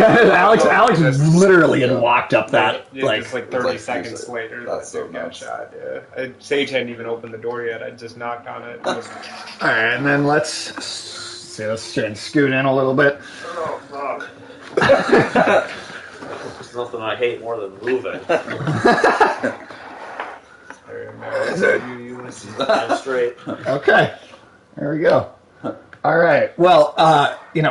Alex literally had walked up that just like 30 like seconds so- later, that's that so dude got nuts. shot. Yeah, Sage hadn't even opened the door yet. I just knocked on it. All right, and then let's try and scoot in a little bit. Oh, fuck. There's nothing I hate more than moving. I'm straight. Okay, there we go. All right. Well,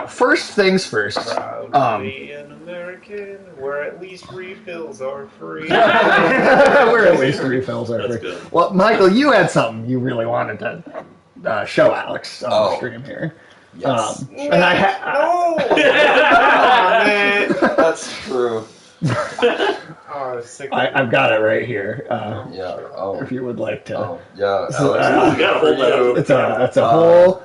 first things first. Proudly an American, where at least refills are free. Where at least refills are That's free. good. Well, Michael, you had something you really wanted to show Alex on the stream here. Yes. And I Man. That's true. Oh, sick. I've got it right here. Yeah. Oh. If you would like to. Oh. Yeah. So, Alex, You gotta hold that up. It's a whole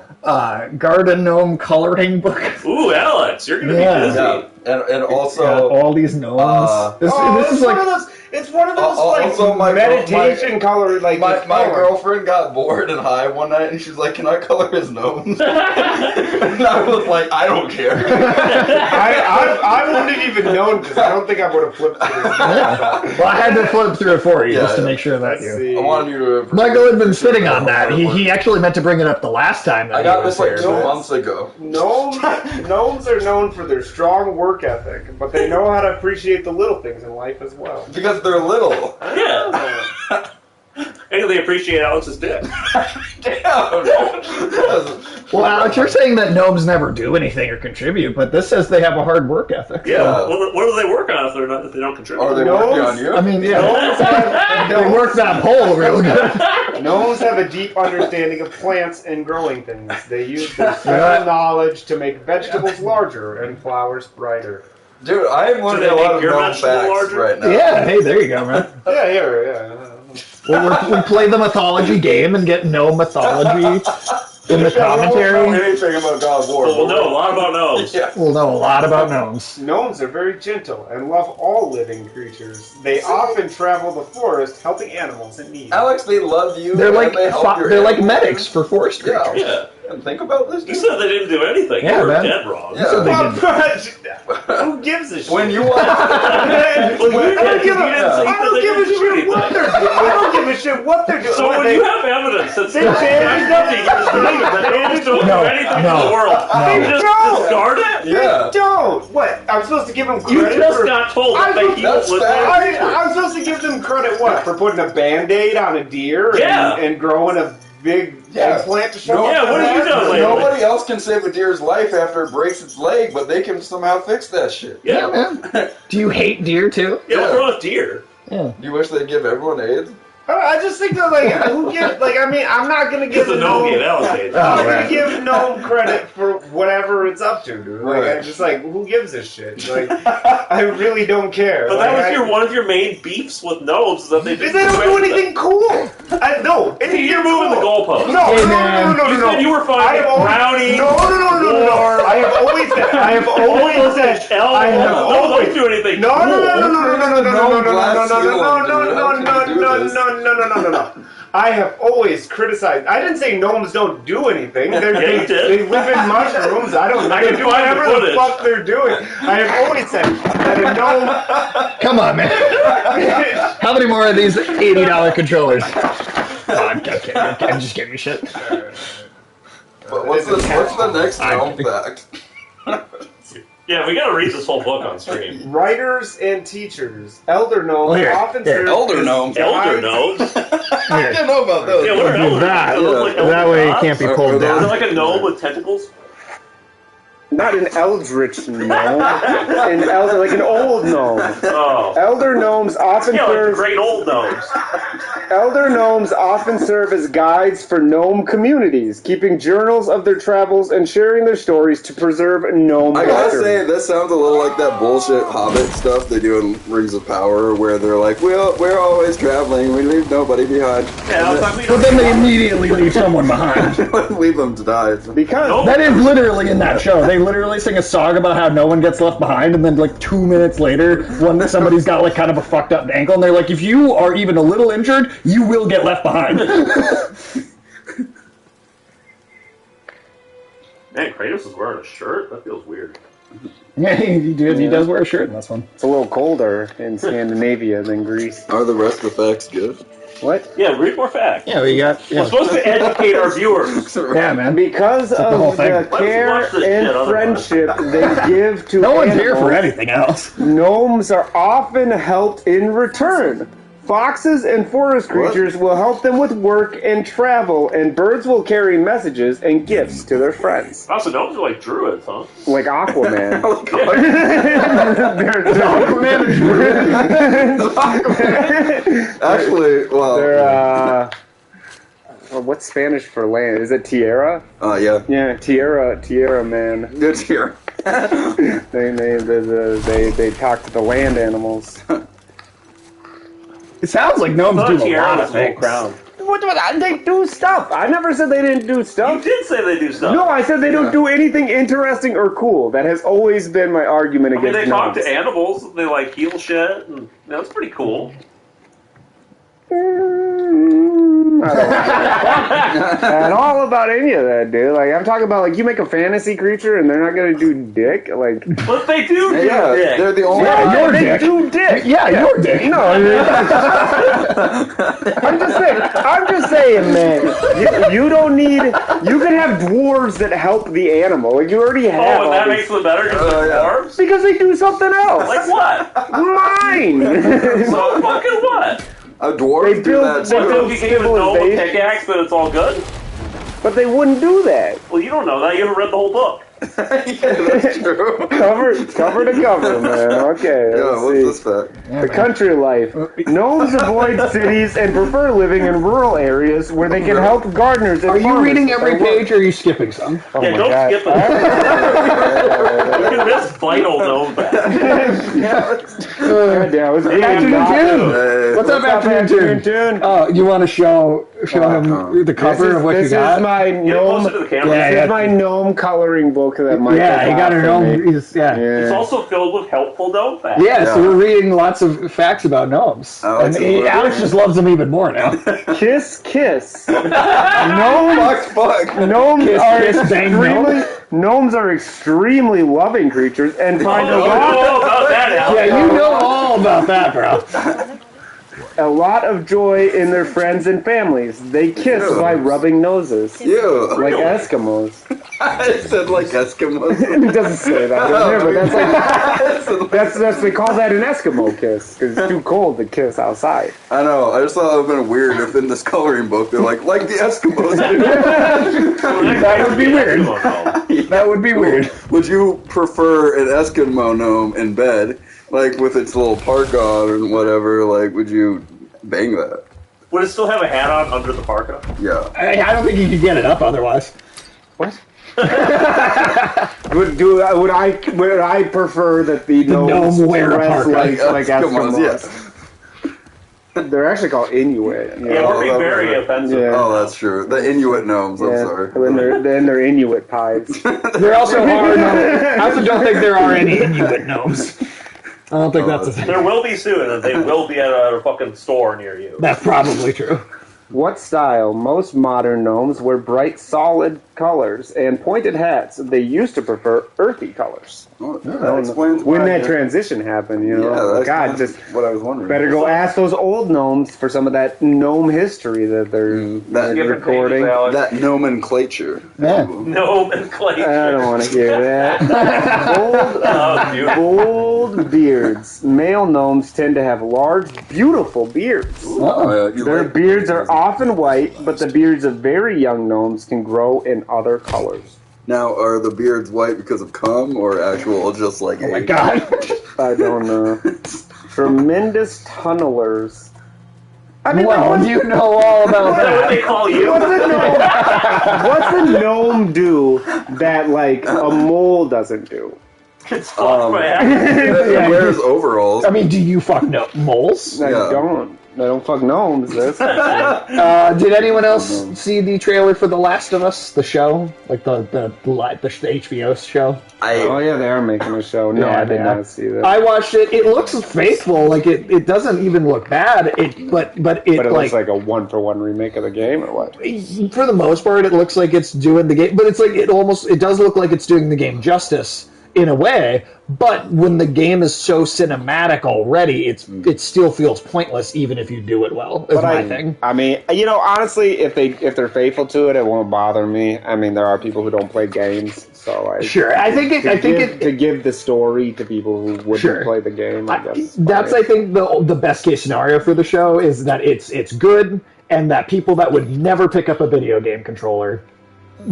garden gnome coloring book. Ooh, Alex, you're gonna be busy. yeah. And also. Yeah, all these gnomes. This is like. It's one of those also like meditation color like My color. girlfriend got bored and high one night, and she's like, "Can I color his nose?" And I was like, "I don't care." I wouldn't have even known because I don't think I would have flipped through. Yeah. Well, I had to flip through it for you just to make sure that Let's you. see. I wanted you to. Michael had been sitting on that. He actually meant to bring it up the last time that I got he was this like here. 2 months ago. Gnomes are known for their strong work ethic, but they know how to appreciate the little things in life as well. Because they're little. Yeah. And they appreciate Alex's dick. Damn. Well, Alex, you're saying that gnomes never do anything or contribute, but this says they have a hard work ethic. Yeah. What do they work on if they don't contribute? Are they working on you? I mean, yeah. They work that pole real good. Gnomes have a deep understanding of plants and growing things. They use their special knowledge to make vegetables larger and flowers brighter. Dude, I am learning a lot of gnome facts right now. Yeah, hey, there you go, man. Yeah. Well, we play the mythology game and get gnome mythology in the commentary. Anything about God of War. We'll know a lot about gnomes. Yeah. We'll know a lot about gnomes. Gnomes are very gentle and love all living creatures. They often travel the forest helping animals in need. Alex, they love you. They're like and they help your like animals. medics for forest creatures. Yeah. And think about this. You said they didn't do anything. Yeah, You were man. dead wrong. Yeah. Who gives a shit? When you want, I don't give a shit what they're doing. I don't give a shit what they're doing. So when you have evidence that says banned nothing, that gnomes don't do anything in the world, you just discard it? yeah. Don't. What? I'm supposed to give them You credit just for... got told that they heal That's with fact. I'm supposed to give them credit, what? For putting a Band-Aid on a deer Yeah. and growing a big eggplant to show Yeah, up? what have you done lately? Nobody else can save a deer's life after it breaks its leg, but they can somehow fix that shit. Yeah. Man. Do you hate deer too? Yeah, what's wrong with deer? Yeah. Do you wish they'd give everyone AIDS? I just think that, like, who gives, like, I mean, I'm not gonna give Because the gnome gave Alex I'm AIDS. not Oh, gonna right. give gnome credit for whatever it's up to, dude. Like, Right. I'm just like, who gives a shit? Like, I really don't care. But like, that was one of your main beefs with gnomes is that they They didn't don't do anything cool. No, See, you're moving the goalposts. No, Hey, no, man. no, no, no, You no. said you were I finding have always, brownies. No. I have always said. I have always said. I have Those always. don't do anything. No. I have always criticized. I didn't say gnomes don't do anything. Yeah, you did. They live in mushrooms. I don't. I They can do find the whatever the footage. fuck they're doing. I have always said that a gnome. Come on, man. How many more of these $80 controllers? Oh, I'm just giving you shit. But what's the next gnome fact? Yeah, we gotta read this whole book on stream. Writers and teachers, elder gnomes Oh, here. often Here. serve Elder as gnomes. Elder guides- gnomes. I didn't know about those. Yeah, what are Do elder that. gnomes? They look like elder That way it gods? can't be Are pulled those- Is it down. like a gnome with tentacles? Not an eldritch gnome, an elder, like an old gnome. Oh. Elder gnomes often Yeah, like the serve. great old gnomes. Elder gnomes often serve as guides for gnome communities, keeping journals of their travels and sharing their stories to preserve gnome I gotta history. say, this sounds a little like that bullshit Hobbit stuff they do in Rings of Power, where they're like, we're always traveling, we leave nobody behind. Yeah, I was like, we But don't then they immediately leave someone behind. Leave them to die. Because Nope. That is literally in that show. They literally sing a song about how no one gets left behind, and then like 2 minutes later, when somebody's got like kind of a fucked up ankle, and they're like, if you are even a little injured, you will get left behind. Man, Kratos is wearing a shirt? That feels weird. Yeah, he does wear a shirt in this one. It's a little colder in Scandinavia than Greece. Are the rest of the facts good? What? Yeah, read more facts. Yeah, we got. Yeah. We're supposed to educate our viewers. Yeah, man. Because the whole of thing. the care Let's watch this and shit otherwise. friendship they give to No one's here for animals, anything else. gnomes are often helped in return. Foxes and forest creatures will help them with work and travel, and birds will carry messages and gifts to their friends. Also, gnomes are like druids, huh? Like Aquaman. Actually, well, They're, what's Spanish for land? Is it tierra? yeah, Yeah, tierra man. good here. They talk to the land animals. It sounds like gnomes Not do a tiara, lot it's of a whole things. crown. They do stuff. I never said they didn't do You stuff. did say they do stuff. No, I said they don't do anything interesting or cool. That has always been my argument I mean, against they talk gnomes. to animals. They like heal shit, and that's pretty cool. I don't give a fuck at all about any of that, dude. Like, I'm talking about, like, you make a fantasy creature and they're not gonna do dick. Like, But they do do Yeah, dick. they're the only. Yeah, your they dick. do dick. Yeah, your dick. No, I'm just saying, man. You don't need. You can have dwarves that help the animal. Like, you already have. Oh, and all that these- makes them better because they're yeah. dwarves? because they do something else. Like what? Mine. So fucking what? A dwarf They do build- that they What, too. if you gave a gnome a pickaxe, then it's all good? But they wouldn't do that. Well, you don't know that. You haven't read the whole book. Yeah, that's true. Cover to cover, man. Okay. Yeah, let's what's see. this fact? The country life. Gnomes avoid cities and prefer living in rural areas where they can help gardeners and Are you farmers reading every at work. page or are you skipping some? Oh Yeah, my don't God. skip it. You can miss vital gnome facts. God damn, I was being Afternoon naughty. Tune. What's up, Afternoon Tune? Tune? Oh, you want to show him the cover of what you This got? is my Get gnome. closer to the camera. Yeah, This yeah. is my gnome coloring book that Michael Yeah, he got bought a for gnome. me. He's, yeah. It's Yeah. also filled with helpful gnome facts. Yeah, so we're reading lots of facts about gnomes. Alex And is looking. Alex just loves them even more now. Kiss, kiss. Gnomes. Fuck. Gnomes Kiss, are kiss, bang, extremely. Gnomes are extremely loving creatures and find Oh, a lot. no, about that, Al. Yeah, you know all about that, bro. A lot of joy in their friends and families. They kiss Ew. by rubbing noses, Ew. like Eskimos. I said like Eskimos. It doesn't say that in there, but that's like that's they call that an Eskimo kiss because it's too cold to kiss outside. I know. I just thought it would have been weird if in this coloring book they're like the Eskimos. That would be weird. That would be weird. Would you prefer an Eskimo gnome in bed, like with its little parka on and whatever? Like, would you bang that? Would it still have a hat on under the parka? Yeah. I don't think you could get it up otherwise. What? Would I prefer that the gnomes gnome wear a dress parka. like Eskimos, Eskimos? They're actually called Inuit. You Yeah, know? we're being very offensive. Yeah. Oh, that's true. The Inuit gnomes. I'm sorry. Then they're Inuit pies. There also are I also don't think there are any Inuit gnomes. I don't think that's a thing. There will be soon, and they will be at a fucking store near you. That's probably true. What style? Most modern gnomes wear bright, solid colors and pointed hats. They used to prefer earthy colors. Oh, that explains When why that I- transition happened, you know. Yeah, that's God, just what I was wondering. better go ask those old gnomes for some of that gnome history that they're that- recording. That nomenclature. Yeah. Nomenclature. I don't want to hear that. Oh, beautiful. Bold beards. Male gnomes tend to have large, beautiful beards. Oh, yeah, you Their like- beards are often white, but the beards of very young gnomes can grow in other colors. Now, are the beards white because of cum or actual just like Oh my age? god. I don't know. Tremendous tunnelers. I mean, Well, like, you know all about Is that what they that. call you? what's a gnome do that, like, a mole doesn't do? It's fucked by It Yeah, wears overalls. I mean, do you fuck moles? I Yeah. don't. I don't fuck gnomes. That's Did anyone else see the trailer for The Last of Us, the show? Like the HBO show? Oh yeah, they are making a show. No, Yeah, I did they not are. see that. I watched it. It looks faithful. Like it doesn't even look bad. But it But it like, looks like a 1-for-1 remake of the game, or what? for the most part, it looks like it's doing the game. But it's like it does look like it's doing the game justice. in a way, but when the game is so cinematic already, it still feels pointless even if you do it well. Is my thing. I mean, honestly, if they're faithful to it, it won't bother me. I mean, there are people who don't play games, so to give the story to people who wouldn't play the game. I guess that's I think the best case scenario for the show is that it's good, and that people that would never pick up a video game controller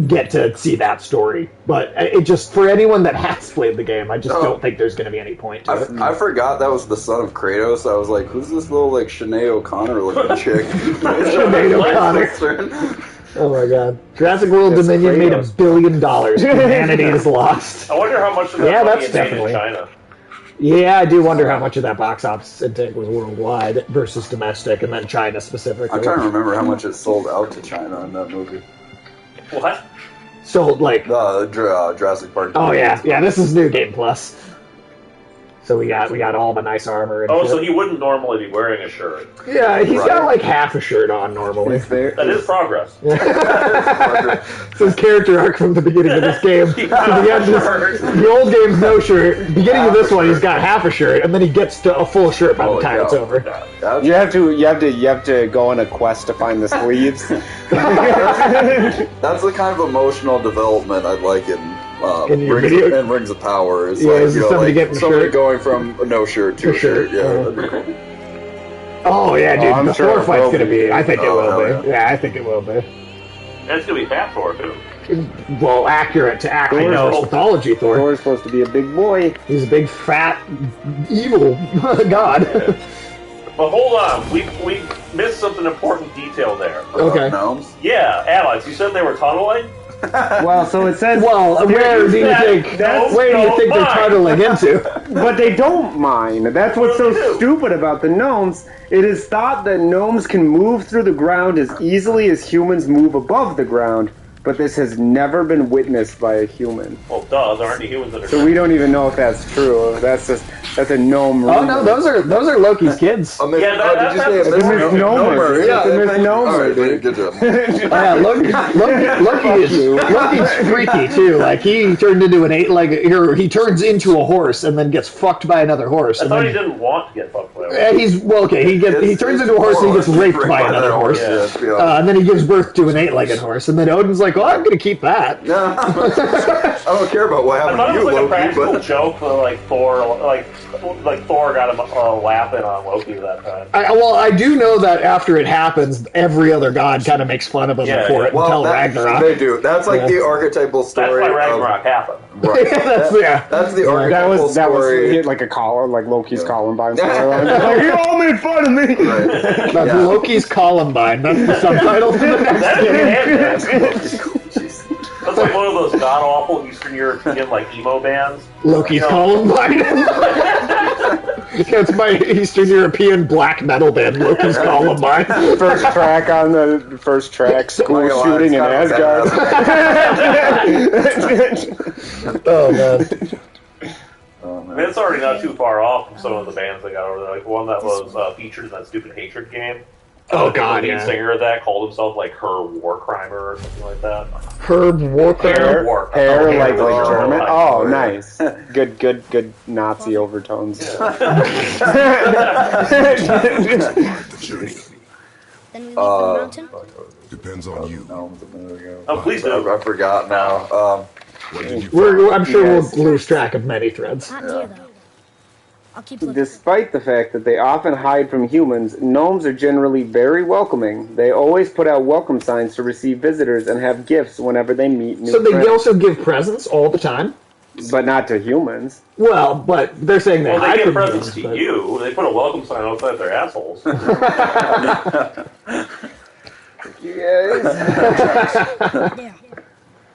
get to see that story. But it just, for anyone that has played the game, I just don't think there's going to be any point to it. I forgot that was the son of Kratos. I was like, who's this little like Sinead O'Connor looking chick? Sinead O'Connor. Oh my god. Jurassic World Dominion made $1 billion. Humanity is lost. I wonder how much of that money is made in China. Yeah, I do wonder how much of that box office intake was worldwide versus domestic, and then China specifically. I'm trying to remember how much it sold out to China in that movie. What? So, like... Jurassic Park. Oh, yeah. Yeah, this is New Game Plus. So we got all the nice armor. And so he wouldn't normally be wearing a shirt. Yeah, he's got like half a shirt on normally. That is progress. It's his character arc from the beginning of this game to the end. The old game's no shirt. Beginning of this one, he's got half a shirt, and then he gets to a full shirt by the time it's over. You have to go on a quest to find the sleeves. That's the kind of emotional development I'd like in Rings of Power. Is somebody going from no shirt to a shirt. Yeah, that'd be cool. Oh yeah, dude, the Thor fight's gonna be. I think it will be. Yeah, I think it will be. And it's gonna be fat Thor too. Well, accurate to actually know mythology Thor. Thor's supposed to be a big boy. He's a big, fat, evil god. Yeah. But hold on, we missed something important detail there. Okay. Gnomes? Yeah, Alex, you said they were tunneling? Well, so it says... Well, where do you think they're tunneling into? But they don't mind. That's what's so stupid about the gnomes. It is thought that gnomes can move through the ground as easily as humans move above the ground, but this has never been witnessed by a human. Well, duh, there aren't any humans that are... So we don't even know if that's true. That's a gnome. Oh no, those are Loki's kids. Did you say a misnomer? Yeah, it's a misnomer. All right, dude, good job. Loki's freaky too. Like he turned into he turns into a horse and then gets fucked by another horse. I thought he didn't want to get fucked by a horse. He turns into a horse and he gets raped by another horse. And then he gives birth to an 8-legged horse. And then Odin's like, well, I'm gonna keep that. No, I don't care about what happened to you, Loki. I thought it was like Loki, a practical joke, like Thor got him laughing on Loki that time. I do know that after it happens, every other god kind of makes fun of him for it until Ragnarok. They do. That's like the archetypal story. That's why Ragnarok happened. Right. That's the archetypal story. That was like a collar, like Loki's Columbine story. Like, you all made fun of me. Right. That's Loki's Columbine. That's the subtitle for the next game. That's like one of those god-awful Eastern European, like, emo bands. Loki's Columbine. That's my Eastern European black metal band, Loki's Columbine. First track, school shooting in Asgard. Oh, man. I mean, it's already not too far off from some of the bands that got over there. Like, the one that was featured in that stupid Hatred game. Oh, God, the lead singer of that called himself, like, Her Warcrimer or something like that. Herb Warcrimer? Hair, like German? Oh, nice. Good Nazi overtones. Then we leave the mountain? Depends on you. Oh, please do. I forgot now. I'm sure we'll lose track of many threads. Not near, though. I'll keep looking. Despite the fact that they often hide from humans, gnomes are generally very welcoming. They always put out welcome signs to receive visitors and have gifts whenever they meet new friends. So they also give presents all the time? But not to humans. Well, but they're saying they hide give from presents humans, to you. They put a welcome sign outside their assholes. There.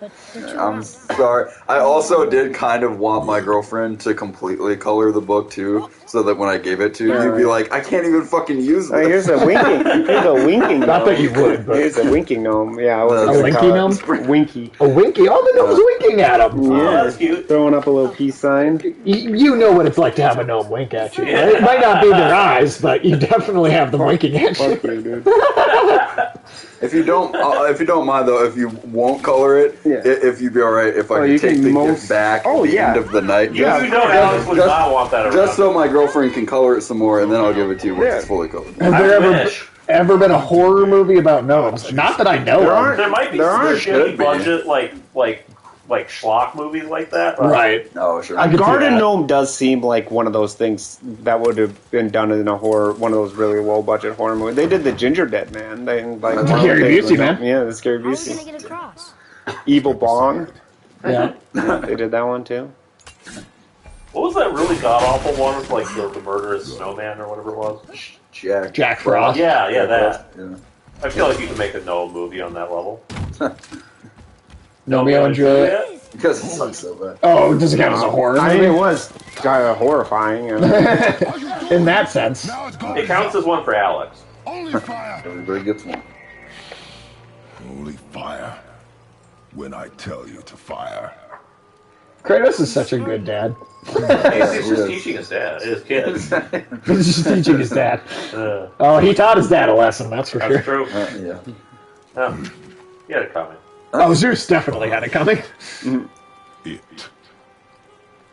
But they're too I'm round. sorry. I also did kind of want my girlfriend to completely color the book too, so that when I gave it to you, you'd be like, I can't even fucking use this. Here's a winking gnome. Not that you would, but... Here's a winking gnome. Yeah, A winky gnome? Winky. A winky? Oh, the gnome's winking at him. Yeah, Oh, that's cute. Throwing up a little peace sign. You know what it's like to have a gnome wink at you. Right? It might not be their eyes, but you definitely have them winking at you. Fuck you, dude. If you don't mind though, if you won't color it, if you'd be all right if I could take the gift back at the end of the night. Alex would not want that around. Just so my girlfriend can color it some more, and then I'll give it to you when it's fully colored. Has there ever been a horror movie about gnomes? Not that I know of. There might be some shitty budget, like schlock movies like that. Right. Oh, sure. Garden Gnome does seem like one of those things that would have been done in a horror, one of those really low budget horror movies. They did the Ginger Dead Man. They like Scary Busey, man. Yeah, the Scary I was gonna Busey. get across. Evil Bong. Yeah. They did that one too. What was that really god awful one with like the murderous snowman or whatever it was? Jack Frost. Yeah, that. Yeah. I feel like you could make a gnome movie on that level. Romeo and Juliet. Because it sucks so bad. Oh, does it count as a horror movie? I mean, it was kind of horrifying. In that sense. It counts as one for Alex. Only fire. Everybody gets one. Only fire. When I tell you to fire. Kratos is such a good dad. He's just teaching his dad, his kids. He's just teaching his dad. Oh, he taught his dad a lesson, that's for That's sure. true. Yeah. He had a comment. Oh, Zeus definitely had it coming. It.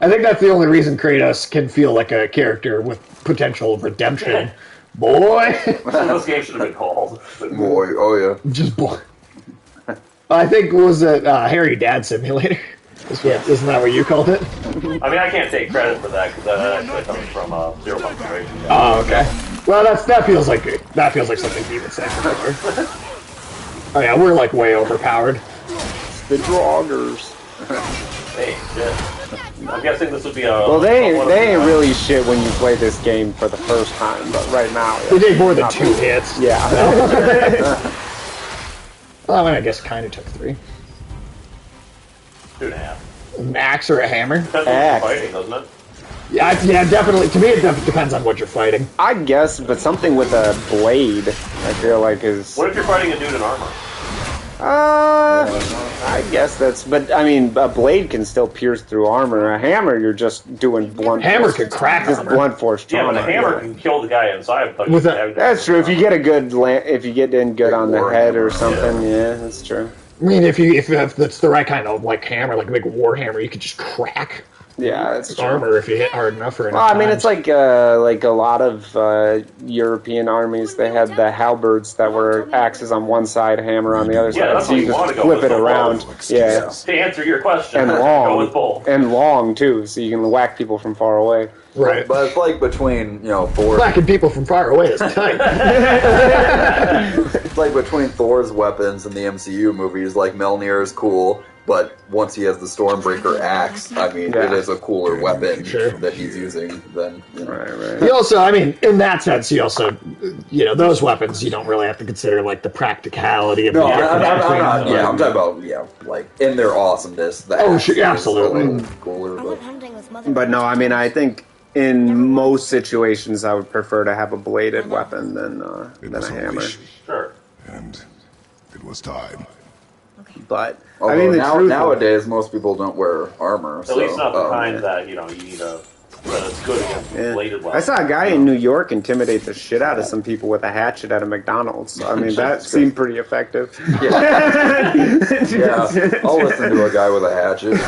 I think that's the only reason Kratos can feel like a character with potential redemption. Boy! This game should have been called. Boy, oh yeah. Just boy. I think, was it Harry Dad Simulator? Isn't that what you called it? I mean, I can't take credit for that because that actually comes from Zero Punctuation. Oh, okay. Well, that feels like something he would say. Oh yeah, we're like way overpowered. The Draugrs. Hey, shit. I'm guessing this would be a... Well, they ain't really shit when you play this game for the first time, but right now... They take more than 2 hits. Yeah. Well, I mean, I guess kind of took 3. 2.5. An axe or a hammer? Depends on what you're fighting, doesn't it? Yeah, definitely. To me, it depends on what you're fighting. I guess, but something with a blade, I feel like is... What if you're fighting a dude in armor? I guess that's... But, I mean, a blade can still pierce through armor. A hammer, you're just doing blunt Hammer force. could crack Just armor. blunt force Yeah, trauma. but a hammer can kill the guy inside. But That's true. If you get a good... if you get in good on the head or something, yeah, that's true. I mean, if that's the right kind of like hammer, like a big war hammer, you could just crack Yeah, that's true. armor if you hit hard enough for enough Well, I mean, times. it's like a lot of European armies. They had the halberds that were axes on one side, hammer on the other Yeah, side, that's so what you you wanna just go flip with, it no around. balls. Yeah, To answer your question, and go with long, both. and long too, so you can whack people from far away. right. But it's like between, Thor. Whacking people from far away is tight. It's like between Thor's weapons in the MCU movies, like Mjolnir is cool, but once he has the Stormbreaker axe, I mean, it is a cooler weapon that he's using than, Right. He also, I mean, in that sense, he also, those weapons, you don't really have to consider, like, the practicality of No, the I'm not, I'm talking about, like, in their awesomeness. The Oh, axe sure, is absolutely. a little cooler, I but... went hunting with Mother. But no, I mean, I think in most situations, I would prefer to have a bladed weapon than a hammer. Sure. And it was time. But Although I mean, the truth nowadays, most people don't wear armor. At least not the kind that, you need that's good against bladed I weapons. saw a guy in New York intimidate the shit out of some people with a hatchet at a McDonald's. So, I mean, that seemed pretty effective. Yeah, I'll listen to a guy with a hatchet.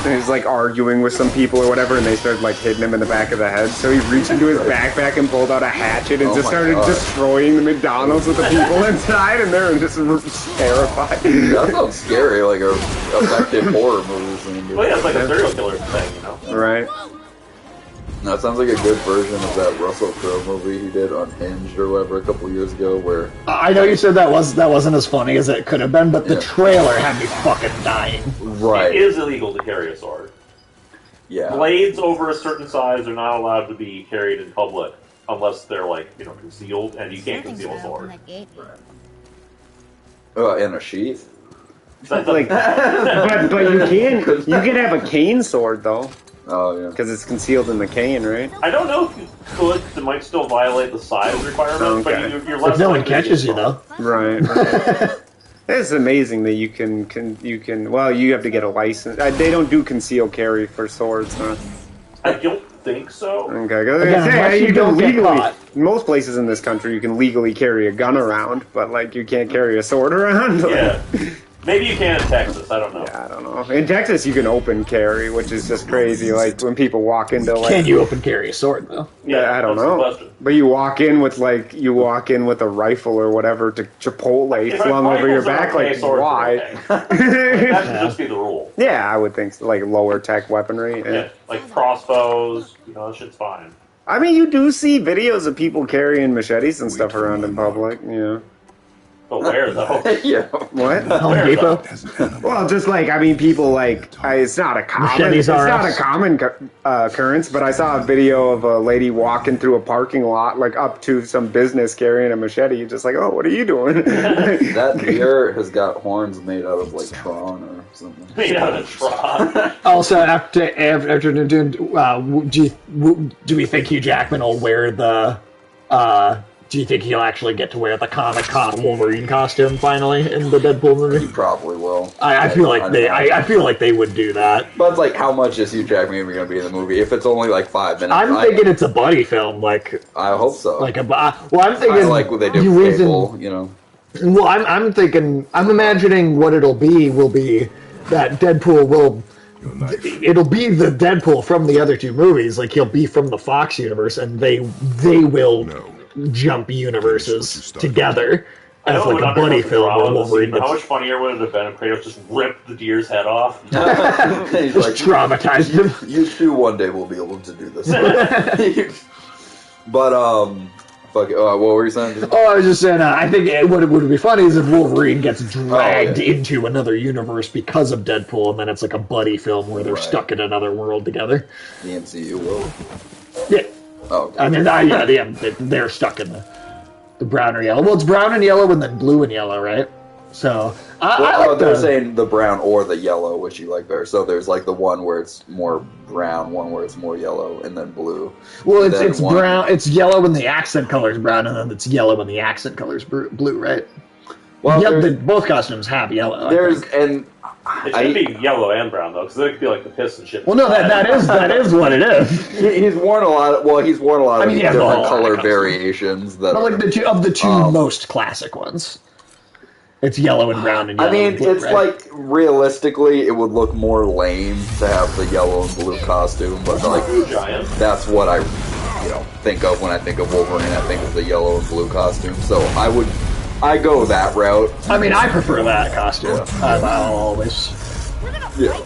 And he was like arguing with some people or whatever, and they started like hitting him in the back of the head. So he reached into his backpack and pulled out a hatchet and just started destroying the McDonald's with the people inside, and they were just terrified. That sounds scary, like a effective horror movie. Well, yeah, it's like a serial killer thing, Right. That sounds like a good version of that Russell Crowe movie he did, Unhinged or whatever, a couple years ago, where... I know you said that wasn't as funny as it could have been, but the trailer had me fucking dying. Right. It is illegal to carry a sword. Yeah. Blades over a certain size are not allowed to be carried in public unless they're, like, concealed, and you can't conceal a sword. In a sheath? Like, but you can have a cane sword though. Oh, yeah. Because it's concealed in the cane, right? I don't know if you could. It might still violate the size requirement, but you're less If no one likely to catches get you, though. Right. It's amazing that you can. Well, you have to get a license. They don't do concealed carry for swords, huh? I don't think so. Okay, 'cause Again, unless you don't get caught. most places in this country you can legally carry a gun around, but like you can't carry a sword around. Yeah. Maybe you can in Texas. I don't know. Yeah, I don't know. In Texas, you can open carry, which is just crazy. Like when people walk into like, Can you open carry a sword though? yeah, I don't that's the know. question. But you walk in with a rifle or whatever to Chipotle If flung over your rifles are back. okay, Like swords are why? okay. Like, that should just be the rule. Yeah, I would think so. Like lower tech weaponry. Yeah, like crossbows. That shit's fine. I mean, you do see videos of people carrying machetes and stuff around in public. Yeah. But where though? Yeah. What? Home Where, Depot. Well, just like people like it's not a Machetes are us. common occurrence, but I saw a video of a lady walking through a parking lot, like up to some business carrying a machete. You're just like, oh, what are you doing? That deer has got horns made out of like Tron or something. Made out of Tron. Also, after do we think Hugh Jackman will wear the? Do you think he'll actually get to wear the comic con Wolverine costume finally in the Deadpool movie? He probably will. I feel like I feel like they would do that. But it's like, how much is Hugh Jackman even going to be in the movie? If it's only like 5 minutes, I'm thinking it's a buddy film, like I hope so. like a. Well, I'm thinking I like what they do the with reason- Cable, Well, I'm thinking, I'm imagining what it'll be will be that Deadpool will. It'll be the Deadpool from the other two movies. Like he'll be from the Fox universe, and they will jump universes together as like a buddy film where Wolverine How gets much funnier would it have been if Kratos just ripped the deer's head off? He's just like, traumatized him. you two one day will be able to do this. But fuck it. What were you saying? Oh, I was just saying. I think what would be funny is if Wolverine gets dragged into another universe because of Deadpool, and then it's like a buddy film where they're stuck in another world together. The MCU will. Yeah. Oh, okay. I mean, they're stuck in the brown or yellow. Well, it's brown and yellow, and then blue and yellow, right? So I like they're saying the brown or the yellow, which you like better. So there's like the one where it's more brown, one where it's more yellow, and then blue. Well, it's brown. It's yellow when the accent color is brown, and then it's yellow when the accent color is blue, right? Well, both costumes have yellow. It should be yellow and brown though, because it could be like the piss and shit. Well, no, that is what it is. He's worn a lot. He's worn a lot of different color costume variations. That like the two most classic ones. It's yellow and brown and yellow. I mean, and blue, it's right? like realistically, it would look more lame to have the yellow and blue costume, but like that's what I, think of when I think of Wolverine. I think of the yellow and blue costume. So I go that route. I mean, I prefer that costume. I'll always. Yeah,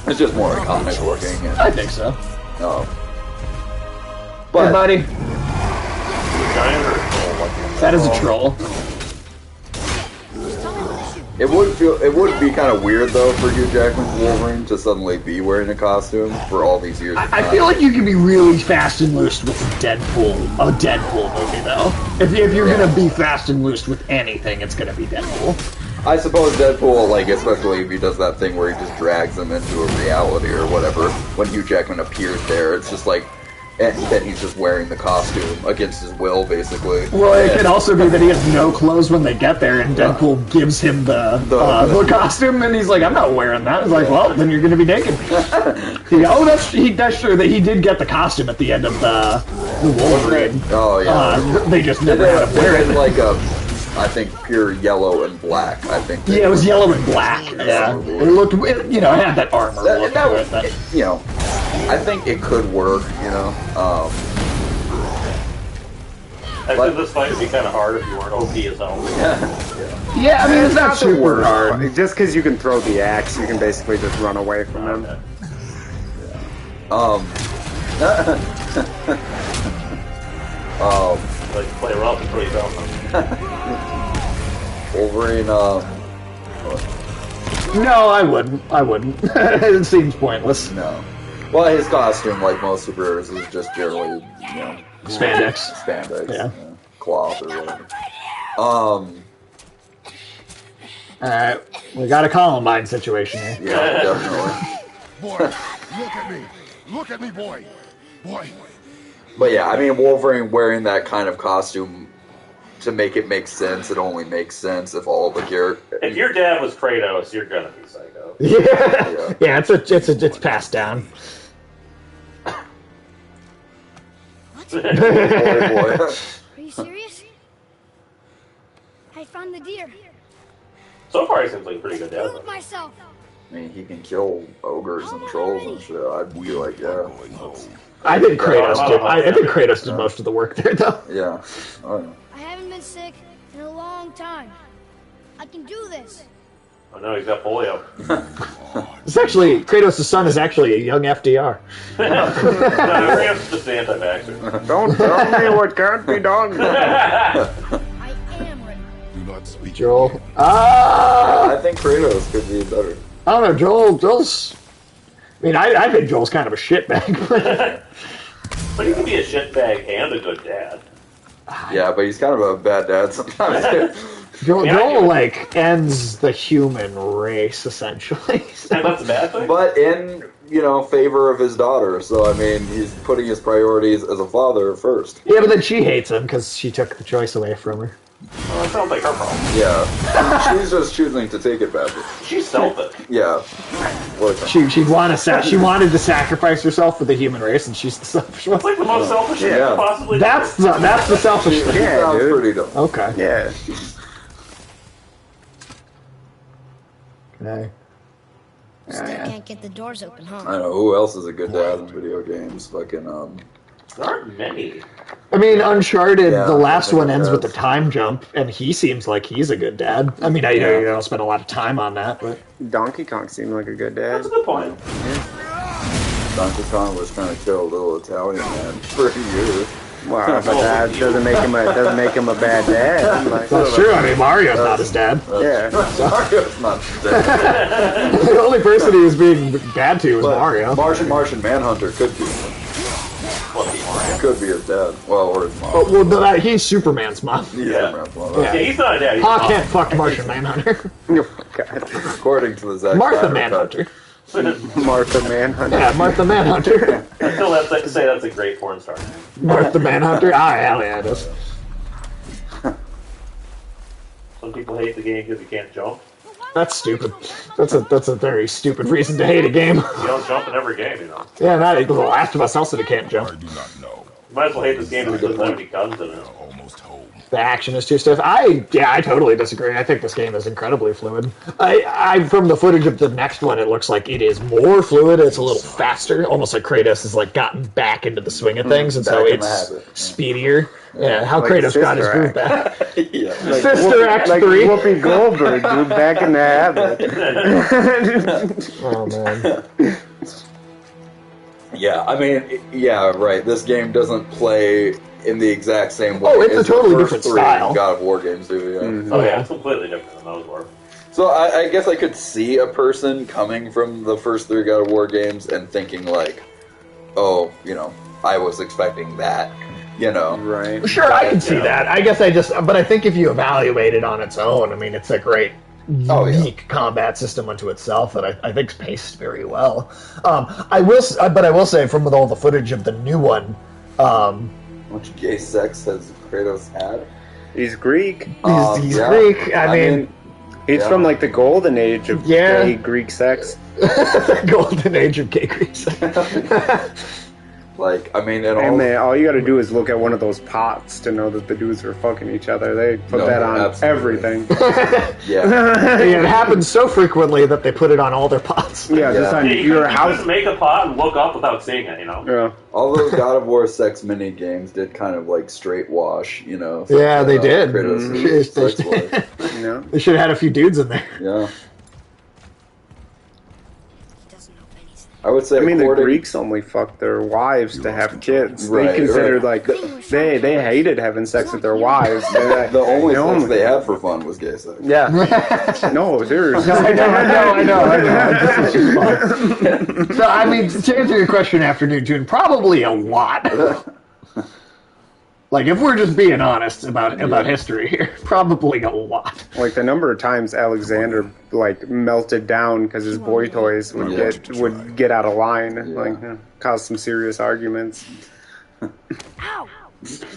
it's just more iconic looking. I think so. But hey, buddy, that is a troll. It would be kind of weird though for Hugh Jackman's Wolverine to suddenly be wearing a costume for all these years. I feel like you can be really fast and loose with a Deadpool movie though. If you're gonna be fast and loose with anything, it's gonna be Deadpool. I suppose Deadpool, like especially if he does that thing where he just drags them into a reality or whatever. When Hugh Jackman appears there, it's just like. And then he's just wearing the costume against his will, basically. Well, it could also be that he has no clothes when they get there, and Deadpool gives him the costume, and he's like, "I'm not wearing that." He's like, "Well, then you're going to be naked." That's true that he did get the costume at the end of the Wolverine. Oh yeah. They just never had him wear it. Like I think pure yellow and black. I think. Yeah, it was yellow and black. Yeah, it looked. It had that armor look to it. I think it could work, I think this fight would be kind of hard if you weren't OP as hell. Yeah, I mean, it's not super hard. Just because you can throw the axe, you can basically just run away from them. Like play rough until you don't. Wolverine. No, I wouldn't. It seems pointless. No. Well, his costume, like most superheroes, is just generally, Spandex. Yeah. Cloth or whatever. Alright, we got a Columbine situation here. Yeah, definitely. Boy, look at me. Look at me, boy. Boy. But yeah, I mean, Wolverine wearing that kind of costume, to make it make sense, it only makes sense if all the gear. If your dad was Kratos, you're gonna be psycho. Yeah, it's passed down. boy. Are you serious? I found the deer. So far, he seems like a pretty good dad. Proved myself. I mean, he can kill ogres and trolls and shit. I'd be like, yeah. That's, I think Kratos did. I think Kratos did most of the work there, though. yeah. Oh, yeah. I haven't been sick in a long time. I can do this. Oh no, he's got polio. It's actually Kratos' son is actually a young FDR. No, Kratos is just the anti-vaxxer. Don't tell me what can't be done. I am ready. Do not speak. Joel. I think Kratos could be better. I don't know, Joel's. I mean, I think Joel's kind of a shitbag. But he can be a shitbag and a good dad. Yeah, but he's kind of a bad dad sometimes. Joel like ends the human race essentially. And that's a bad thing? But in, favor of his daughter. So, I mean, he's putting his priorities as a father first. Yeah, but then she hates him because she took the choice away from her. Well, that sounds like her problem. Yeah. She's just choosing to take it badly. She's selfish. Yeah. She wanted to sacrifice herself for the human race, and she's the selfish one. It's like the most selfish thing you could possibly do. That's the selfish thing. Yeah, Sounds dude. pretty dumb. Okay. Yeah. Okay. Still can't get the doors open, huh? I don't know, who else is a good dad in video games? Fucking, There aren't many. I mean, Uncharted, Yeah, the last I think one ends it with the does. time jump, and he seems like he's a good dad. I mean, I don't spend a lot of time on that, but Donkey Kong seemed like a good dad. That's a good point. Donkey Kong was trying to kill a little Italian man for years. Wow, but that doesn't make him a bad dad. Like, that's true. I mean, Mario's not his dad. yeah. Mario's not dead. The only person he was being bad to was Mario. Martian Manhunter could be. Could be his dad. Well, or his mom. Oh, well, no, he's Superman's mom. Yeah. Yeah, he's not a dad. He's Pa a can't fuck Martian Manhunter. Oh, God. According to the Zack Martha Snyder Manhunter. cut. Martha Manhunter. Yeah, Martha Manhunter. I still have to say that's a great porn star. Martha Manhunter. Ah, hell yeah, it is. Some people hate the game because you can't jump. That's stupid. That's a very stupid reason to hate a game. You don't jump in every game, Yeah, not The Last of Us also can't jump. I do not know. You might as well hate this game because it doesn't have any guns in it. Almost home. The action is too stiff. I totally disagree. I think this game is incredibly fluid. I from the footage of the next one, it looks like it is more fluid. It's a little faster, almost like Kratos has like gotten back into the swing of things, and so Back in the it's habit. speedier. Yeah, how Like Kratos got his Sister groove back. Yeah. Sister Act Like 3. Whoopi Goldberg, dude, back in the habit. Oh man. Yeah, I mean, yeah, right. This game doesn't play in the exact same way. Oh, it's a as the totally first different three style. God of War games do. Yeah. Oh yeah, it's completely different than those were. So I guess I could see a person coming from the first three God of War games and thinking like, oh, I was expecting that. Right. Sure, I can see that. I guess but I think if you evaluate it on its own, I mean, it's a great, unique combat system unto itself that I think's paced very well. I will say from all the footage of the new one, How much gay sex has Kratos had? He's Greek. he's Yeah. Greek. I mean, He's from like the golden age of gay Greek sex. golden age of gay Greeks. Like, I mean, in Hey all... man, all you gotta do is look at one of those pots to know that the dudes are fucking each other. They put that on absolutely. everything. Yeah. It happens so frequently that they put it on all their pots. Yeah, just on Yeah, your you house. couldn't make a pot and look up without seeing it, Yeah. All those God of War sex mini games did kind of like straight wash, Yeah, they did. Kratos' sex life. You know? They should have had a few dudes in there. Yeah. He doesn't know anything. I would say I mean, the according- Greeks only fucked their wives to have kids. Right, They considered right. like they hated having sex with their wives. The only sex they had for fun was gay sex. Yeah. No, seriously. I know. So, I mean, to answer your question, Afternoon Tune, probably a lot. Like, if we're just being honest about history here, probably a lot. Like the number of times Alexander like melted down because his boy toys would get out of line, cause some serious arguments. Ow!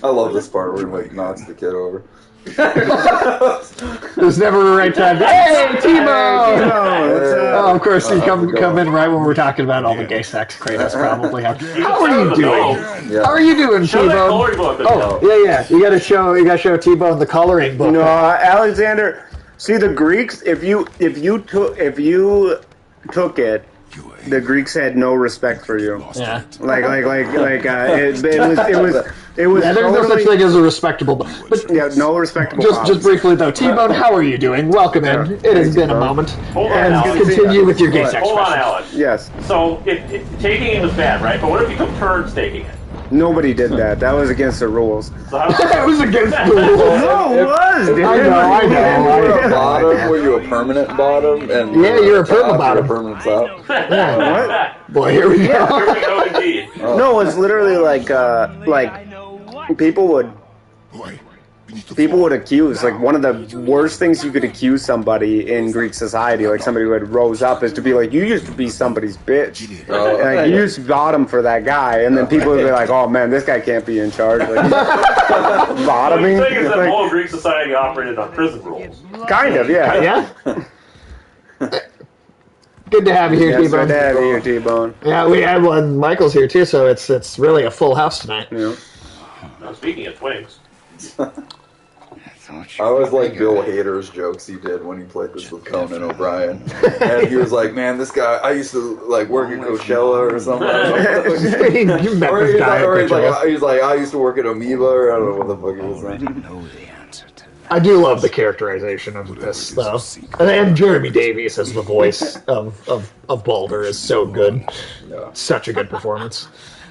I love this part where he like knocks the kid over. There's never a right time. Hey, T-Bone! Oh, of course, you come in right when we're talking about all the gay sex Kratos probably have. How are you doing? How are you doing, Show that T-Bone? coloring book. Oh, yeah. You gotta show T-Bone the coloring book. No, Alexander. See, the Greeks, if you took it, the Greeks had no respect for you. Yeah. It was Yeah, there's no such thing as a respectable, but yeah, no respectable. just briefly though, T-Bone, how are you doing? Welcome in. It has been a moment. Hold on, And Alex. continue with your gay sex Hold on, questions. Alex. Yes. So, if taking it was bad, right? But what if you took turns taking it? Nobody did that. That was against the rules. So how It was against the rules. No, it was, dude. I know. Were you a bottom? Were you a permanent bottom? And Yeah, you're a perma top, bottom. you're a permanent top. What? Boy, here we Here go. we go, indeed. No, it's literally like people would accuse, like, one of the worst things you could accuse somebody in Greek society, like somebody who had rose up, is to be like, you used to be somebody's bitch. Like, you used to bottom for that guy, and then people would be like, oh man, this guy can't be in charge. Like, bottoming. The thing is that Like, all of Greek society operated on prison rules. kind of, yeah. Yeah? Good to have you here, Yes, T-Bone. good to have you here, T-Bone. Yeah, we had one. Michael's here too, so it's really a full house tonight. Yeah. Now, speaking of twinks, I always like Bill Hader's jokes he did when he played this with Conan O'Brien. And he was like, man, this guy, I used to like work at Coachella or something. You met this guy at Coachella. He's like, I used to work at Amoeba, or I don't know what the fuck he was saying. I do love the characterization of this, though. And Jeremy Davies as the voice of Baldur is so good. Yeah. Such a good performance.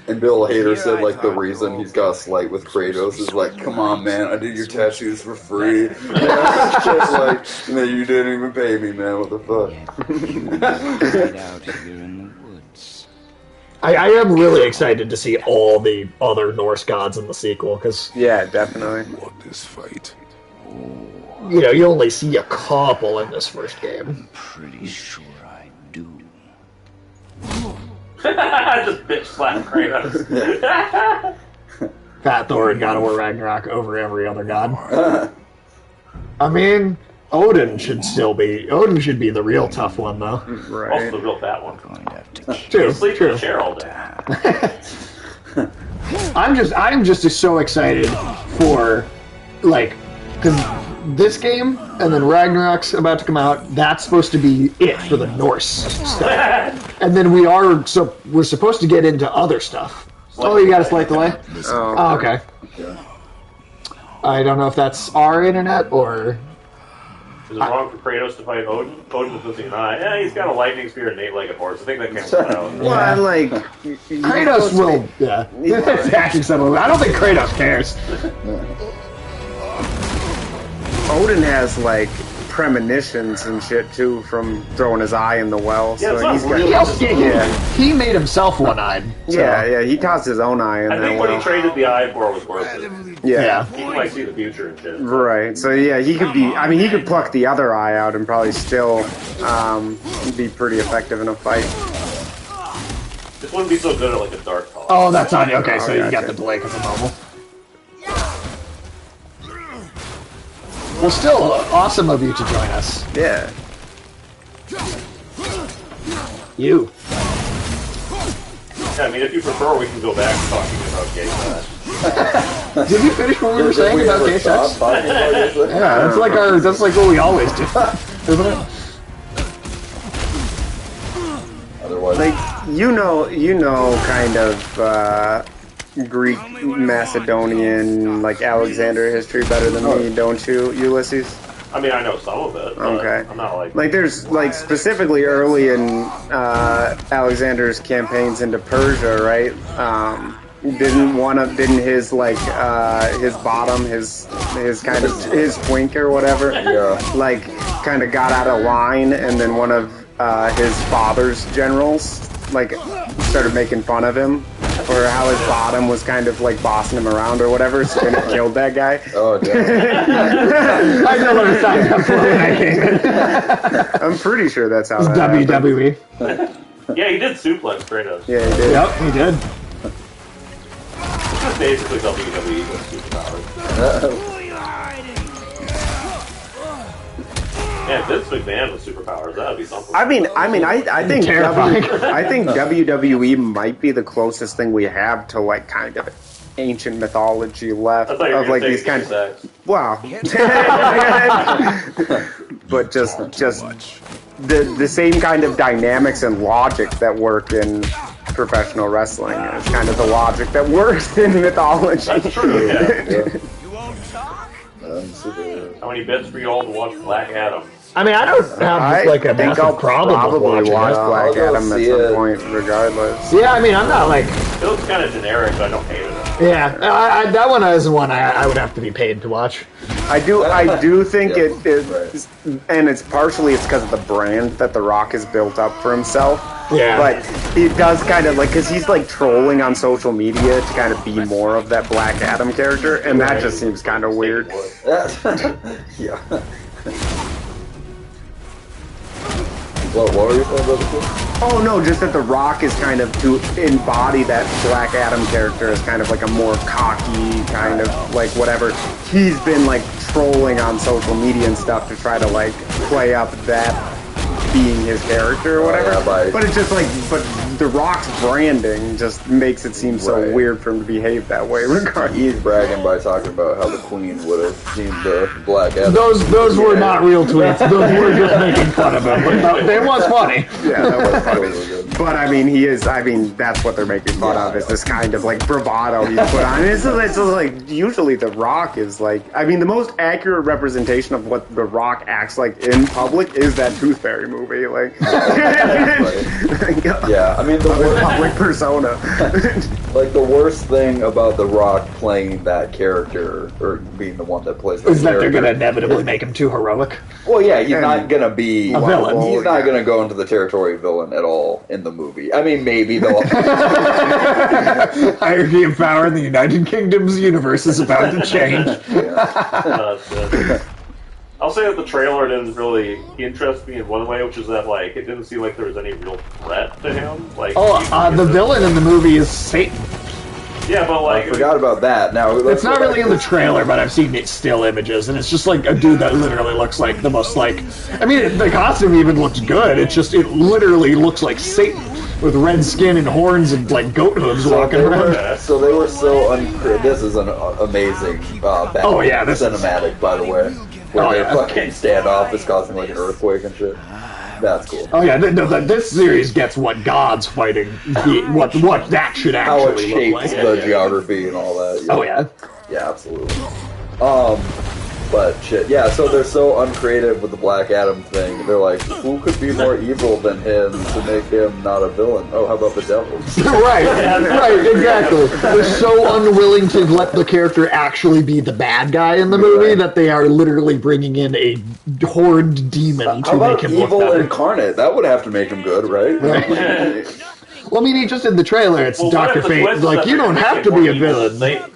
And Bill Hader said, like, the reason he's got a slight with Kratos is like, come on, man, I did your tattoos for free. Just like, no, you didn't even pay me, man, what the fuck? I am really excited to see all the other Norse gods in the sequel, because, Yeah, definitely. Want this fight? you know, you only see a couple in this first game. Pretty sure I do. just bitch slap Kratos. Fat Thor and God of War Ragnarok over every other god. I mean, Odin should be the real tough one, though. Also Right. the real fat one. Going to have to True, You sleep in true. a chair all day. I'm just so excited for, like, because this game and then Ragnarok's about to come out. That's supposed to be it for the Norse stuff, and then we're supposed to get into other stuff. Oh, you got a slight delay? Oh, okay. I don't know if that's our internet or. Is it wrong for Kratos to fight Odin? Odin is missing an eye. Yeah, he's got a lightning spear and an 8-legged horse. I think that cancels it out. Well, like, Kratos will, yeah. Attacking someone. I don't think Kratos cares. Odin has, like, premonitions and shit, too, from throwing his eye in the well. Yeah, So it's not he's real. got, He made himself one-eyed. So. yeah, he tossed his own eye in I that think what he well. traded the eye for was worth it. Yeah. He can, like, see the future and shit. Right, so yeah, he could be, I mean, he could pluck the other eye out and probably still be pretty effective in a fight. This wouldn't be so good at, like, a dark color. Oh, that's on you. Okay, so you gotcha. got the delay because of mobile. Well, still awesome of you to join us. Yeah. You. Yeah, I mean, if you prefer, we can go back to talking about gay sex. Did you finish what we were saying about gay sex? Yeah, that's like what we always do, isn't it? Otherwise, Like, you know, kind of Greek, Macedonian, like Alexander history better than me, don't you, Ulysses? I mean, I know some of it, but Okay. I'm not like... Like, there's, like, specifically early in Alexander's campaigns into Persia, right? Didn't his, like, his bottom, his kind of, his twink or whatever, like, kind of got out of line, and then one of his father's generals, like, started making fun of him for how his bottom was kind of, like, bossing him around or whatever, so then it killed that guy. oh, damn. I know what I signed up for when I came in. I'm pretty sure that's how that happened. WWE. Yeah, he did suplex Kratos. Yeah, he did. Yep, he did. It's just basically WWE with superpowers. Man, Vince McMahon with superpowers, that'd be something. I think Terrifying. I think WWE might be the closest thing we have to like kind of ancient mythology left I thought you were of like gonna these say kind of sex. wow. But just the same kind of dynamics and logic that work in professional wrestling is kind of the logic that works in mythology. That's true, yeah. Super. How many bits for you all to watch Black Adam? I mean, I don't have like a think I'll massive problem with probably watching watch it. Black I'll go Adam at see some it. point, regardless. Yeah, I mean, I'm not like, It looks kind of generic, but I don't hate it. yeah, that one is one I would have to be paid to watch. I do think Yeah, it and it's partially it's because of the brand that The Rock has built up for himself. Yeah. But it does kind of like, because he's like trolling on social media to kind of be more of that Black Adam character, and that just seems kind of weird. Yeah. What were you saying about the kid? Oh no, just that The Rock is kind of to embody that Black Adam character as kind of like a more cocky kind of like whatever. He's been like trolling on social media and stuff to try to like play up that being his character or whatever. Yeah, but it's just like, but The Rock's branding just makes it seem so Right. weird for him to behave that way regardless. He's bragging by talking about how the Queen would have seen the Black Adam. Those were not real tweets. Those were just making fun of him. But it was funny. Yeah, that was funny. Really good. But I mean, that's what they're making fun of, is this kind of like bravado he's put on. It's just like, usually The Rock is like, I mean, the most accurate representation of what The Rock acts like in public is that Tooth Fairy movie. Like, Yeah, I mean the worst, public persona. like the worst thing about The Rock playing that character or being the one that plays that Is that they're character. going to inevitably make him too heroic? Well, yeah, he's not gonna be A villain. He's not gonna go into the territory of villain at all in the movie. I mean, maybe they'll. Hierarchy of power in the United Kingdom's universe is about to change. I'll say that the trailer didn't really interest me in one way, which is that like it didn't seem like there was any real threat to him. Like, The villain in the movie is Satan. yeah, but like I forgot about that. Now It's not really in the trailer, but I've seen it still images, and it's just like a dude that literally looks like the most like. I mean, the costume even looks good. It's just it literally looks like Satan with red skin and horns and like goat hooves walking around. So they were so This is an amazing Oh, yeah, this is- cinematic, by the way. Where Oh, their yeah. fucking standoff is causing like an earthquake and shit. That's cool. Oh yeah, this series gets what God's fighting, what that should How it actually look shapes like. the geography and all that. Oh yeah. Yeah, absolutely. But shit, yeah, so they're so uncreative with the Black Adam thing. They're like, who could be more evil than him to make him not a villain? Oh, how about the devil? right, exactly. They're so unwilling to let the character actually be the bad guy in the movie Right. that they are literally bringing in a horned demon to How make about him look evil better. incarnate? That would have to make him good, right? Well, I mean, he just in the trailer, it's well, what Dr. if the Fate, twist is like, that you they're don't have making to be a more evil villain. than Satan?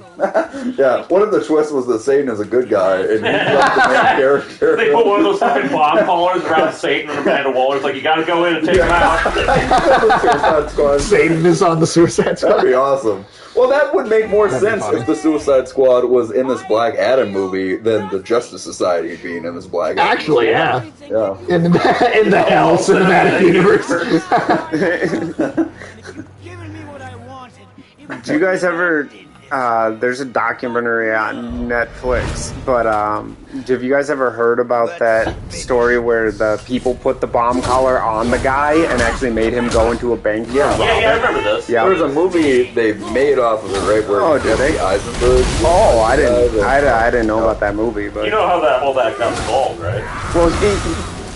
Yeah, what if the twist was that Satan is a good guy and he's not the main character? They put one of those fucking bomb collars around Satan and Amanda Waller's like, you gotta go in and take him out. Suicide Squad. Satan is on the Suicide That'd Squad. be awesome. Well, that would make more That'd be sense funny. if the Suicide Squad was in this Black Adam movie than the Justice Society being in this Black Adam Actually, yeah. movie. Yeah. In the Hell Cinematic Universe. Giving me what I wanted. Do you guys ever? There's a documentary on Netflix, but have you guys ever heard about that story where the people put the bomb collar on the guy and actually made him go into a bank? Yeah. Yeah, I remember this. Yeah. There's a movie they made off of it, right? Where Oh, did they? Jesse Eisenberg. Oh, I didn't know about that movie, but You know how all that got involved, right? well,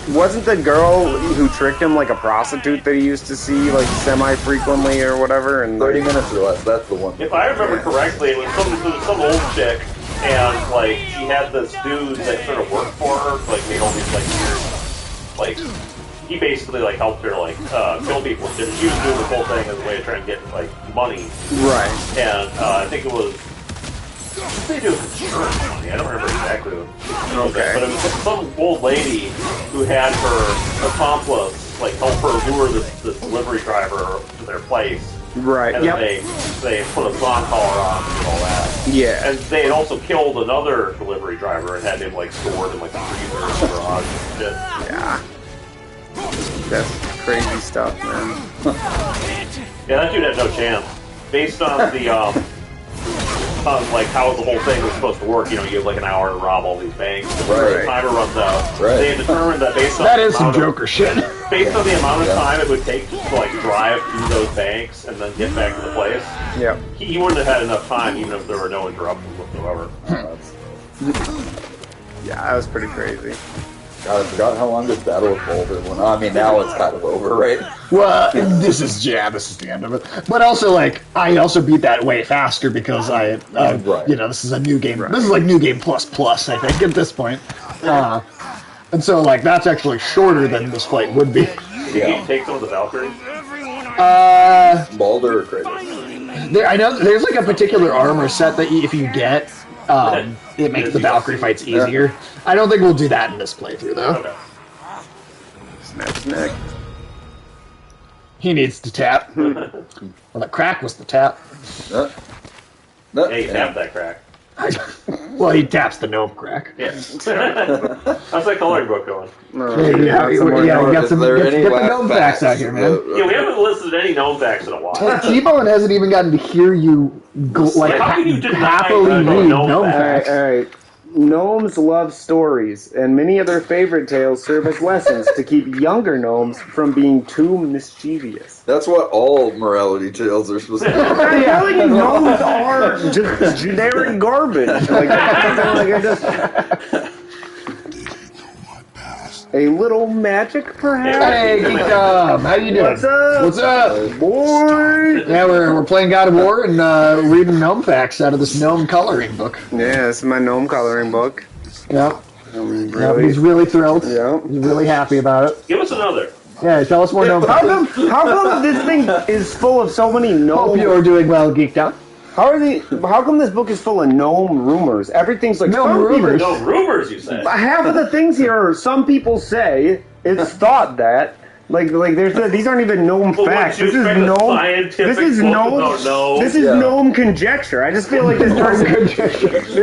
wasn't the girl who tricked him like a prostitute that he used to see like semi-frequently or whatever? And 30 minutes or less, that's the one. If I remember correctly, it was some old chick, and like she had this dude that sort of worked for her, like made all these like weird, like he basically like helped her like kill people. And she was doing the whole thing as a way of trying to get like money, right. and I think it was. They do insurance money. I don't remember exactly what it was, Okay. but it was some old lady who had her accomplice like help her lure this delivery driver to their place. Right. And Yep. then they put a song collar on and all that. Yeah. And they had also killed another delivery driver and had him like stored in like the freezer or the garage and shit. Yeah. That's crazy stuff, man. Yeah, that dude had no chance. Based on the on like how the whole thing was supposed to work, you know, you have like an hour to rob all these banks. Before the timer runs out. They had determined that based on That is some Joker shit. Based on the amount of time it would take to like drive through those banks and then get back to the place, he wouldn't have had enough time even if there were no interruptions whatsoever. Yeah, that was pretty crazy. God, I forgot how long this battle with Boulder went on. I mean, now it's kind of over, right? Well, this is the end of it. But also, like, I also beat that way faster because you know, this is a new game. Right. This is like New Game Plus, I think, at this point. And so, like, that's actually shorter than this fight would be. Did you take some of the Valkyries? Boulder or Kratos? I know there's like a particular armor set that if you get, it makes the Valkyrie fights easier. Yeah. I don't think we'll do that in this playthrough, though. Okay. Snap his neck. He needs to tap. Well, the crack was the tap. Yeah, you tapped that crack. Well, he taps the gnome crack. Yeah. How's that coloring book going? We got some different gnome facts out here, man. Yeah, we haven't listed any gnome facts in a while. T-Bone hasn't even gotten to hear you happily read gnome facts. All right. Gnomes love stories, and many of their favorite tales serve as lessons to keep younger gnomes from being too mischievous. That's what all morality tales are supposed to be. I'm telling you, gnomes are just generic garbage. A little magic, perhaps? Hey, Geekdom, how you doing? What's up? What's up? Boy! Yeah, we're playing God of War and reading gnome facts out of this gnome coloring book. Yeah, this is my gnome coloring book. Yeah. He's really thrilled. Yeah. He's really happy about it. Give us another. Yeah, tell us more gnome facts. How come this thing is full of so many gnomes? Hope you're doing well, Geekdom. How come this book is full of gnome rumors? Everything's like gnome rumors. Gnome rumors, you said. Half of the things here are some people say it's thought that these aren't even gnome facts. This is gnome. This is gnome conjecture. I just feel like this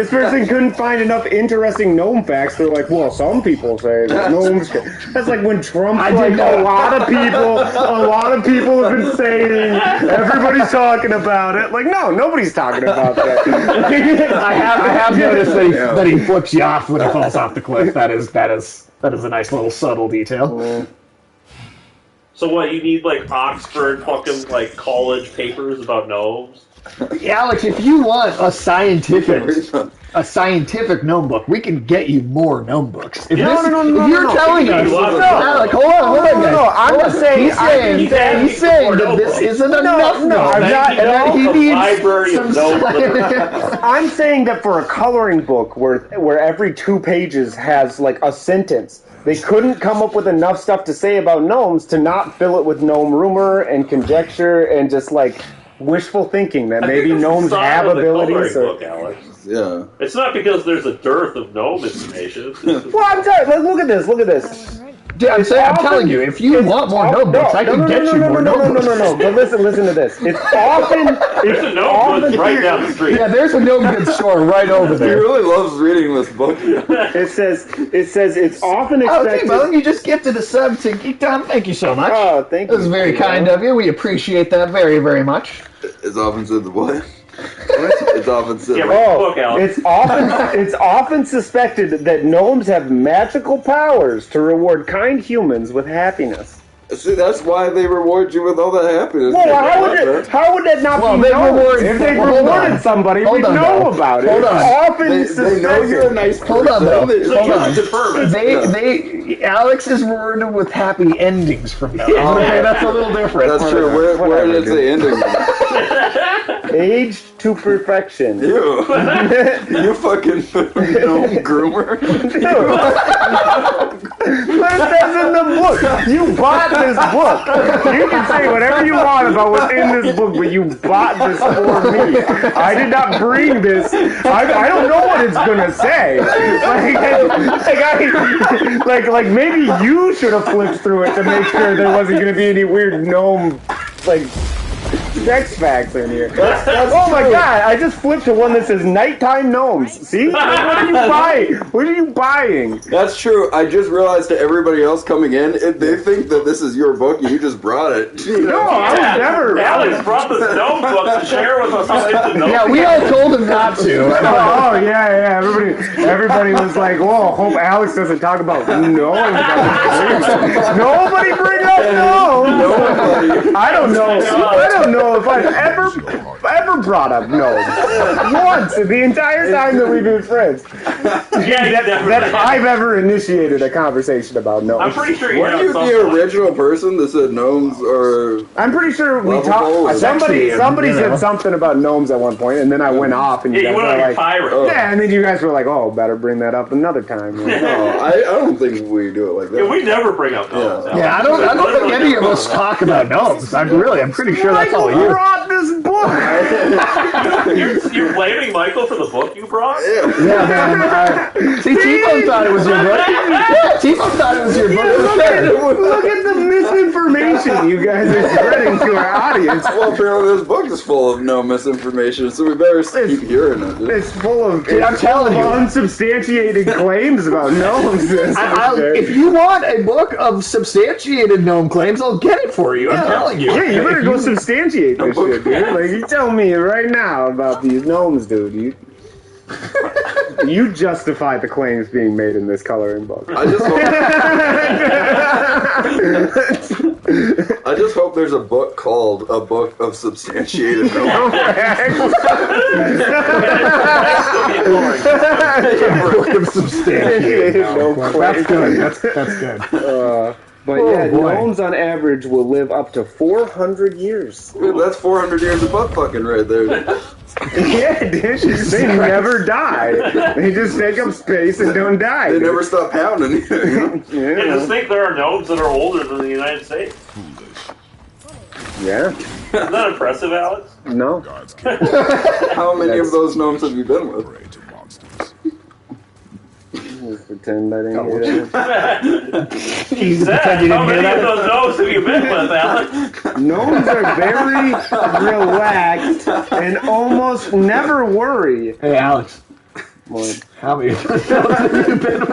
person couldn't find enough interesting gnome facts. They're like, well, some people say that gnomes. That's like when Trump. A lot of people have been saying everybody's talking about it. Like, no, nobody's talking about that. I have noticed that he flips you off when he falls off the cliff. That is a nice little subtle detail. So what, you need like Oxford fucking like college papers about gnomes? Alex, if you want a scientific gnome book, we can get you more gnome books. If you're telling us, Alex, hold on, guys. No, I'm just saying. He's saying that this isn't enough. No, I'm not. He needs some. I'm saying that for a coloring book where every 2 pages has like a sentence. They couldn't come up with enough stuff to say about gnomes to not fill it with gnome rumor and conjecture and just like wishful thinking that maybe gnomes have abilities. Book, Alex. Yeah. It's not because there's a dearth of gnome information. Well, I'm telling you, look at this. I'm telling you, if you want more gnome books, I can get you more gnome books. No. But listen to this. It's often... There's a gnome goods right down the street. Yeah, there's a gnome goods store right over there. He really loves reading this book. It says it's often expected... Well, you just gifted a sub to Geekdom. Thank you so much. Oh, thank you. This is very kind of you. We appreciate that very, very much. It's often said the what? It's often said. It's often suspected that gnomes have magical powers to reward kind humans with happiness. See, that's why they reward you with all that happiness. Well, how would that not be known? If they rewarded somebody, we'd know about it. Hold on. They know you're a nice person. Hold on. Alex is rewarded with happy endings from them. Okay, that's a little different. That's true. Where did it say ending? Aged to perfection. You fucking gnome groomer. But it says in the book. You bought this book. You can say whatever you want about what's in this book, but you bought this for me. I did not bring this. I don't know what it's gonna say. Like maybe you should have flipped through it to make sure there wasn't gonna be any weird gnome sex facts in here. Oh my god, I just flipped to one that says nighttime gnomes. See? What are you buying? What are you buying? That's true. I just realized to everybody else coming in, if they think that this is your book and you just brought it. No, I would never. Alex brought this gnome book to share with us how it's a gnome. Yeah, we all told him not to. Oh yeah. Everybody was like, "Whoa, hope Alex doesn't talk about gnomes." Nobody bring up gnomes. Nobody. I don't know if I've ever brought up gnomes once in the entire time that we've been friends. Yeah, That I've ever initiated a conversation about gnomes. I'm pretty sure you Were have you some the point. original person that said gnomes or... I'm pretty sure we Lovable talked. or Somebody sexy, said something about gnomes at one point, and then I went off, and Yeah, you you guys went on were your like, pirate. "Yeah," and then you guys were like, "Oh, better bring that up another time." No, I don't think we do it like that. Yeah, we never bring up gnomes. Yeah. Alex. Yeah, I don't think any of us talk about gnomes. I'm pretty sure that's all Michael you. brought this book. You're blaming Michael for the book you brought? Yeah. Yeah, man. See, T-Bone thought it was your book. Yeah, T-Bone thought it was your book. Look at the misinformation you guys are spreading to our audience. Well, apparently this book is full of no misinformation, so we better keep hearing it. Dude. It's full of I'm telling you. unsubstantiated claims about gnomes. If you want a book of substantiated gnome claims, I'll get it for you. I'm telling you. Yeah, you better go substantiate this shit, dude. Like, you tell me right now about these gnomes, dude. You justify the claims being made in this coloring book. I just hope there's a book called A Book of Substantiated No. Book of substantiated No gnome. claims. That's good. That's good. But Oh, yeah, boy. gnomes on average will live up to 400 years. Dude, that's 400 years of butt fucking right there. Yeah, dude. They never die. They just take up space and don't die. They never stop pounding. And just think there are gnomes that are older than the United States. Yeah. Isn't that impressive, Alex? No. How many of those gnomes have you been with? Just pretend I didn't hear that. He said, how many of those gnomes have you been with, Alex? Gnomes are very relaxed and almost never worry. Hey, Alex. What? How many of those gnomes have you been with?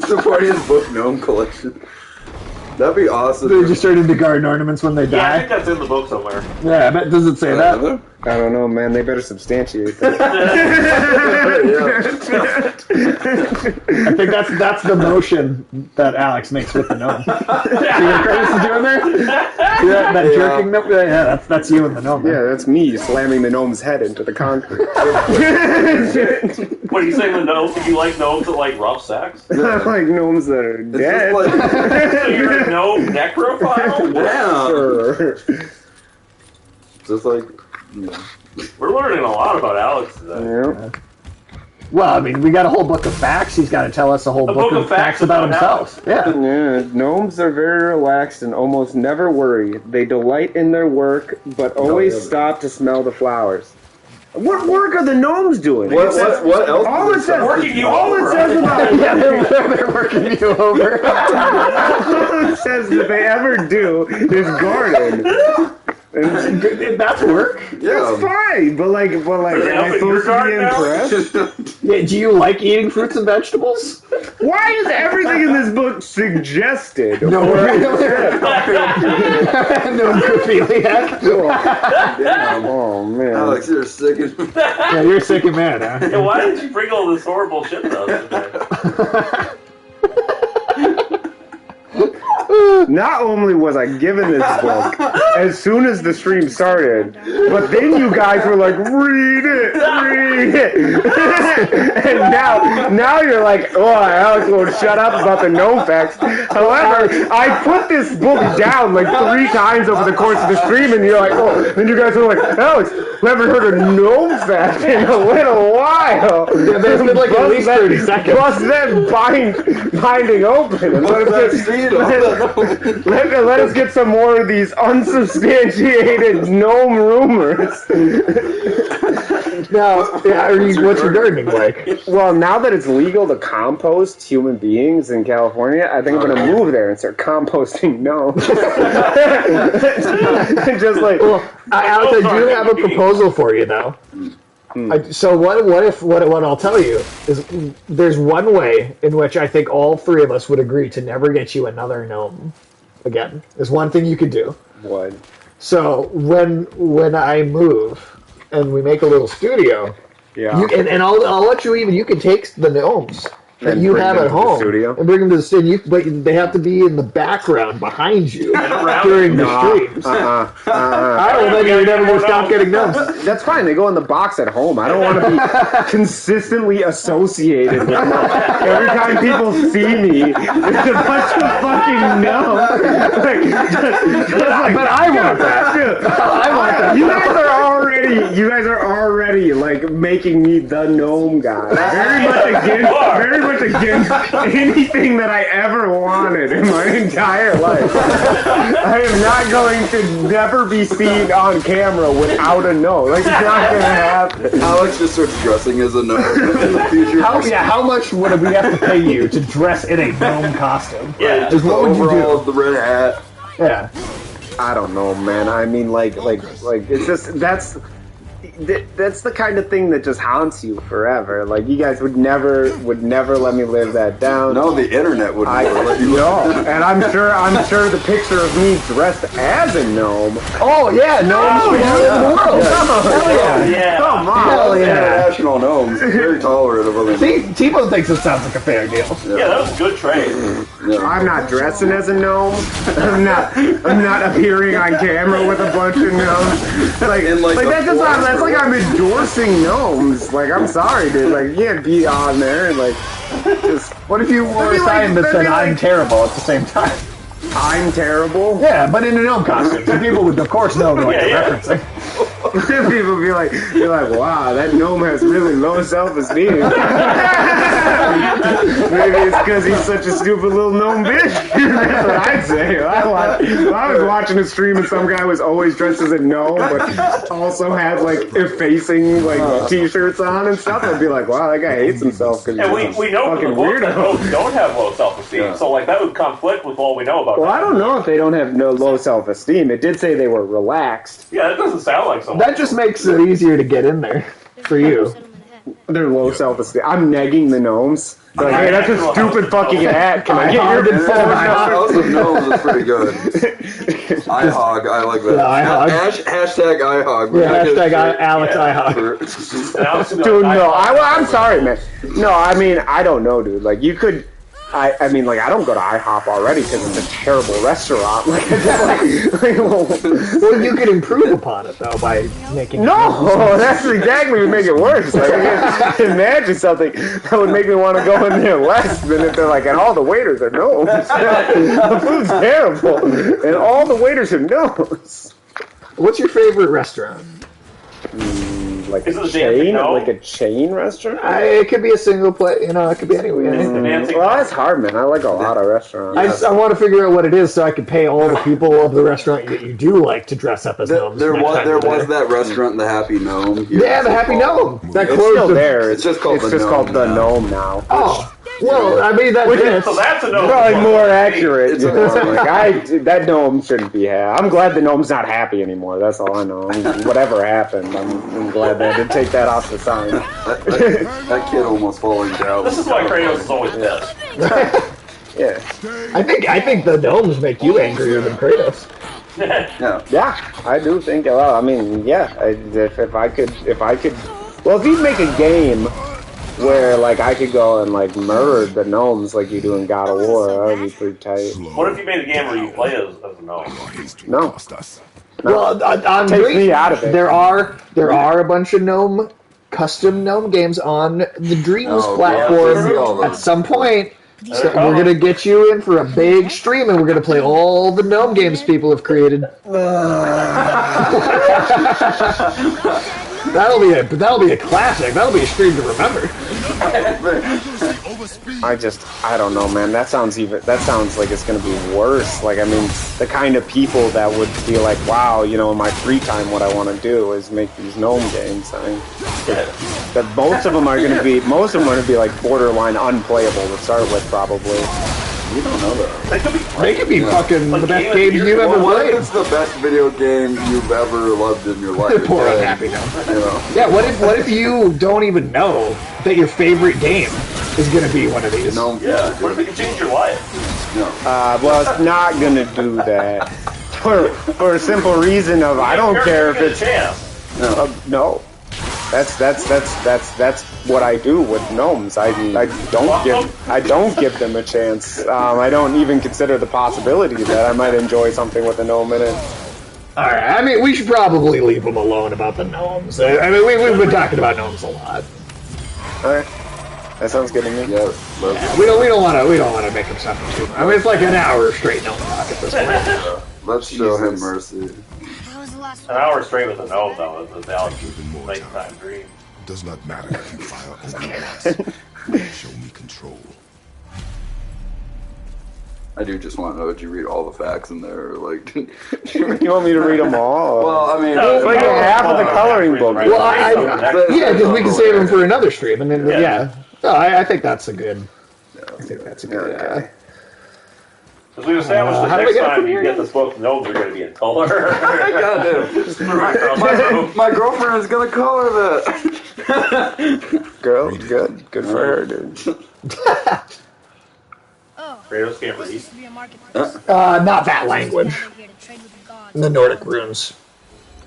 Supporting his book gnome collection. That'd be awesome. They just turn into garden ornaments when they Yeah, I die. think that's in the book somewhere. Yeah, I bet. Does it say that? I don't know, man. They better substantiate that. I think that's the motion that Alex makes with the gnome. See what Curtis is doing there? See that jerking gnome? Yeah, that's you and the gnome. Yeah, that's me slamming the gnome's head into the concrete. What are you saying, the gnomes? You like gnomes that like rough sex? Not like gnomes that are It's dead. just like, So you're a gnome necrophile? damn. Sure. Just like, you know. We're learning a lot about Alex today. Yeah. Well, I mean, we got a whole book of facts. He's got to tell us a whole book of facts about himself. Yeah. Yeah, gnomes are very relaxed and almost never worry. They delight in their work, but always stop to smell the flowers. What work are the gnomes doing? What else? All it says, Working you all over. it says about Yeah, they're working you over. all it says that they ever do is garden. And That's work. that's fine, but like, am I helping supposed your to be garden now? impressed? Yeah, do you like eating fruits and vegetables? Why is everything in this book suggested? No, no necrophiliac. Damn. Oh man. Alex, you're sick. Yeah, you're sick and mad, huh? Yeah, why did you bring all this horrible shit to us today? Not only was I given this book as soon as the stream started, but then you guys were like, read it. And now you're like, oh, Alex won't shut up about the gnome facts. However, I put this book down like 3 times over the course of the stream, and you're like, oh, then you guys were like, Alex, we haven't heard a gnome fact in a little while. Yeah, there's been like at least 30 seconds. Plus then binding open. And let us get some more of these unsubstantiated gnome rumors. Now, what's your gardening like? Well, now that it's legal to compost human beings in California, I think I'm going to move there and start composting gnomes. Just like, Well, Alex, I do have a proposal for you, though. So what I'll tell you is there's one way in which I think all three of us would agree to never get you another gnome again. There's one thing you could do. what? So when I move and we make a little studio, Yeah. and I'll let you can take the gnomes that And you bring have them at to the home studio? and bring them to the studio. But they have to be in the background behind you during the streams. All right, well then you're never going to stop getting gnomes. That's fine. They go in the box at home. I don't want to be consistently associated with them. Every time people see me, there's a bunch of fucking gnomes. But I want that. I want that. You guys are already like making me the gnome guy. Very much against anything that I ever wanted in my entire life. I am not going to never be seen on camera without a gnome. Like, it's not gonna happen. Alex just starts dressing as a gnome in the future. How much would we have to pay you to dress in a gnome costume? Yeah. Just the What would you do? overall, the red hat. Yeah. I don't know, man. I mean, like, it's just that's the kind of thing that just haunts you forever. Like, you guys would never let me live that down. No, the internet would never let you No, and I'm sure the picture of me dressed as a gnome. Oh yeah, gnomes from all over the world. Hell yeah. Yeah. Come on. Hell yeah. International gnomes, very tolerant of other See, T-Bone thinks it sounds like a fair deal. Yeah, that was a good trade. I'm not dressing as a gnome. I'm not appearing on camera with a bunch of gnomes. Like In, like, the that's just forest that's like I'm endorsing gnomes. Like, I'm sorry, dude. Like, you can't be on there and like just. What if you wore a That'd be sign that like- said that'd be "I'm like- terrible" at the same time? I'm terrible. Yeah, but in a gnome costume, so people would of course know what you're Yeah. referencing. People be like, wow, that gnome has really low self-esteem. Maybe it's because he's such a stupid little gnome bitch. That's what I'd say. If I was watching a stream and some guy was always dressed as a gnome, but also had like effacing like t-shirts on and stuff, I'd be like, wow, that guy hates himself because And he's we know from fucking the book that weirdo. gnomes don't have low self-esteem, so like that would conflict with all we know about Well, them. I don't know if they don't have no low self-esteem. It did say they were relaxed. Yeah, that doesn't sound like someone. That just makes it easier to get in there for you. They're low self-esteem. I'm negging the gnomes. They're like, hey, that's a stupid fucking hat. Can I get your House of Gnomes is pretty good. iHog, I like that. Yeah, iHog. Hashtag iHog. Yeah, hashtag Alex IHOG. And I was gonna be Dude, like, no, I'm sorry, man. No, I mean, I don't know, dude. Like, you could. I mean, like, I don't go to IHOP already because it's a terrible restaurant. Like, well, Well, you could improve upon it though by making. no, that's exactly what make it worse. Like, I can imagine something that would make me want to go in there less than if they're like, and all the waiters are gnomes. The food's terrible, and all the waiters are gnomes. What's your favorite restaurant? Like Is a it the dancing chain, gnome? like a chain restaurant. It could be a single play. You know, it could be anywhere. The dancing Well, that's hard, man. I like a lot of restaurants. I want to figure out what it is so I can pay all the people of the restaurant that you do like to dress up as gnomes. There next time was you're that restaurant, the Happy Gnome. here Yeah, in the St. Happy Paul. Gnome. That It's closed. still there. It's just called the Gnome called the now. Gnome now. Oh, well, I mean that fits. So that's a no. Probably more accurate. It's you a know, normal. like, that gnome shouldn't be happy. I'm glad the gnome's not happy anymore. That's all I know. Whatever happened, I'm glad they did take that off the sign. That kid almost falling down. This is why Kratos is always dead. Yeah, I think the gnomes make you angrier than Kratos. Yeah. yeah, I do think. Well, I mean, yeah. If I could. Well, if you'd make a game where like I could go and like murder the gnomes like you do in God of War, that would be pretty tight. What if you made a game where you play as a gnome? No. Well, on Take Dream, me out of it. there are a bunch of custom gnome games on the Dreams Oh, yeah, I see all platform. those. At some point, so They're we're gonna get you in for a big stream, and we're gonna play all the gnome games people have created. That'll be a classic. That'll be a stream to remember. I don't know, man. That sounds like it's gonna be worse. Like, I mean, the kind of people that would be like, wow, you know, in my free time, what I want to do is make these gnome games. I mean, that most of them are gonna be like borderline unplayable to start with, probably. You don't know that. They could be fucking the best games you've ever What played. if it's the best video game you've ever loved in your life? Poor unhappy gnome. You know. Yeah, what if you don't even know that your favorite game is going to be one of these? No, Yeah, what if it can change your life? no. Well, it's not gonna do that for a simple reason of I don't care if it's no. That's what I do with gnomes. I don't give them a chance. I don't even consider the possibility that I might enjoy something with a gnome in it. Alright, I mean, we should probably leave them alone about the gnomes. I mean, we've been talking about gnomes a lot. Alright, that sounds good to me. Yeah, We don't want to make him suffer too much. I mean, it's like an hour straight gnome talk at this point. let's show him mercy. That was the last An one. hour straight with a gnome, though, is a valid nighttime dream. Does not matter if you fire only once. Show me control. I do just want to know, did you read all the facts in there? Like, You want me to read them all? well, I mean, It's like half of the coloring book. Well, yeah, because we can save them for another stream, and then yeah. No, I think that's a good. I think that's a good. Okay. As we established, the how do we next get time from you here get again? this book, gnomes are going to be in color. goddamn. My girlfriend is gonna color that. Girl, good for her, dude. Oh, Kratos can't read. used to be a marketplace. Not that language. Gathered here to trade with the gods. The Nordic runes.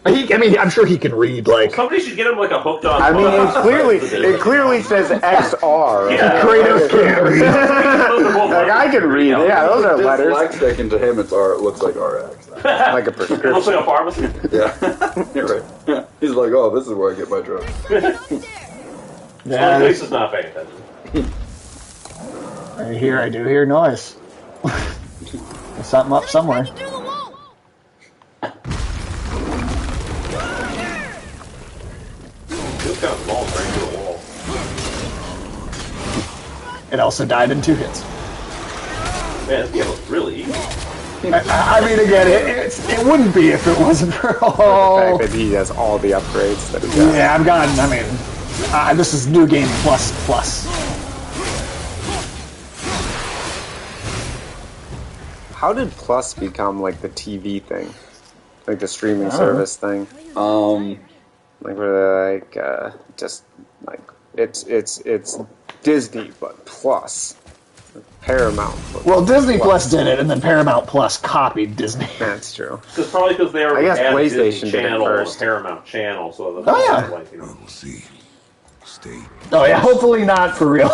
I mean, I'm sure he can read like Somebody should get him like a hooked on. I mean, it clearly says XR. Yeah. Kratos can't read. Like, I can read. Yeah, those are letters. Dyslexic, and to him, it looks like RX. Like a It looks prescription. like a pharmacy. Yeah, you're right. Yeah. He's like, oh, this is where I get my drugs. Yeah, this is not paying attention. I do hear noise. There's something up somewhere. Through the wall. This kind of small, right through the wall. It also died in 2 hits. Man, this game looks really easy. I mean, again, it wouldn't be if it wasn't for The all. fact that he has all the upgrades that he got. Yeah, I've gotten. I mean, this is new game plus. How did Plus become like the TV thing? Like the streaming service thing? Like where they're like, just like, it's Disney, but Plus. Paramount. But Well, Disney Plus did it, and then Paramount Plus copied Disney. That's true. It's probably because they already I guess had PlayStation Disney did it Channel and first. Paramount Channel, so that's Oh, yeah. like, you know. We'll see. Stay. Oh yeah, hopefully not for real.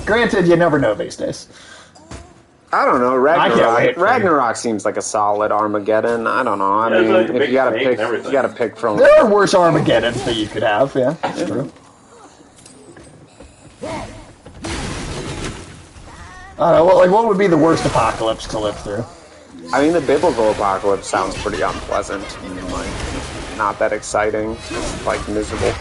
Granted, you never know these days. I don't know. I can't wait for Ragnarok seems like a solid Armageddon. I don't know. I Yeah, it's mean, like a if big you gotta snake pick, and everything. you gotta pick from. There are worse Armageddons that you could have. Yeah, that's true. I don't know. What would be the worst apocalypse to live through? I mean, the biblical apocalypse sounds pretty unpleasant. Like, not that exciting. Just like miserable.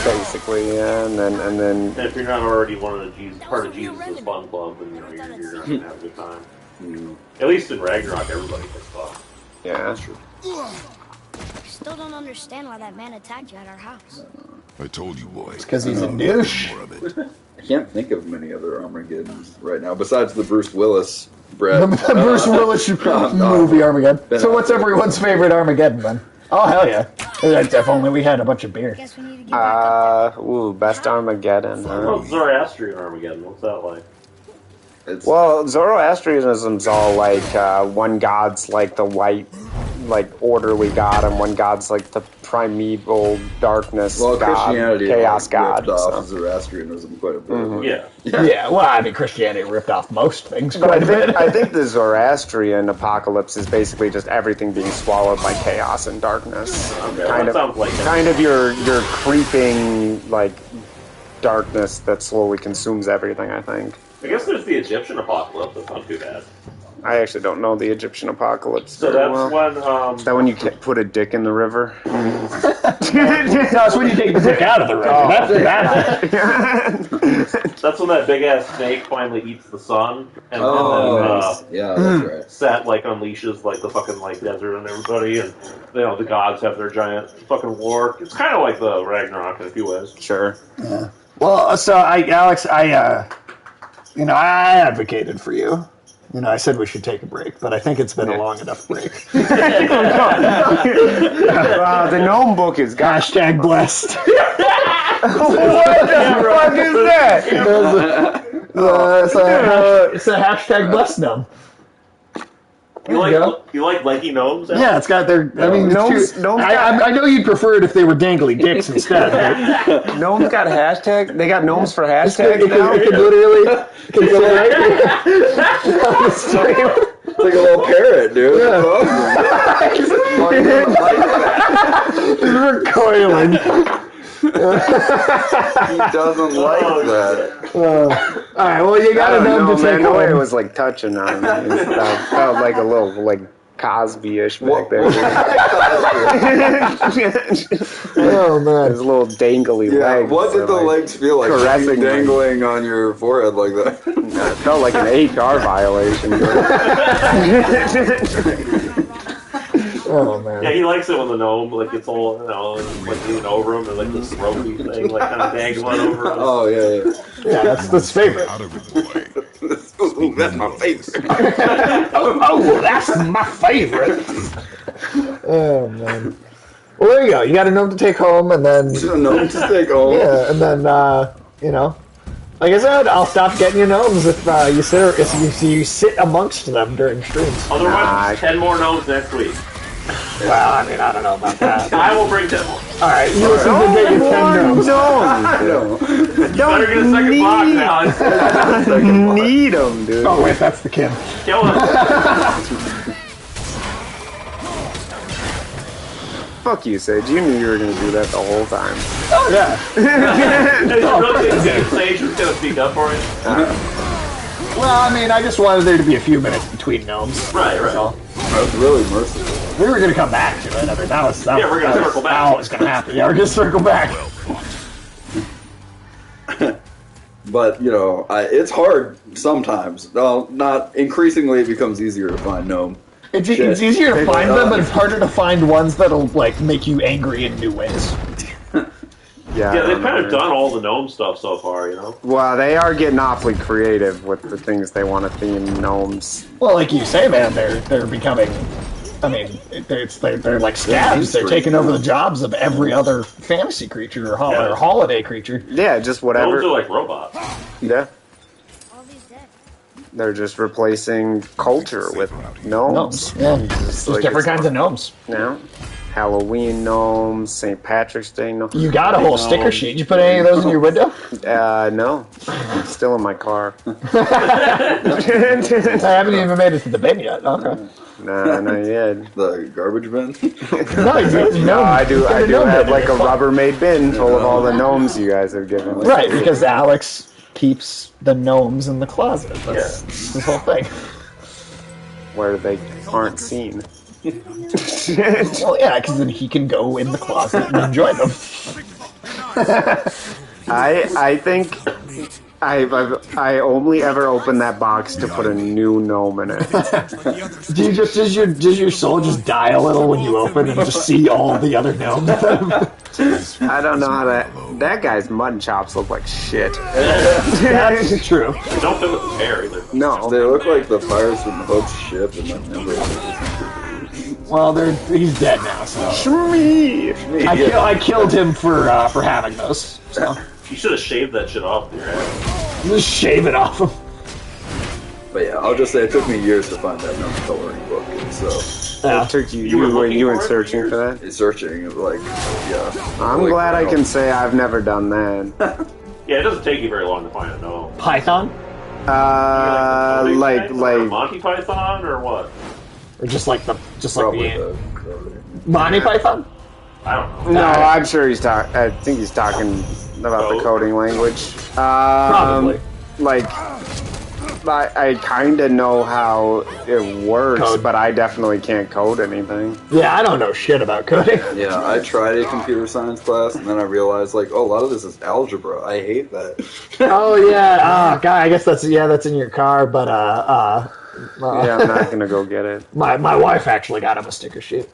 Basically, yeah. And then And if you're not already one of the part of Jesus' fun club, then you're not going to have a good time. At least in Ragnarok, everybody gets fun. yeah, that's true. Still don't understand why that man attacked you at our house. I told you, boys. Because he's a douche. More of it. I can't think of many other Armageddons right now, besides the Bruce Willis, Brett. The Bruce Willis movie Armageddon. So what's everyone's favorite Armageddon then? Oh hell yeah! If only we had a bunch of beer. Guess we need to get back up there. Best Armageddon. What about Zoroastrian Armageddon? What's that like? It's, Well, Zoroastrianism's all like one god's like the white, like orderly god, and one god's like the primeval darkness well, god, Christianity chaos ripped god. off So. Zoroastrianism quite a bit. Yeah. Yeah, well, I mean, Christianity ripped off most things. But Quite a bit. I think the Zoroastrian apocalypse is basically just everything being swallowed by chaos and darkness. Okay, that sounds like it. Kind of your creeping like darkness that slowly consumes everything. I think. I guess there's the Egyptian apocalypse. That's not too bad. I actually don't know the Egyptian apocalypse. So very that's well. when Is that when you put a dick in the river? No, it's when you take the dick out of the river. That's the bad thing. that's when that big ass snake finally eats the sun, and nice. Yeah, that's right. Set like unleashes like the fucking like desert and everybody, and you know the gods have their giant fucking war. It's kind of like the Ragnarok in a few ways. Sure. Yeah. Well, so Alex, I advocated for you. You know, I said we should take a break, but I think it's been a long enough break. The gnome book is got Hashtag blessed. What the fuck is that? It's a hashtag blessed gnome. You like leggy gnomes? Al? Yeah, it's got their. I mean, Gnomes I know you'd prefer it if they were dangly dicks instead. But Gnomes got hashtag. They got gnomes for it hashtags could now. literally. It could go right on the stream. It's like a little parrot, dude. He's recoiling. He doesn't like that. All right, well, you got to know to take The way it home. was like touching on me. It felt like a little like Cosby-ish back there. Oh man, His little dangly Yeah, legs. what did the like, legs feel like caressing me. dangling on your forehead like that? It felt like an HR violation. oh man. Yeah, he likes it when the gnome like gets all like leaning over him and like this ropey thing like kind of dangling over him. Oh, yeah. Yeah, that's his favorite. Out of his way. Ooh, that's my favorite. Oh, that's my favorite. Oh man. Well, there you go. You got a gnome to take home, and then No to take home. yeah, and then like I said, I'll stop getting you gnomes if you sit amongst them during streams. Otherwise, 10 more gnomes next week. Well, I mean, I don't know about that. I will bring 10 more. All right, you listen to get your 10 gnomes. You better get a second box now. Need them, dude. Oh wait, that's the Kim. Kill him. Fuck you, Sage. You knew you were gonna do that the whole time. Oh yeah. Did you really think Sage was going to speak up for you? Well, I mean, I just wanted there to be a few minutes between gnomes. Right. So That's really merciful. we were gonna come back to it. I mean, that was Yeah, we're gonna circle back. How it was gonna happen. Yeah, we're gonna circle back. But, it's hard sometimes. Well, not increasingly it becomes easier to find gnome. It's easier to find them, but it's harder to find ones that'll like make you angry in new ways. Yeah, Yeah, they've kind of done all the gnome stuff so far, you know? Well, they are getting awfully creative with the things they want to theme gnomes. Well, like you say, man, they're becoming. I mean, they're like scabs. They're taking over the jobs of every other fantasy creature or holiday creature. Yeah, just Gnomes whatever. are like robots. Yeah, All these dead. they're just replacing culture with gnomes. Gnomes. Yeah, there's like different it's- kinds of gnomes. Yeah, Halloween gnomes, St. Patrick's Day gnomes. You got a whole sticker sheet. Did you put any of those in your window? No, still in my car. I haven't even made it to the bin yet. Okay. Nah, not yet. The garbage bin? No, I do gnome have bin. like a Rubbermaid bin full of all the gnomes you guys have given me. Right, because Alex keeps the gnomes in the closet. That's his whole thing. Where they aren't seen. Well, yeah, because then he can go in the closet and enjoy them. I think I only ever opened that box to put a new gnome in it. Does your soul just die a little when you open and just see all the other gnomes? I don't know how that guy's mutton chops look like shit. That's true. They don't fit with his hair either. No. They look like the pirates from Hook's ship and then Well, he's dead now, so Shmee. I killed him for having those. So You should have shaved that shit off your head. just shave it off him. But yeah, I'll just say it took me years to find that gnome coloring book. And so Yeah. It took You were you looking went for it searching for that. it's searching, like, yeah. I'm Like, glad I can say I've never done that. Yeah, it doesn't take you very long to find a gnome. Python, Like Monty Python or what? or just like Probably the the Monty Python. I don't know. no, I'm sure he's talking. I think he's talking about the coding language. Probably. Like I kind of know how it works, Code. but I definitely can't code anything. Yeah, I don't know shit about coding. Yeah, I tried a computer science class, and then I realized, like, oh, a lot of this is algebra. I hate that. Oh yeah, God, I guess that's in your car, but Yeah, I'm not gonna go get it. my wife actually got him a sticker sheet.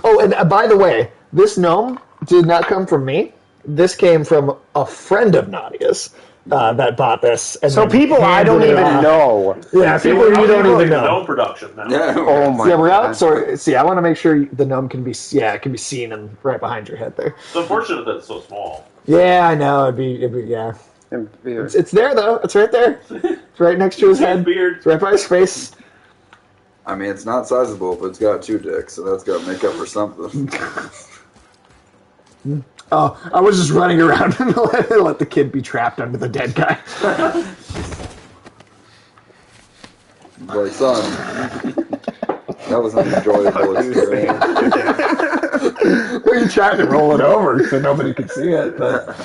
Oh, and by the way, this gnome did not come from me. This came from a friend of Nadia's that bought this. And So then people I don't handed it even off. know. Yeah, people you don't even know. No production now. Yeah. Oh my Yeah, we're god. outsourcing. See, I want to make sure the gnome can be. Yeah, it can be seen and right behind your head there. It's unfortunate that it's so small. Yeah, I know. It'd be yeah. It's there though. It's right there. It's right next to his head. Beard. It's right by his face. I mean, it's not sizable, but it's got 2 dicks, so that's got to make up for something. Oh, I was just running around and let the kid be trapped under the dead guy. Like, son, that was an enjoyable experience. Well, you tried to roll it over so nobody could see it, but.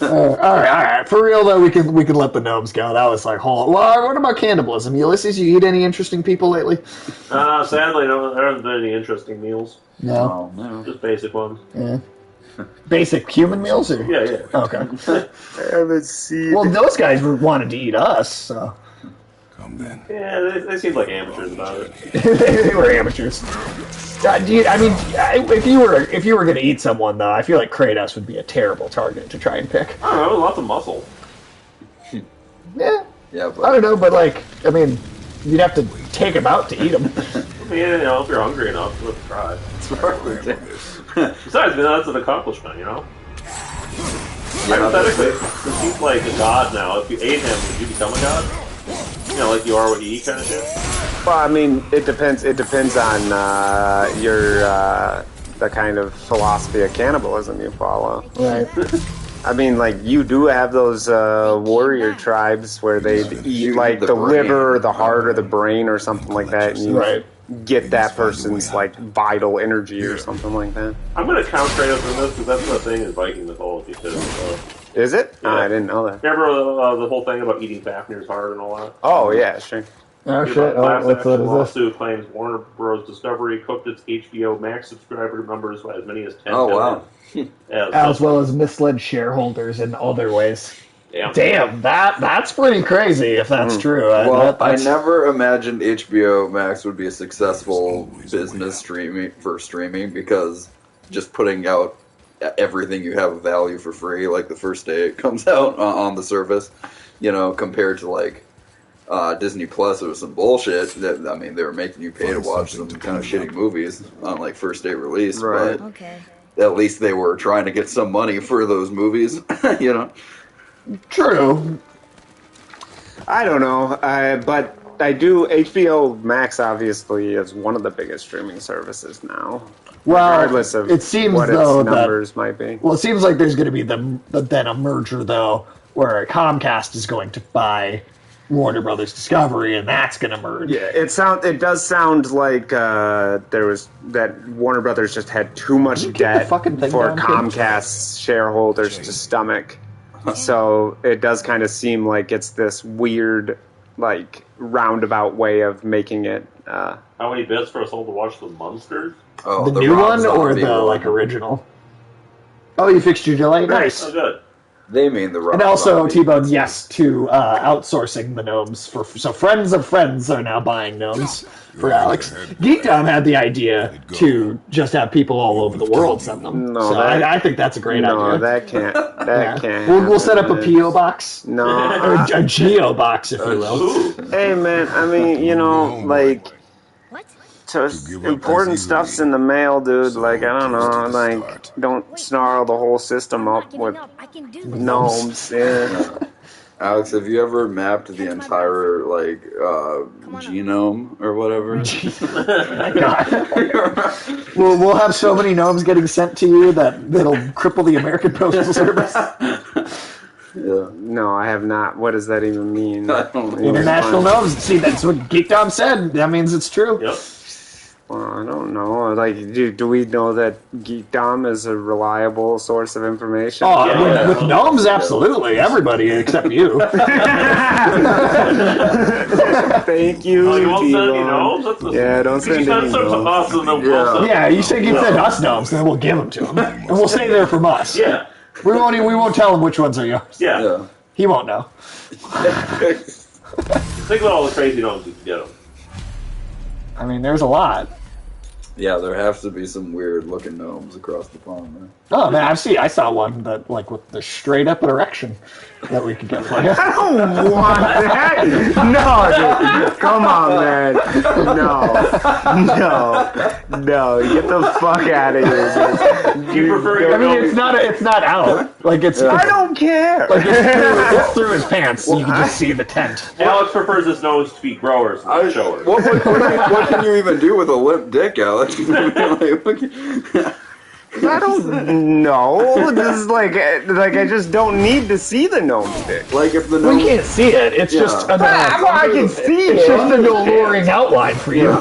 All right. For real though, we can let the gnomes go. That was like whole. Well, what about cannibalism? Ulysses, you eat any interesting people lately? Sadly, no, there haven't been any interesting meals. No. Oh, no. Just basic ones. Yeah. Basic human meals, or Yeah. okay. Let's see. Well, those guys wanted to eat us, so Come then. Yeah, they seemed like amateurs about it. they were amateurs. If you were going to eat someone though, I feel like Kratos would be a terrible target to try and pick. I don't know, lots of muscle. Yeah. Yeah, I but don't know, but you'd have to take him out to eat him. I mean, if you're hungry enough, let's try. Besides, that's an accomplishment, Hypothetically, if he's like a god now, if you ate him, would you become a god? Like you are what you eat kind of shit? Well, I mean, it depends. It depends on the kind of philosophy of cannibalism you follow. Right. I mean, like, you do have those warrior tribes where they eat, like, the liver or the heart or the brain or something like that, and you get that person's, like, vital energy or something like that. I'm going to count Kratos in this because that's the thing in Viking mythology too. So. Is it? Yeah. Oh, I didn't know that. Remember the whole thing about eating Fafnir's heart and all that? Oh, yeah, sure. Oh shit! Oh, what is this? Lawsuit claims Warner Bros. Discovery cooked its HBO Max subscriber numbers by as many as 10 oh billion. wow. As well as misled shareholders in other ways. Damn, that's pretty crazy if that's true. Well, I never imagined HBO Max would be a successful business streaming because just putting out everything you have of value for free, like the first day it comes out on the service, compared to like Disney Plus, it was some bullshit. They were making you pay to watch some kind of shitty movies on like first day release, Right. but Okay. at least they were trying to get some money for those movies, True. I don't know, but I do. HBO Max obviously is one of the biggest streaming services now. Well, regardless of it seems what though its numbers might be. Well, it seems like there's going to be then a merger though, where Comcast is going to buy Warner Brothers Discovery, and that's going to merge. Yeah, it does sound like there was that Warner Brothers just had too much debt fucking thing for down, kid? Comcast's shareholders to stomach. So it does kind of seem like it's this weird, like, roundabout way of making it. How many bits for us all to watch the Munsters? Oh, The new Rob one or Zombie the one. original? Oh, you fixed your delay. Nice. Oh, good. They mean the Rob And also, Zombie. T-Bone, yes, to outsourcing the gnomes. So friends of friends are now buying gnomes for Alex. Geekdom had the idea to just have people all over the world send them. No, so that- I think that's a great No, idea. that can't. That Yeah. can't. We'll set up a happen, PO box. No. Or a geo box, if you will. Ooh. Hey, man. I mean, like. What? So important stuff's in the mail, dude. Like, I don't know. Like, don't snarl the whole system I'm up not giving with up. I can do this. gnomes. Yeah. Alex, have you ever mapped the entire genome or whatever? We'll have so many gnomes getting sent to you that'll cripple the American Postal Service. Yeah. No, I have not. What does that even mean? I don't know. International gnomes. See, that's what Geekdom said. That means it's true. Yep. Well, I don't know. Like, do we know that Geekdom is a reliable source of information? Oh, with gnomes, absolutely. Everybody except you. Thank you. Oh, you won't send any T-Bone. gnomes? Yeah, don't send any You send some to gnomes. us and then we'll send Yeah, you said you'd send us gnomes, then we'll give them to him. And we'll say they're from us. Yeah. We won't tell him which ones are yours. Yeah. Yeah. He won't know. Think about all the crazy gnomes you can get them. I mean, there's a lot. Yeah, there have to be some weird looking gnomes across the pond, man. Oh man, I saw one that like with the straight up erection that we could get for you. I don't want that. No, dude. Come on, man. No. Get the fuck out of here, dude. You prefer your I mean, gnome? it's not out. Like it's. I don't care. Like it's through his pants. You can just see the tent. Alex prefers his nose to be growers, not showers. What can you even do with a limp dick, Alex? I don't know. This is like I just don't need to see the gnome stick. Like if the We gnome... can't see it. It's just a I can see It's it. just an alluring outline for you. a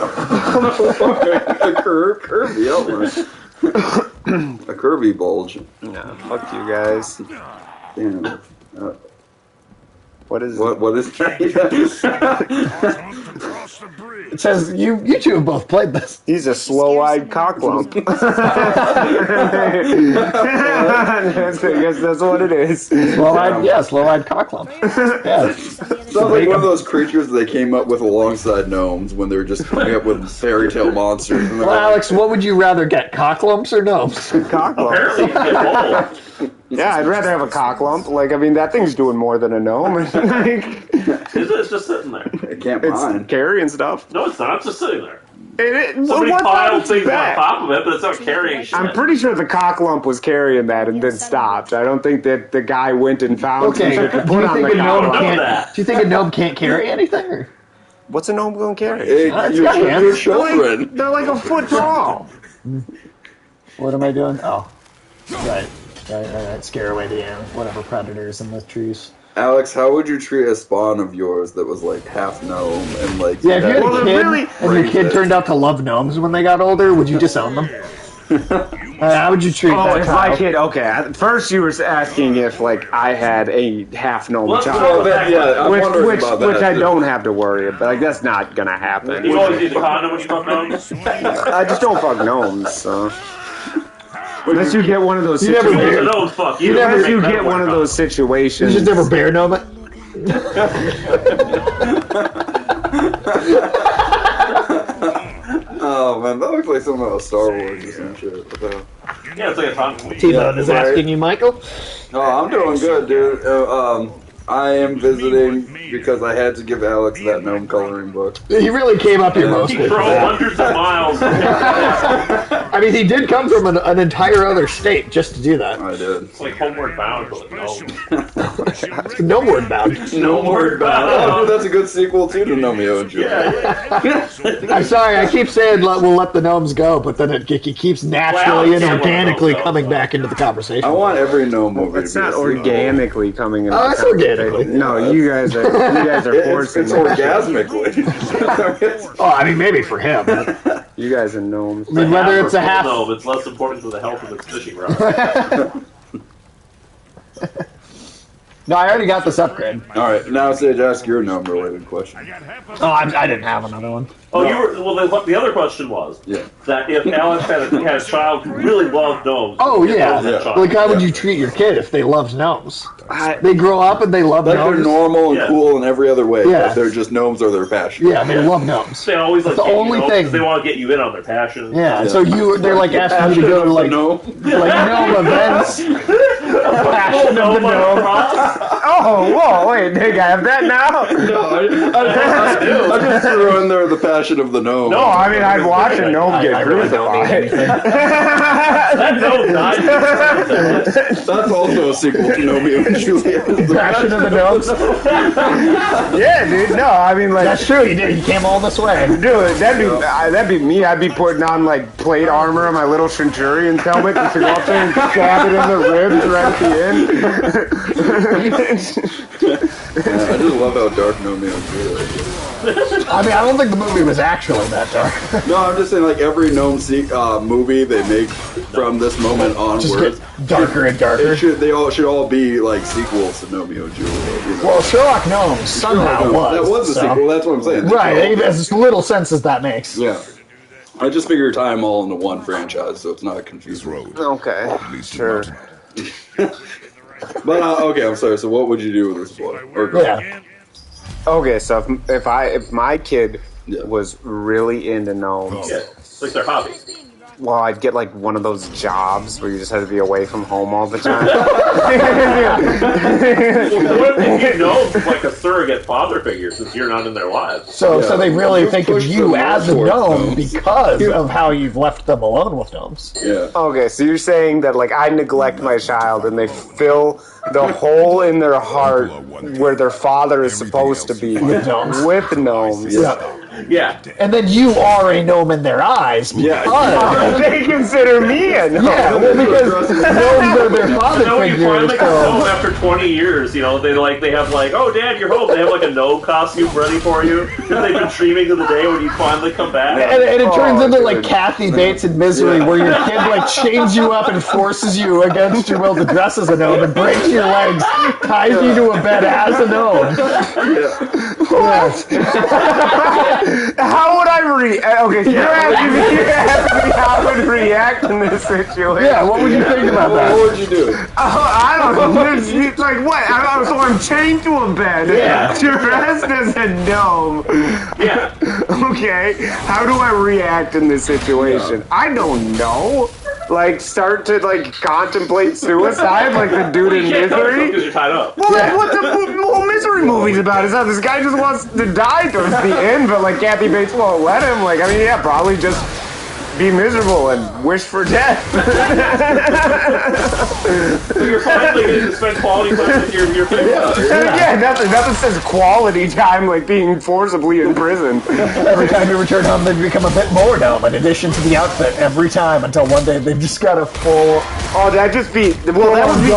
curvy outline. A curvy bulge. No, fuck you guys. Damn. What is What is that? It says you two have both played this. He's a slow-eyed cocklump. I guess that's what it is. Slow-eyed cocklump. Yeah. Sounds like one of those creatures that they came up with alongside gnomes when they were just coming up with fairy tale monsters. And Well, Alex, what would you rather get, cocklumps or gnomes? Cocklump. Apparently, you can get both. Yeah, I'd rather have a cocklump. Like, I mean, that thing's doing more than a gnome. It's just sitting there. It can't It's mine. carrying stuff. No, it's not. It's just sitting there. Well, Somebody what piled about things on that? top of it, but it's not carrying shit. I'm pretty sure the cocklump was carrying that and then stopped. I don't think that the guy went and found some Okay, shit to do put you on think the a gnome know cocklump. that. do you think a gnome can't carry anything? Or? What's a gnome going to carry? Hey, It's your got hands. your children. They're like a foot tall. What am I doing? Oh, right. Scare away the whatever predators in the trees. Alex, how would you treat a spawn of yours that was like half gnome and like... Yeah, if you had Well, a they're kid really- and your kid turned out to love gnomes when they got older, would you disown them? How would you treat Oh, that if child? my kid, okay. At first you were asking if, like, I had a half gnome Let's child. go back. Yeah, I'm wondering Which about that. I too. don't have to worry about. Like, that's not gonna happen. You always need a condom when you fuck gnomes? I just don't fuck gnomes, so. Unless you get one of those You never Most situations. of those fuck you. Unless you Make get one of medical those situations. You just never bear gnome it? Oh man, that looks like something out of Star Wars or some shit. What the hell? condoms. Yeah, it's like a condom. T-Bone is right. asking you, Michael. Oh, I'm doing good, dude. I am visiting because I had to give Alex that gnome coloring book. He really came up here He mostly. for drove that. hundreds of miles. I mean, he did come from an entire other state just to do that. I did. It's like Homeward Bound, but no. No word bound. No word bound. Oh, dude, that's a good sequel too to Nomeo and Juliet. I'm sorry, I keep saying we'll let the gnomes go, but then it keeps naturally and Well, organically yeah, coming back into the conversation. I want every gnome movie. It's to be not a sequel. organically coming in. Oh, it's organically. No, you guys are It's forcing it. orgasmically. Oh, I mean, maybe for him. But, You guys are gnomes. I mean, whether it's a half. No, it's less important to the health of its fishing rod. No, I already got this upgrade. All right, now Sage, ask your gnome-related question. Oh, I didn't have another one. Oh, you were. Well, the other question was Yeah. that if Alex had a child who really loved gnomes. Oh, he'd yeah. love that child. Like, how would you treat your kid if they loved gnomes? I- They grow up and they love Like they're gnomes. normal and Yeah. cool in every other way, Yeah. but they're just gnomes are their passion. Yeah, they love gnomes. They always like It's the get you only gnomes thing. 'cause they want to get you in on their passion. Yeah, so they're like asking you to go to like gnome. gnome events. Passion of the gnome. Oh, whoa, wait, Nick, I have that now? I just threw in there the passion of the gnome. No, I mean, I'd watch a gnome I get really don't need crucified. anything. That gnome died. That's also a sequel to Romeo and Juliet. Passion of the gnomes. Yeah, dude, no, I mean, like, That's true. He did. He came all this way. dude, that'd be me. I'd be putting on, like, plate armor on my little Centurion's helmet just to go up there and stab it in the ribs right at the I just love how dark Gnomeo is. I mean, I don't think the movie was actually that dark. No, I'm just saying, like, every Gnome movie they make from this moment onwards, just get darker and darker. They all should all be like sequels to Gnomeo and Juliet. You know? Well, Sherlock Gnomes somehow was. That was a sequel. That's what I'm saying. Right, as little sense as that makes. Yeah. I just figure tie them all into one franchise, so it's not confusing. Okay, sure. But okay, I'm sorry. So, what would you do with this boy? Yeah. Okay, so if my kid was really into gnomes, it's like their hobby. Well, I'd get like one of those jobs where you just had to be away from home all the time. Well, what if you know like a surrogate father figure since you're not in their lives? So they really think of you as a gnome because of how you've left them alone with gnomes. Yeah. Okay, so you're saying that like I neglect my child and they fill the hole in their heart where their father is supposed to be with gnomes. Yeah. And then you are a gnome in their eyes because they consider me a gnome. Yeah, well, because gnomes are their father when you figures. finally come home after 20 years, you know, they have like, oh, Dad, you're home. They have like a gnome costume ready for you. And they've been dreaming of the day when you finally come back. And it turns into like Kathy Bates in Misery, where your kid like chains you up and forces you against your will to dress as a gnome and breaks your legs, ties you to a bed as a gnome. What? How would I react? Okay, so you're asking me how I would react in this situation. Yeah, what would you think about that? What would you do? I don't know. It's like what? So I'm chained to a bed. Yeah. Dressed as a gnome. Yeah. Okay. How do I react in this situation? I don't know. Like, start to, like, contemplate suicide like the dude in Misery? Because you're tied up. Well, like, what the whole Misery movie's about is how this guy just wants to die towards the end, but, like, Kathy Bates won't let him. Like, I mean, yeah, probably just be miserable and wish for death. So you're finally getting to spend quality time with your family. Yeah, nothing says quality time like being forcibly in prison. Every time you return home, they become a bit more gnome, in addition to the outfit, every time, until one day they've just got a full... Oh, that'd just be... Well, that would be...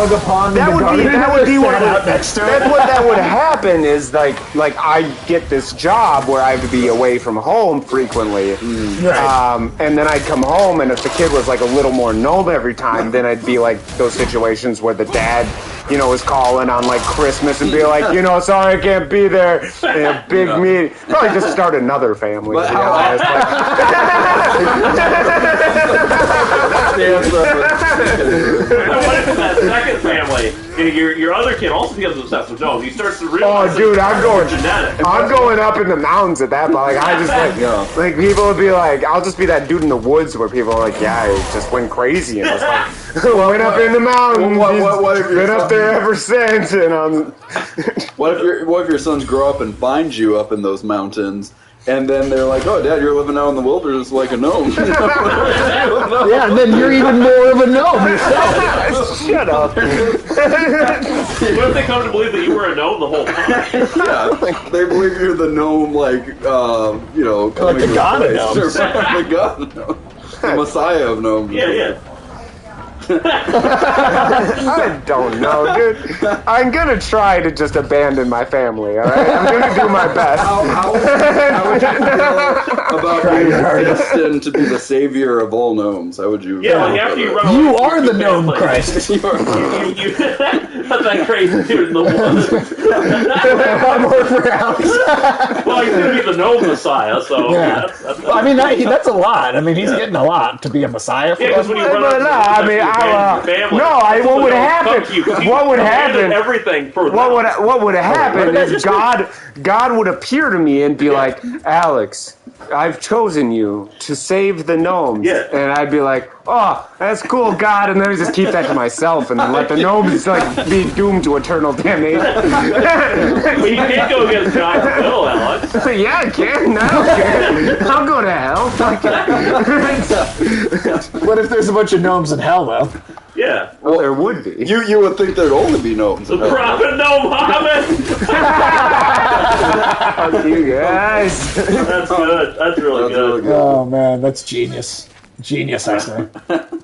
That would be what out next to it. That's what that would happen is, like I get this job where I have to be away from home frequently. Right. And then I'd come home, and if the kid was like a little more gnome every time, then I'd be like those situations where the dad, you know, is calling on like Christmas and be like, you know, sorry I can't be there. And a big meeting. Probably just start another family. To be honest. What if in that second family, your other kid also becomes obsessed with gnomes? He starts to realize. Oh, dude, I'm going up in the mountains at that point. Like I just like people would be like, I'll just be that dude in the woods where people are like, yeah, he just went crazy and was like, went up in the mountains. What if been up there ever since? And what if your sons grow up and find you up in those mountains? And then they're like, oh, Dad, you're living out in the wilderness like a gnome. Yeah, and then you're even more of a gnome yourself. Shut up. What if they come to believe that you were a gnome the whole time? Yeah, they believe you're the gnome, like, you know, like the god of gnomes. The god of gnomes. The messiah of gnomes. Yeah. I don't know, dude. I'm gonna try to just abandon my family, alright? I'm gonna do my best. How would you feel about being destined to be the savior of all gnomes? How would you... Yeah, like after you run away You are the gnome Christ. That's that crazy dude in the woods. Well, he's going to be the gnome messiah, so... Yeah. That's I mean, that's a lot. I mean, he's getting a lot to be a messiah for us. because when you run what would happen? What would happen? Everything for what would happen is God would appear to me and be like, Alex, I've chosen you to save the gnomes. Yeah. And I'd be like, oh, that's cool, God. And then I just keep that to myself and then let the gnomes like be doomed to eternal damnation. But you can't go against God's will, Alex. Yeah, I can. I don't care. I'll go to hell. What if there's a bunch of gnomes in hell, though? Yeah. Well, there would be. You would think there'd only be gnomes. The prophet gnome Muhammad. Fuck you guys. That's good. That's really good. Oh, man, that's genius. Genius, I say.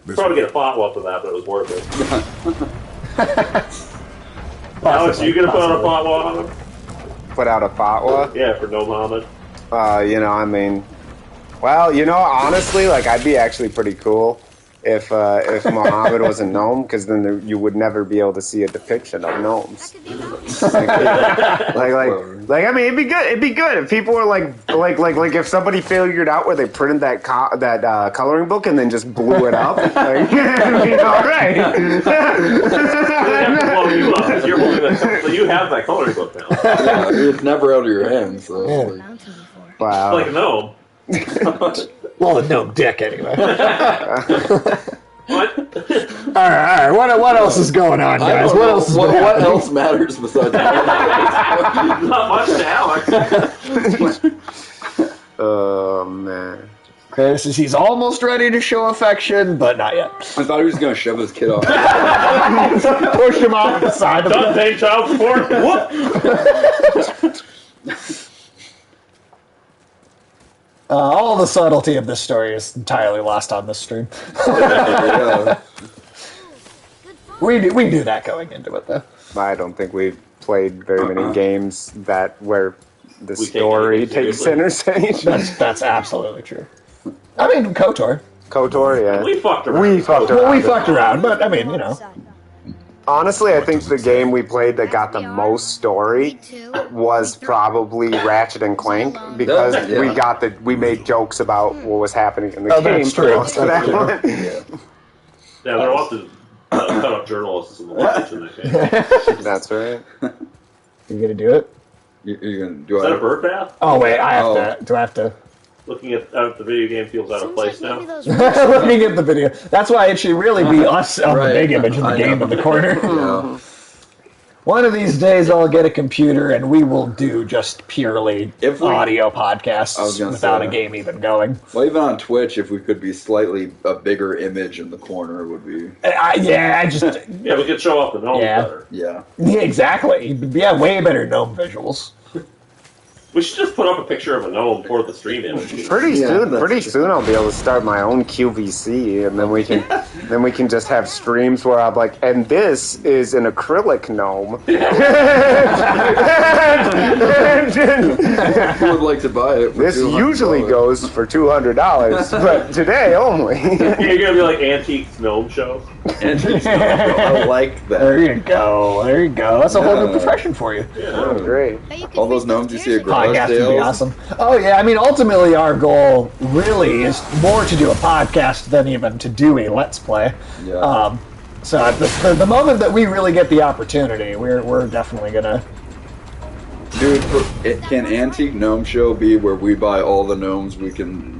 Probably get a follow-up to that, but it was worth it. Alex, are you gonna put out a fatwa on him? Put out a fatwa? Yeah, for no Muhammad. I mean, well, honestly, like I'd be actually pretty cool if Muhammad was a gnome, because then you would never be able to see a depiction of gnomes. Like I mean, it'd be good. It'd be good if people were like if somebody figured out where they printed that coloring book and then just blew it up. Like, it'd be all right. Well, you're holding that, so you have that coloring book now. Yeah, it's never out of your hands. So Wow. Like a gnome. Well, a gnome dick, anyway. What? All right. What else is going on, guys? What else? What else matters besides? Not much to Alex. Oh man. Chris says he's almost ready to show affection, but not yet. I thought he was going to shove his kid off. Push him off the side of Don't pay child support. Whoop. all the subtlety of this story is entirely lost on this stream. Yeah. We knew that going into it, though. I don't think we've played very many games where the story takes center stage. That's absolutely true. I mean, KOTOR. KOTOR, yeah. We fucked around. We fucked around. Well, we fucked around, but I mean, Honestly, I think the game we played that got the most story was probably Ratchet and Clank, because we made jokes about what was happening in the game. That's true. Most of that one. Yeah, they're off to cut up journalists in the language in that game. That's right. You gonna do it? You're gonna do Is that a bird bath? Oh wait, I have to. Do I have to? Looking at the video game feels out of place now. Looking at the video. That's why it should really be us on the big image in the game in the corner. Yeah. One of these days I'll get a computer and we will do just purely audio podcasts without a game even going. Well, even on Twitch, if we could be slightly a bigger image in the corner, would be... Yeah, we could show off the gnomes better. Yeah, exactly. Yeah, way better gnome visuals. We should just put up a picture of a gnome for the stream image. Pretty soon I'll be able to start my own QVC, and then we can just have streams where I'm like, and this is an acrylic gnome. Who would like to buy it? This usually goes for $200, but today only. You're gonna be like Antique Gnome Show. I like that. There you go. That's a whole new profession for you. Yeah. Oh, great. All those gnomes you see at garage Podcast would be sales. awesome. Oh yeah, I mean, ultimately our goal really is more to do a podcast than even to do a Let's Play. Yeah. So at the moment that we really get the opportunity, we're definitely gonna. Dude, can Antique Gnome Show be where we buy all the gnomes we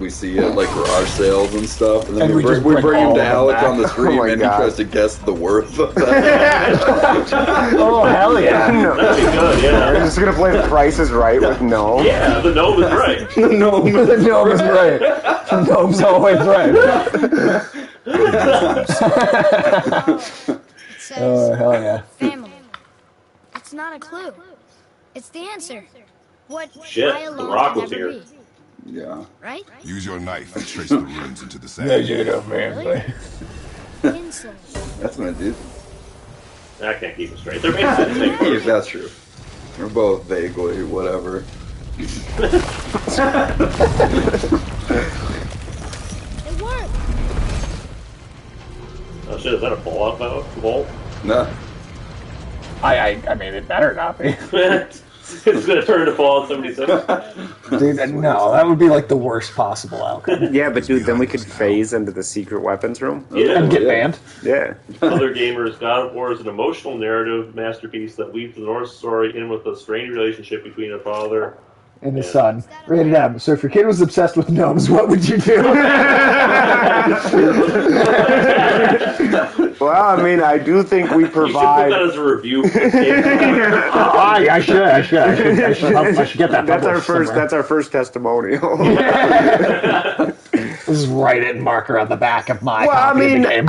see at like garage sales and stuff, and then And we we bring just him bring to all of them Alec on the back. stream, Oh my and God. he tries to guess the worth of that. Oh hell yeah! That'd be good, We're yeah. just gonna play The Price is Right with gnome. Yeah, the gnome is right. The gnome is right. The gnome's always right. Oh hell yeah! Family. It's not a clue. It's the answer. What Shit, I the alone rock can was never here. be, Yeah. right? Use your knife and trace the runes into the There sand. you go, man. Insult. That's what I did. I can't keep it straight. They're basically the same. Yeah, that's true. We're both vaguely whatever. It worked. Oh shit, is that a Fallout vault? Nah. I mean, it better not be. It's gonna turn into Fallout 76. Dude, no, that would be like the worst possible outcome. Yeah, but dude, then we could phase into the secret weapons room. Yeah. And get Yeah. banned. Yeah. Other gamers, God of War is an emotional narrative masterpiece that weaves the Norse story in with a strained relationship between a father. And his son. Rated M. So if your kid was obsessed with gnomes, what would you do? Well, I mean, I do think we You should put that provide. as a review. For the game. I should get that. That's our published first. somewhere. That's our first testimonial. This is write it marker on the back of my Well, copy of the game.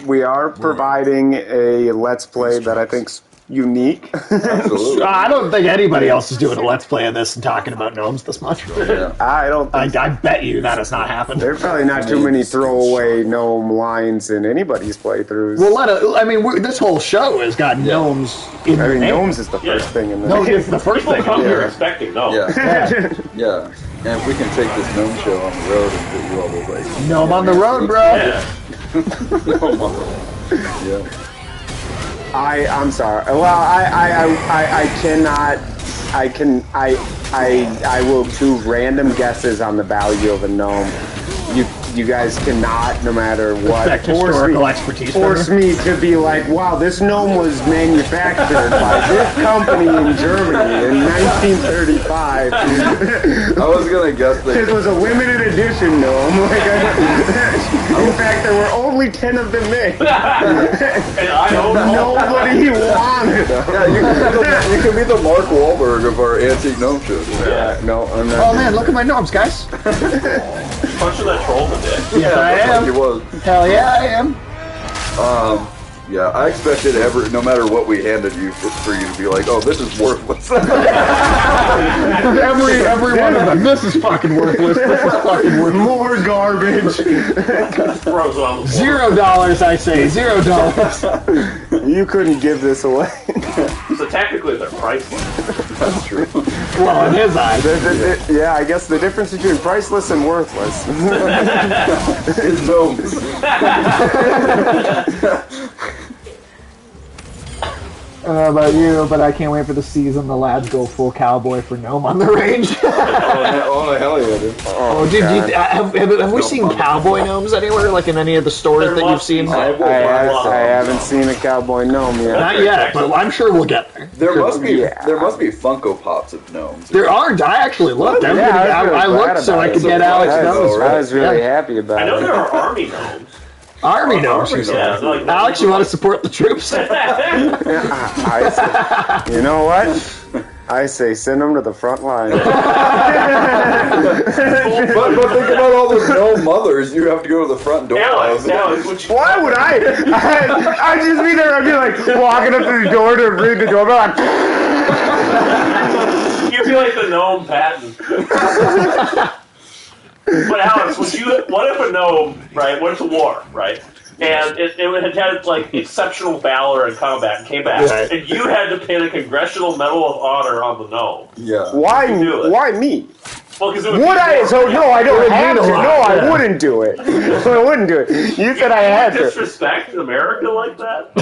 we are providing a Let's Play that I think's unique. Absolutely. I don't think anybody else is doing a Let's Play of this and talking about gnomes this much. Yeah. I don't think I bet you that has not happened. There's probably not too many throwaway gnome lines in anybody's playthroughs. Well, this whole show has got gnomes in the name. gnomes is the first thing in the No, name. it's the first People thing. come here Yeah. expecting no. Yeah. Yeah. And if we can take this gnome show on the road and get you all those like Gnome on the road, bro. Yeah. gnome on the road. Yeah. I'm sorry. Well, I cannot. I will do random guesses on the value of a gnome. You guys cannot, no matter what, Respect historical expertise. force me to be like, wow, this gnome was manufactured by this company in Germany in 1935. I was gonna guess that. It was a limited edition gnome. In fact, there were only 10 of them made. And I don't know. Nobody wanted them. Yeah, you can be the Mark Wahlberg of our antique gnome show. Yeah, no, I'm not. Oh man, look at my gnomes, guys. Punching that troll in the dick. Yes, I am. He was. Hell yeah, I am. Yeah, I expected no matter what we handed you, for you to be like, oh, this is worthless. Every one of them. This is fucking worthless. This is fucking worthless. More garbage. Throws it on the floor. $0, I say. $0. You couldn't give this away. So technically they're priceless. That's true. Well, in his eyes. Yeah, I guess the difference between priceless and worthless. It's gnomes. About you, but I can't wait for the season. The lads go full cowboy for gnome on the range. Oh, hell yeah, dude. Oh, dude, have we seen cowboy gnomes anywhere, like in any of the stores that you've seen? I haven't seen a cowboy gnome yet. Not yet, but I'm sure we'll get there. There must be Yeah. Funko Pops of gnomes. There are. I actually looked. Yeah, I was really I looked glad so about I it. could get Alex I gnomes. I was really happy about I know it. there are army gnomes. Army gnomes. Army she said. Yeah, they're like Alex, you want to support the troops? You know what? I say send them to the front line. But think about all the gnome mothers. You have to go to the front door. Alex, would you... Why would I'd just be there. I'd be like walking up to the door to read the doorbell. Like, You'd be like the gnome Patton. But Alex, what if a gnome, right, went to war, right? And it had like exceptional valor in combat and came back, Right. and you had to pin a Congressional Medal of Honor on the gnome. Yeah. why do it. Why me? Well, because it Would I? So no, I don't have to. mean a lot, No, I yeah. wouldn't do it. I wouldn't do it. You said I had to. disrespect America like that?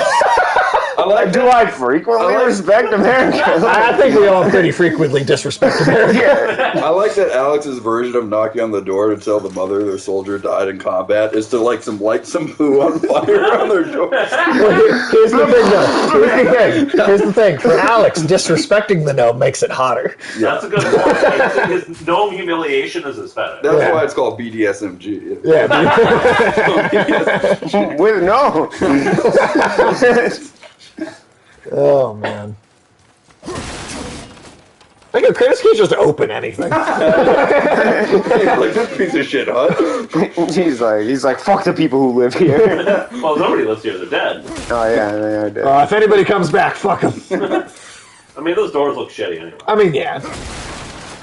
Do I frequently respect America? I think we all pretty frequently disrespect America. I like that Alex's version of knocking on the door to tell the mother their soldier died in combat is to light some poo on fire on their door. Here's the thing, though. Here's the thing. For Alex, disrespecting the gnome makes it hotter. That's a good point. His gnome humiliation is his fetish. That's why it's called BDSMG. Yeah. With no. Oh man. Like, Kratos can't just open anything. Like this piece of shit, huh? He's like, fuck the people who live here. Well, nobody lives here. They're dead. Oh yeah, I did. If anybody comes back, fuck them. I mean, those doors look shitty anyway. I mean, yeah.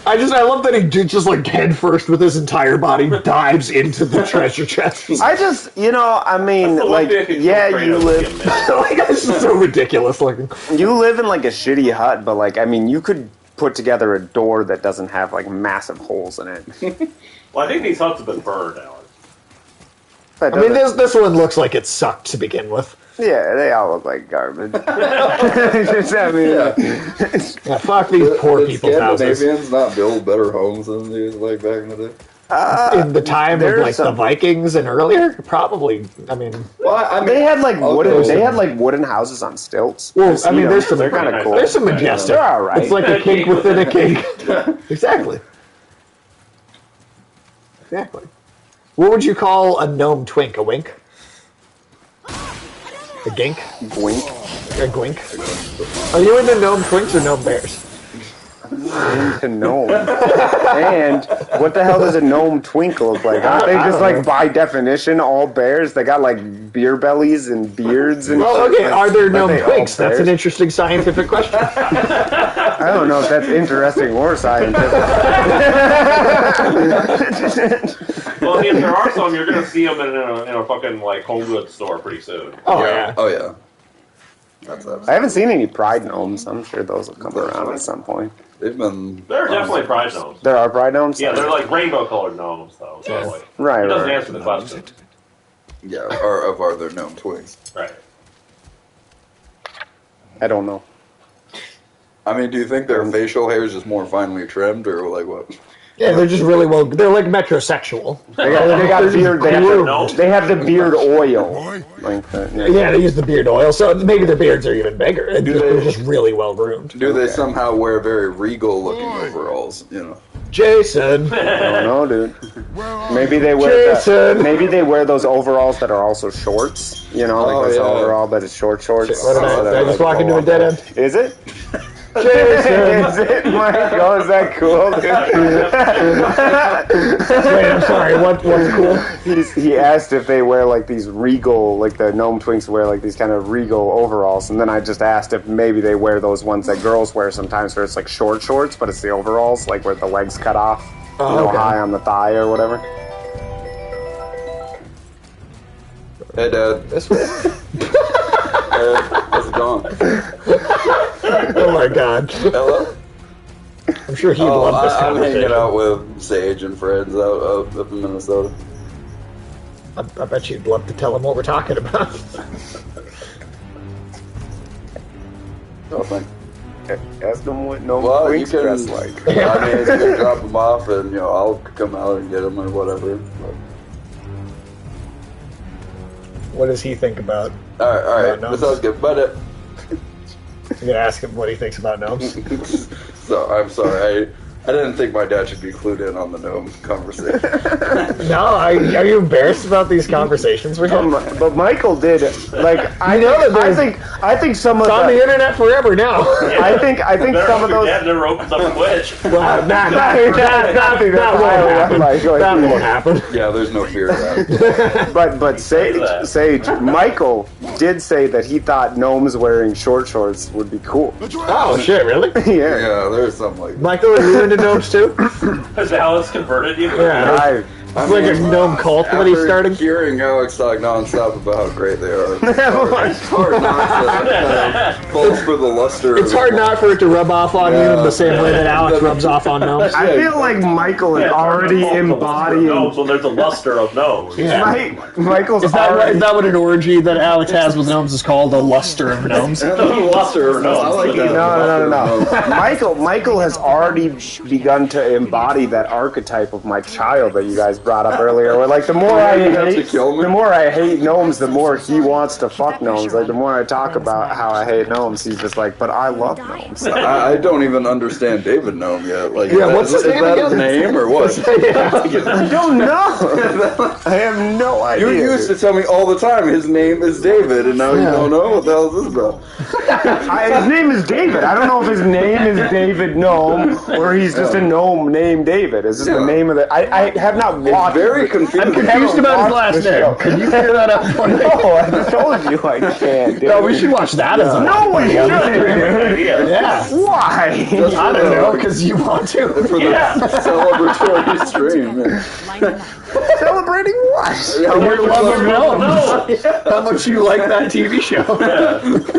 I love that he just like head first with his entire body dives into the treasure chest. I just, I mean, That's the one like, thing I could yeah, complain you about live, him, man. Like, it's just so ridiculous looking. you live in like a shitty hut, but like, I mean, you could put together a door that doesn't have like massive holes in it. Well, I think these huts have been burned, Alex. That I mean, doesn't- this one looks like it sucked to begin with. yeah, they all look like garbage. I mean, Yeah, fuck these poor Did people's houses. Scandinavians not build better homes than these like back in the day? In the time of there's like the some- Vikings and earlier, probably. I mean, Well, I mean, they had like wooden. Okay. They had like wooden houses on stilts. well, Just, I mean, there's some. They're kind of cool. There's some majestic. They're all right. It's like a cake within a cake. Exactly. Exactly. What would you call a gnome twink? A wink? A gink? Gwink. A gwink? Are you into gnome twinks or gnome bears? Into gnomes. And what the hell does a gnome twink look like? Aren't they just like by definition all bears? They got like beer bellies and beards and Well, shit. okay, Like, are there aren't gnome they all twinks? That's an bears? interesting scientific question. I don't know if that's interesting or scientific. Well, if there are some, you're gonna see them in a fucking like home goods store pretty soon. Oh, yeah. Oh yeah. That's I haven't seen any pride gnomes. I'm sure those will come around at some point. They've been. There are definitely pride gnomes. There are pride gnomes? Yeah, they're like rainbow colored gnomes, though. So like, Right, it doesn't right. answer the question. Yeah, are there gnome twins? Right. I don't know. I mean, do you think their facial hair is just more finely trimmed, or like what? Yeah, they're just really well. They're like metrosexual. They got beard. groomed. They have the beard oil. Like that, Yeah, they use the beard oil, so maybe their beards are even bigger. They're just really well groomed. Do they somehow wear very regal looking overalls? You know. Jason. I don't know, dude. Maybe they wear Jason. maybe they wear those overalls that are also shorts. You know, like this overall, but it's short shorts. What did I just walk into a dead end? Is it? Jason. Is it, Michael? Is that cool, dude? Wait, I'm sorry. What's cool? He asked if they wear like these regal, like the gnome twinks wear like these kind of regal overalls, and then I just asked if maybe they wear those ones that girls wear sometimes, where it's like short shorts, but it's the overalls, like where the legs cut off, okay. high on the thigh or whatever. Hey, Dad. This way. How's it going? Oh my god. Hello. I'm sure he'd love this I'm conversation. hanging out with Sage and friends up in Minnesota. I bet you'd love to tell him what we're talking about. Oh, thank. Ask them what gnome Well, you twinks can. dress like. I mean, you can drop them off, and I'll come out and get them or whatever. But. What does he think about? All right. Gnomes? That sounds good. But I'm gonna ask him what he thinks about gnomes. so I'm sorry. I didn't think my dad should be clued in on the gnome conversation. No, are you embarrassed about these conversations we have? But Michael did. Like I think some of It's on the internet forever now. I think some of those. Dad never opens up a Twitch. Well, that won't happen. Yeah, there's no fear of that. But Sage, Michael did say that he thought gnomes wearing short shorts would be cool. Oh shit, really? Yeah. Yeah, there's something like that. Michael, are you into gnomes too? Has Alex converted you? Yeah. It's like a gnome cult that he's starting. Hearing Alex talk nonstop about how great they are, it's hard not to fall for the luster. It's hard not for it to rub off on you in the same way that Alex rubs off on gnomes. I feel like Michael is already embodying. No, so there's a luster of nose. Yeah. Michael's Is that, already. is that what an orgy that Alex has with gnomes is called? A luster of gnomes? Luster of nose. I like that. No. Michael has already begun to embody that archetype of my child that you guys brought up earlier. Where like the more I hate gnomes, the more he wants to fuck gnomes. Like the more I talk about how I hate gnomes, he's just like, but I love gnomes. I don't even understand David Gnome yet. Like, Yeah, what's his is name that again? his name or what? I don't know. I have no idea. You used to tell me all the time his name is David, and now you don't know what the hell is this about. His name is David. I don't know if his name is David Gnome or he's just a gnome named David. Is this the name of the? I have not watched. Very confusing. I'm confused about his last name. Can you clear that up for me? No, I told you I can't. Dude. No, we should watch that as a No, we shouldn't. Yeah. Why? I don't know, because you want to. For the celebratory stream. Celebrating what? Your love of gnomes. How much you like that TV show.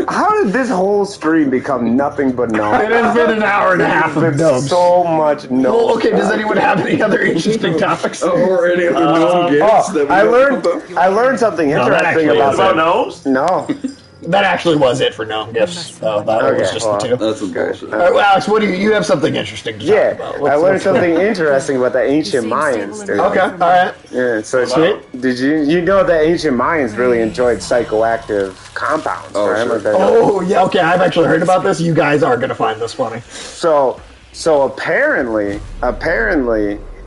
How did this whole stream become nothing but gnomes? It has been an hour and a half of gnomes. So much gnomes. Well, okay, does anyone have any other interesting topics? Or any of the gnome gifts that we I don't know about. I learned something that interesting actually about is that. gnomes? No. That actually was it for gnome gifts. That was just the two. That's some bullshit. All right, well, Alex, what do you have something interesting to talk about? I learned something interesting about the ancient Mayans, dude. Okay, all right. Yeah, so Sweet. did you know the ancient Mayans really enjoyed psychoactive compounds, right? sure. Like they- Oh, yeah, okay, I've actually heard about this. You guys are going to find this funny. So apparently,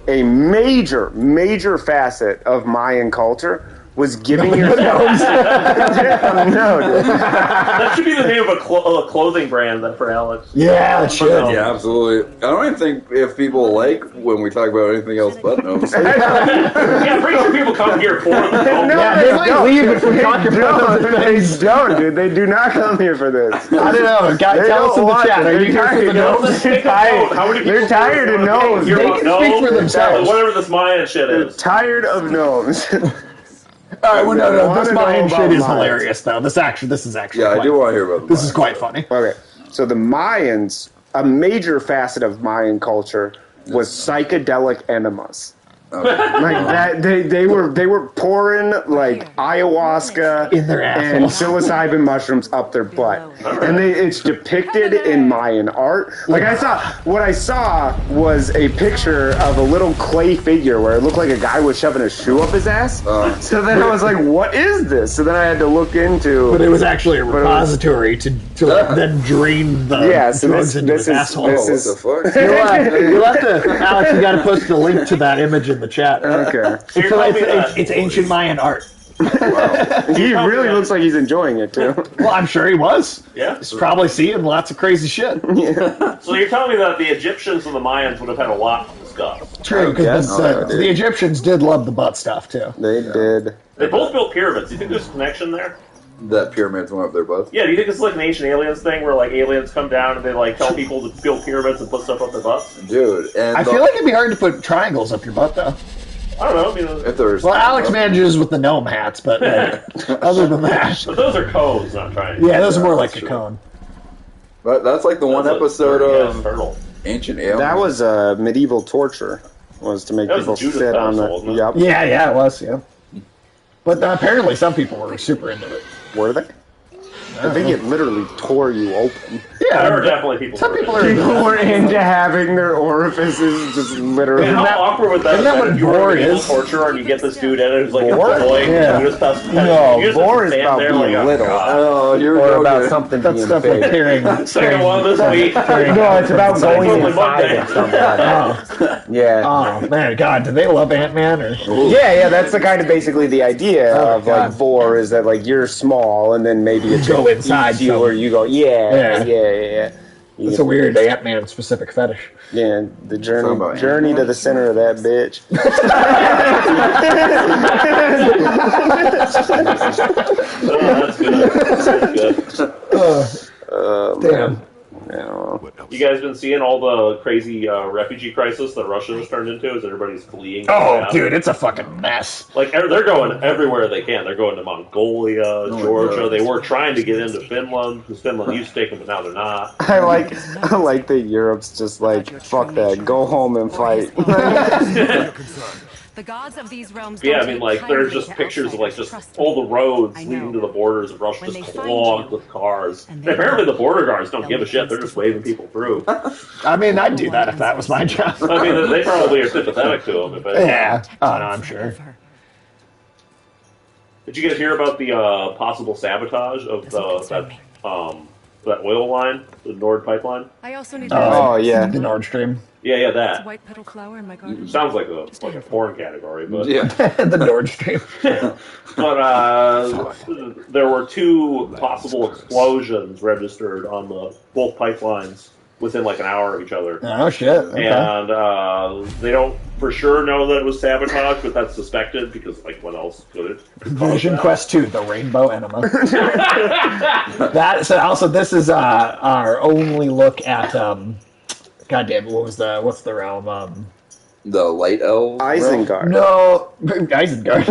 a major facet of Mayan culture was giving your Gnomes. no, dude. That should be the name of a clothing brand then for Alex. Yeah, it should. Yeah, absolutely. I don't even think if people like when we talk about anything else but gnomes. Yeah, I'm pretty sure people come here for the gnomes. Yeah, they might leave if we talk about them. They don't, dude. They do not come here for this. I don't know. Guy, They tell us in don't the want chat. it. Are you here for the They're gnomes? Take a vote. How many people They're tired of gnomes. Hear They about can speak for themselves. Whatever this Mayan shit They're is. tired of gnomes. All right, well, no. Wanna This know Mayan about shit is Mayans. hilarious, though. This is actually. Yeah, I quite do funny. want to hear about This is quite funny. Okay, so the Mayans, a major facet of Mayan culture was psychedelic enemas. Like that, they were pouring like ayahuasca In their and assholes. psilocybin mushrooms up their butt, and it's depicted in Mayan art. Like what I saw was a picture of a little clay figure where it looked like a guy was shoving a shoe up his ass. So then I was like, "What is this?" So then I had to look into. But it was actually a repository to like, then drain the so drugs into his is asshole. What the fuck? You'll have to, Alex, you got to post a link to that image in the chat. Okay. So you're telling me that It's ancient Mayan art. He really looks like he's enjoying it too. Well, I'm sure he was. Yeah. He's probably seeing lots of crazy shit. So you're telling me that the Egyptians and the Mayans would have had a lot to discuss. True, guess because so, the Egyptians did love the butt stuff, too. They did. They both built pyramids. Do you think there's a connection there? That pyramids went up their butts. Yeah, do you think it's like an ancient aliens thing where like aliens come down and they like tell people to build pyramids and put stuff up their butts? Dude, and I feel like it'd be hard to put triangles up your butt, though. I don't know. I mean, if there's Well, Alex manages with the gnome hats, but other than that... but those are cones, not triangles. Yeah, those are more like that's a true. cone. But that's like the one That's a episode dirty-ass of turtle. Ancient Aliens. That was medieval torture. Was to make That was people Judith sit on Pedestal, the. wasn't it? Yep. Yeah, it was, yeah. But apparently some people were super into it. Were they? I think it literally tore you open. Yeah, There are definitely people. some who people are are... People were into having their orifices just literally. And how awkward would that isn't that have what been if you were vor in medieval is? torture and you get this dude in it who's like Vor? employed Yeah. Judas Pedestal. No, You just vor is stand about there being like, oh, little. God. Oh, you're Or about okay. something That's being stuff like big. carrying... Second one this week. No, it's about going Monday. inside or something like that. Yeah. Oh, man, God, do they love Ant-Man? Or... Yeah, that's the kind of basically the idea Oh, of God. like vor is that like you're small and then maybe it's Go inside you or you go yeah. It's a weird Ant-Man specific fetish. Yeah, the Talking about journey to Ant-Man? the center of that bitch. Oh, that's good. That's good. Damn. You guys been seeing all the crazy refugee crisis that Russia has turned into as everybody's fleeing? Oh, out? dude, it's a fucking mess. Like, they're going everywhere they can. They're going to Mongolia, Georgia. God. They were trying to get into Finland, because Finland used to take them, but now they're not. I like that Europe's just like fuck that, go home and fight. The gods of these realms Yeah, I don't mean, take like, kindly there's just to pictures of, like, outsiders. just Trust me. all the roads I leading know. to the borders of Russia When just they find clogged you, with cars. and they Apparently know, the border guards don't they'll give a make shit. They're things just waving people through. I mean, I'd do that if that was my job. I mean, they probably are sympathetic to them. Yeah. Oh, no, I'm sure. Did you guys hear about the possible sabotage of that oil line, the Nord pipeline? I also need Oh, yeah. The Nord Stream. Yeah, that. white petal flower in my garden. Sounds like a porn category, but Yeah. The Nord Stream. but there were 2 possible explosions registered on both pipelines within like an hour of each other. Oh, shit. Okay. And they don't for sure know that it was sabotage, but that's suspected because, like, what else could it? Vision Quest 2, the Rainbow Enema. Also, this is our only look at, God damn it, what's the realm? The Light Elves. Isengard. No, Isengard.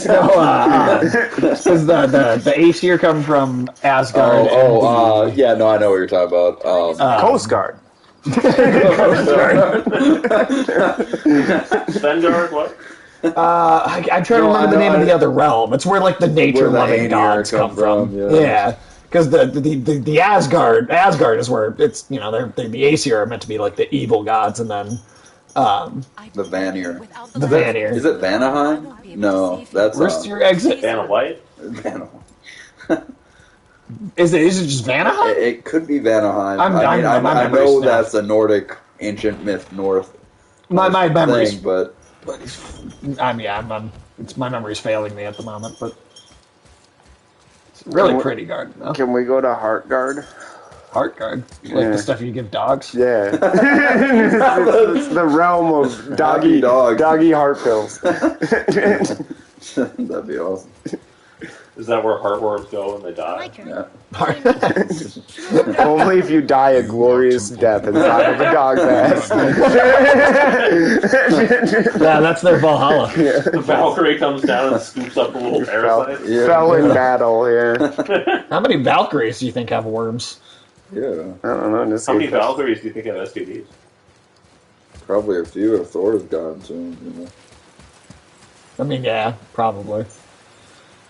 No, because the Aesir come from Asgard. Yeah, no, I know what you're talking about. Coast Guard. Vanguard, what? I'm trying to remember the name of the other realm. It's where like the nature-loving Ainir gods come from. Yeah. Because the Asgard is where it's, the Aesir are meant to be like the evil gods, and then The Vanir. the Vanir. Is it Vanaheim? No, that's Where's your exit? Vanna White? Vanaheim. Is it just Vanaheim? It could be Vanaheim. I'm I memory's know now. that's a Nordic ancient myth north My memory's. thing, but I'm My memory's failing me at the moment, but it's a really pretty garden, though. Can we go to Heart Guard? Heart Guard? Like the stuff you give dogs? Yeah. it's the realm of doggy heart pills. That'd be awesome. Is that where heartworms go when they die? Like her. Yeah. Only if you die a glorious death inside of a dog's ass. Yeah, that's their Valhalla. The Valkyrie comes down and scoops up a little parasite. Fell in battle here. How many Valkyries do you think have worms? Yeah. I don't know. Just How many Valkyries do you think have STDs? Probably a few if Thor's gone soon, you know. I mean, yeah, probably.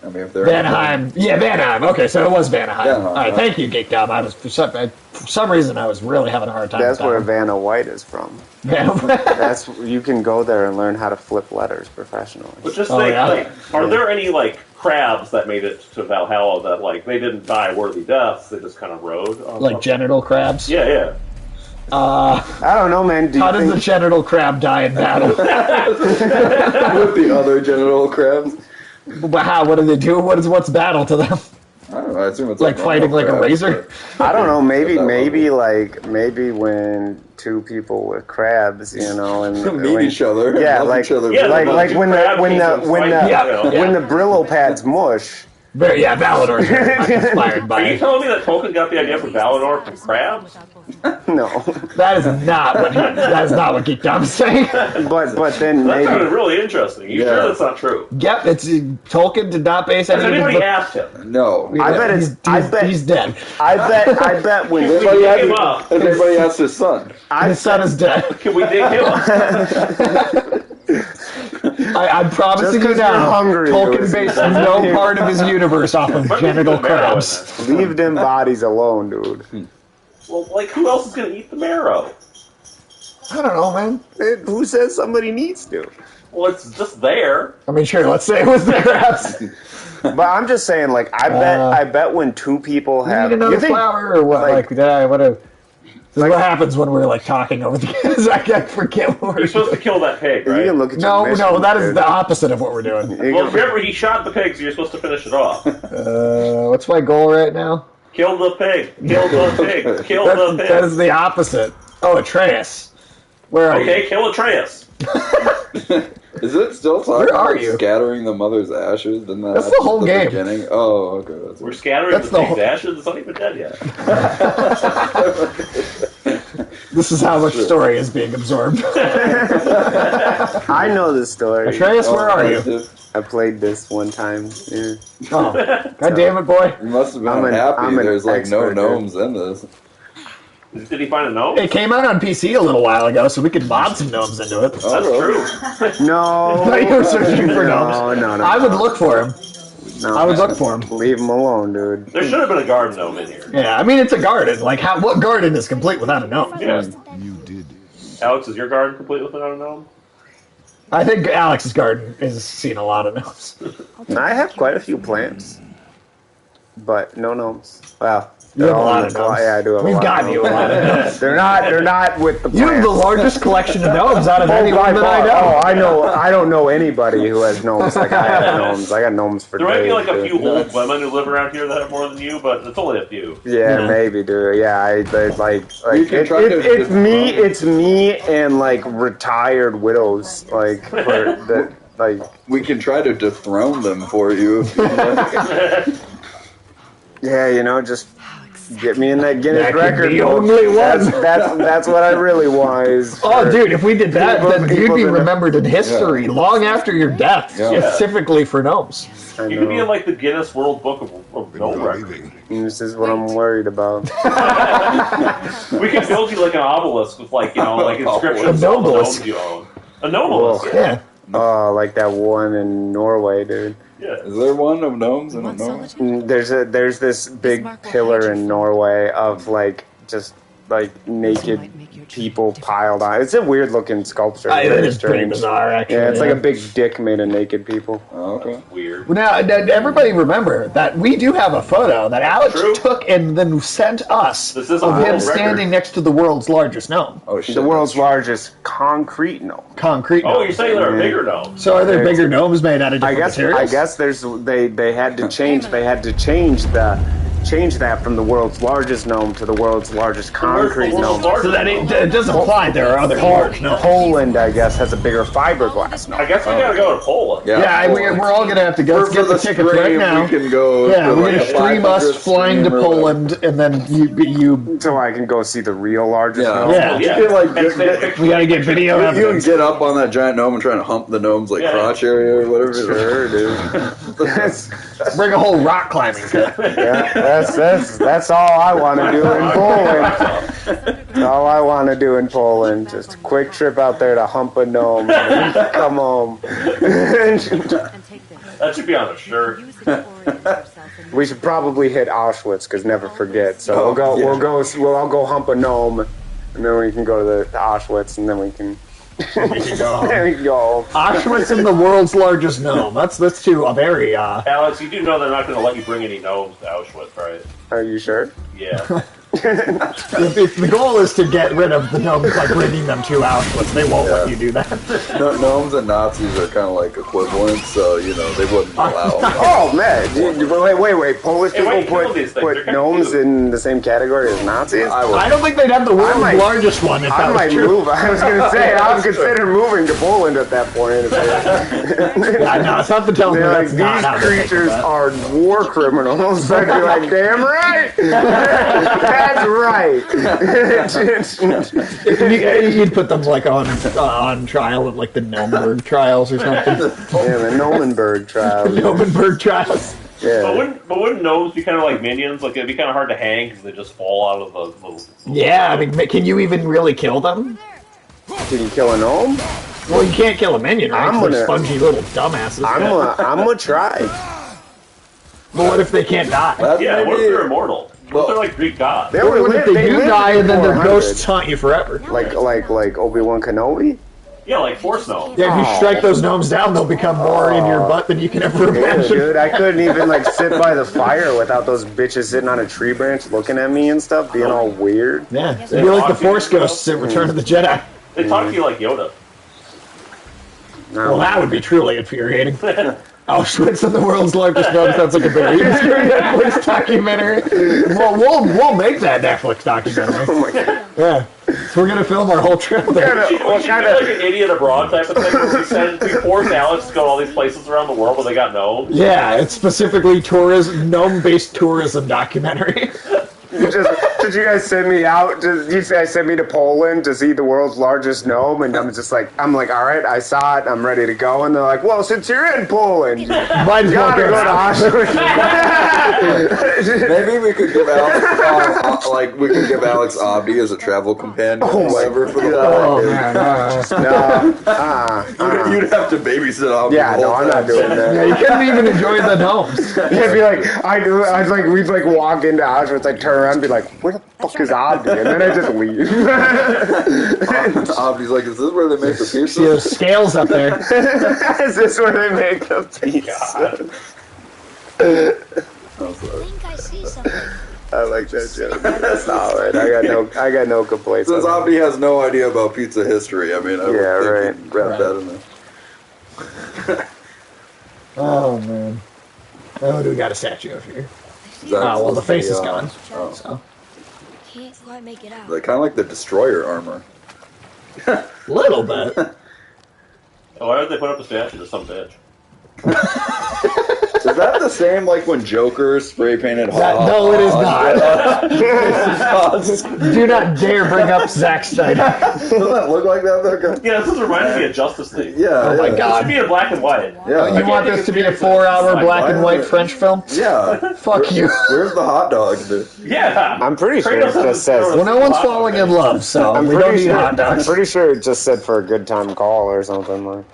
I mean, if they're Vanaheim. Yeah, Vanaheim. Okay, so it was Vanaheim. Vanaheim, All right, yeah. thank you, Geek Dom. For some reason, I was really having a hard time That's with where that Vanna White is from. one. That's you can go there and learn how to flip letters professionally. But just Oh, think, yeah? like, are there any like crabs that made it to Valhalla that like they didn't die worthy deaths? They just kind of rode. On Like something? genital crabs? Yeah, yeah. I don't know, man. Do How you does think the genital crab die in battle? with the other genital crabs. But how? What do they do? What's battle to them? I don't know. I assume it's Like fighting like a crabs, razor? I don't know. Maybe That maybe when two people with crabs, you know, and but meet when- each other. Yeah, love like each other. Yeah, like like when the crab when the kingdoms when fight, the Yeah, you know? yeah. when the Brillo pads mush. Yeah, Valador's very much inspired Are by you it. telling me that Tolkien got the idea for Valinor from crabs? No, That is not what Geek Dom's saying. but then That sounded maybe really interesting. You Yeah. sure that's not true? Yep, it's Tolkien did not base Has any of his anybody book- asked him? No. I bet it's I bet he's dead. I bet when Everybody dig asked- him up. Everybody asked his son. His son is dead. Can we dig him up? I'm promising you 'cause now, you're hungry, Tolkien Lewis. based no part of his universe off of genital crabs. leave them bodies alone, dude. Well, like, who else is going to eat the marrow? I don't know, man. Who says somebody needs to? Well, it's just there. I mean, sure, let's say it was the crabs. But I'm just saying, like, I bet when two people You have, need another you think, flower or what? Like, this is what happens when we're like talking over the kids. I forget what we're You're supposed to doing. kill that pig, you right? can look at your No, mission, that is dude. the opposite of what we're doing. Well, remember, he shot the pig, so you're supposed to finish it off. What's my goal right now? Kill the pig. Kill the pig. Kill the pig. That is the opposite. Oh, Atreus. Where are Okay, you? kill Atreus. Is it still talking Where are about you? scattering the mother's ashes? Didn't that That's the happen whole at game. Beginning? Oh, okay. That's We're scattering That's the the pig's whole- ashes. It's not even dead yet. This is how much story is being absorbed. I know this story. Atreus, where are you? I played this one time. Yeah. Oh, God damn it, boy. You must have been I'm happy. an There's like no expert, gnomes in this. Did he find a gnome? It came out on PC a little while ago, so we could mod some gnomes into it. Oh, That's really? true. No. Now you're searching for No, gnomes. no. I would look for him. No. I would look for him. Leave him alone, dude. There should have been a garden gnome in here. Yeah, I mean, it's a garden. Like, what garden is complete without a gnome? Yeah. You did. Alex, is your garden complete without a gnome? I think Alex's garden has seen a lot of gnomes. I have quite a few plants, but no gnomes. Well, You have a they're all lot in of the gnomes. Yeah, I do have a We've lot. gotten of you a gnomes. lot of gnomes. They're not with the plants. You have the largest collection of gnomes out of anyone that I know. Oh, I know. I don't know anybody who has gnomes like I have gnomes. I got gnomes for There might be days, like a dude. few old women who live around here that have more than you, but it's only a few. Yeah, Yeah. maybe, dude. Yeah, I like You can try to it's me. It's me and like retired widows, like for the like. We can try to dethrone them for you. If you like. Yeah, you know, just get me in that Guinness That could record. be book. only one. That's what I really want. Is Oh, for dude, if we did that, people- then you'd people be that- remembered in history long after your death, Yeah. specifically for gnomes. I You could be in know. like the Guinness World Book of Gnome You're Records. leaving. This is what I'm worried about. We could build you like an obelisk with like, you know, like inscriptions A of all the nobelisk. gnomes you own. A nobelisk, Whoa. yeah. Yeah. Oh, like that one in Norway, dude. Yeah. Is there one of gnomes? I don't Want know. solitude? There's this big mark will hide pillar you in from- Norway of like just like naked people piled on. It's a weird looking sculpture. It Very is pretty strange. bizarre, actually. Yeah, it's like a big dick made of naked people. Oh, okay. Weird. Now, everybody remember that we do have a photo that Alex True. took and then sent us This is a of him world standing record. next to the world's largest gnome. Oh shit. The world's largest concrete gnome. Concrete Oh, gnome. you're saying there are bigger gnomes? So are there bigger gnomes made out of different materials? I guess they had to change that from the world's largest gnome to the world's largest concrete gnome. So that it does imply there are other large gnomes. Poland, I guess, has a bigger fiberglass gnome. I guess we gotta go to Poland. Yeah, we're all going to have to go get the tickets right now. We can go. Yeah, for we're like going to a stream us 500 flying to stream or Poland, and then you So I can go see the real largest Yeah. gnome. yeah. Yeah. You can, like, And send pictures. We got to get video You can evidence. get up on that giant gnome and try to hump the gnome's like Yeah. crotch area or whatever. Sure, dude. Bring a whole rock climbing kit. Yeah, that's all I want to do in Poland. That's all I want to do in Poland. Just a quick trip out there to hump a gnome and come home. And take this. That should be on a shirt. Use it to orient yourself in We should probably hit Auschwitz because never forget. So Oh, yeah. we'll all go hump a gnome, and then we can go to the Auschwitz, and then we can We can go home. there we go. Auschwitz and the world's largest gnome. That's two a very Alex, you do know they're not going to let you bring any gnomes to Auschwitz, right? Are you sure? Yeah. if the goal is to get rid of the gnomes by bringing them to Auschwitz, they won't let you do that. Gnomes and Nazis are kind of like equivalent, so you know they wouldn't allow. Oh man! Wait! Polish Hey, people why you kill these things? put They're kinda gnomes cute. in the same category as Nazis. I don't think they'd have the world's might- largest one if I that might was true. move. I was going to say I would consider moving to Poland at that point. Yeah, no, it's not the telling me They're like, that's not how these they think of creatures that. are war criminals. I'd be like, damn right. That's right. You'd put them like on trial at like the Nuremberg trials or something. Yeah, the Nomenberg trial. Nuremberg trials. Yeah. But wouldn't gnomes be kind of like minions? Like it'd be kind of hard to hang because they just fall out of the little. Yeah, I mean, can you even really kill them? Can you kill a gnome? Well, you can't kill a minion, right? 'Cause they're gonna- spongy little dumbasses. I'm gonna try. But what if they can't die? Yeah, what if Maybe- they're immortal? What if they're like Greek gods? They What if they do lived die and then their 400. ghosts haunt you forever? like Obi-Wan Kenobi? Yeah, like force gnomes. Yeah, if you strike those gnomes down, they'll become more in your butt than you can ever Yeah, imagine. dude, I couldn't even like sit by the fire without those bitches sitting on a tree branch looking at me and stuff, being all weird. Yeah, it'd be like the Force ghosts in Return of the Jedi. They talk to you like Yoda. Well, that would be truly infuriating. Auschwitz and the world's largest gnome sounds like a very interesting Netflix documentary. We'll make that Netflix documentary. Oh my god. Yeah, so we're gonna film our whole trip there. We should do like an idiot abroad type of thing where we force Alex to go to all these places around the world where they got gnomes. Yeah, it's specifically gnome-based tourism documentary. Did you guys send me out? Did you guys send me to Poland to see the world's largest gnome? And I'm like, all right, I saw it, I'm ready to go. And they're like, well, since you're in Poland, you Might as well gotta go to Auschwitz. Maybe we could give Alex, we could give Alex Abdi as a travel companion. Oh my whatever, for the Oh holidays. man, You'd have to babysit Abdi. Yeah, the no, whole I'm not time. doing that. yeah, you couldn't even enjoy the gnomes. It'd be like, we'd like walk into Auschwitz, like turn around and be like, where the fuck is Abdi? And then I just leave. Abdi's like, is this where they make the See pizza? those scales up there. Is this where they make the pizza? I think I see something. I like that joke. That's solid. I got no complaints. Since on Abdi has no idea about pizza history, I mean, I would Yeah, think right. he'd wrap that in there. Oh man. Oh, do we got a statue up here? Is that Oh, well, the face is supposed gone. to be, So, Can't quite make it out. Like, kind of like the destroyer armor. little bit. Why would they put up a statue to some bitch? Is that the same like when Joker spray painted No, it is not. Do not dare bring up Zack Snyder. Doesn't that look like that though? Yeah, this is reminding me of Justice League. Yeah. Oh my yeah. It God. should be in black and white. Yeah. You want this to be a 4-hour black and white French film? Yeah. Fuck you. Where's the hot dog, dude? Yeah. I'm pretty sure Kratos it just has says. Well, no one's falling in love, so I'm we don't pretty need sure. hot I'm dogs. pretty sure it just said for a good time call or something like.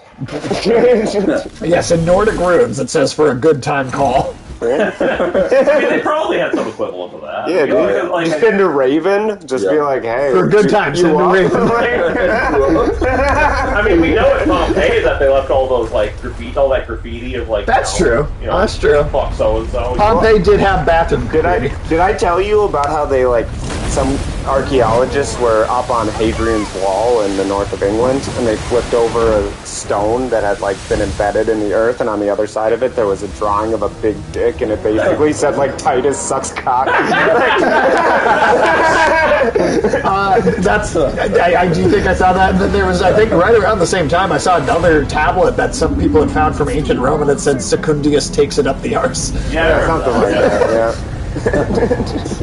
Yes, in Nordic runes it says for a good time call. They probably had some equivalent of that. Yeah, dude. Like, Send a Raven. Just be like, hey. For a good time, send a Raven. I mean, we know at Pompeii that they left all those like all that graffiti of like. That's true. That's true. Fuck so and so. Pompeii did have bathroom. Did I tell you about how they like some archaeologists were up on Hadrian's Wall in the north of England, and they flipped over a stone that had like been embedded in the earth, and on the other side of it there was a drawing of a big dick, and it basically said like Titus sucks cock. That's. I do think I saw that. And then there was, I think, right around the same time, I saw another tablet that some people had found from ancient Rome, and it said Secundius takes it up the arse. Yeah, something like that. Yeah.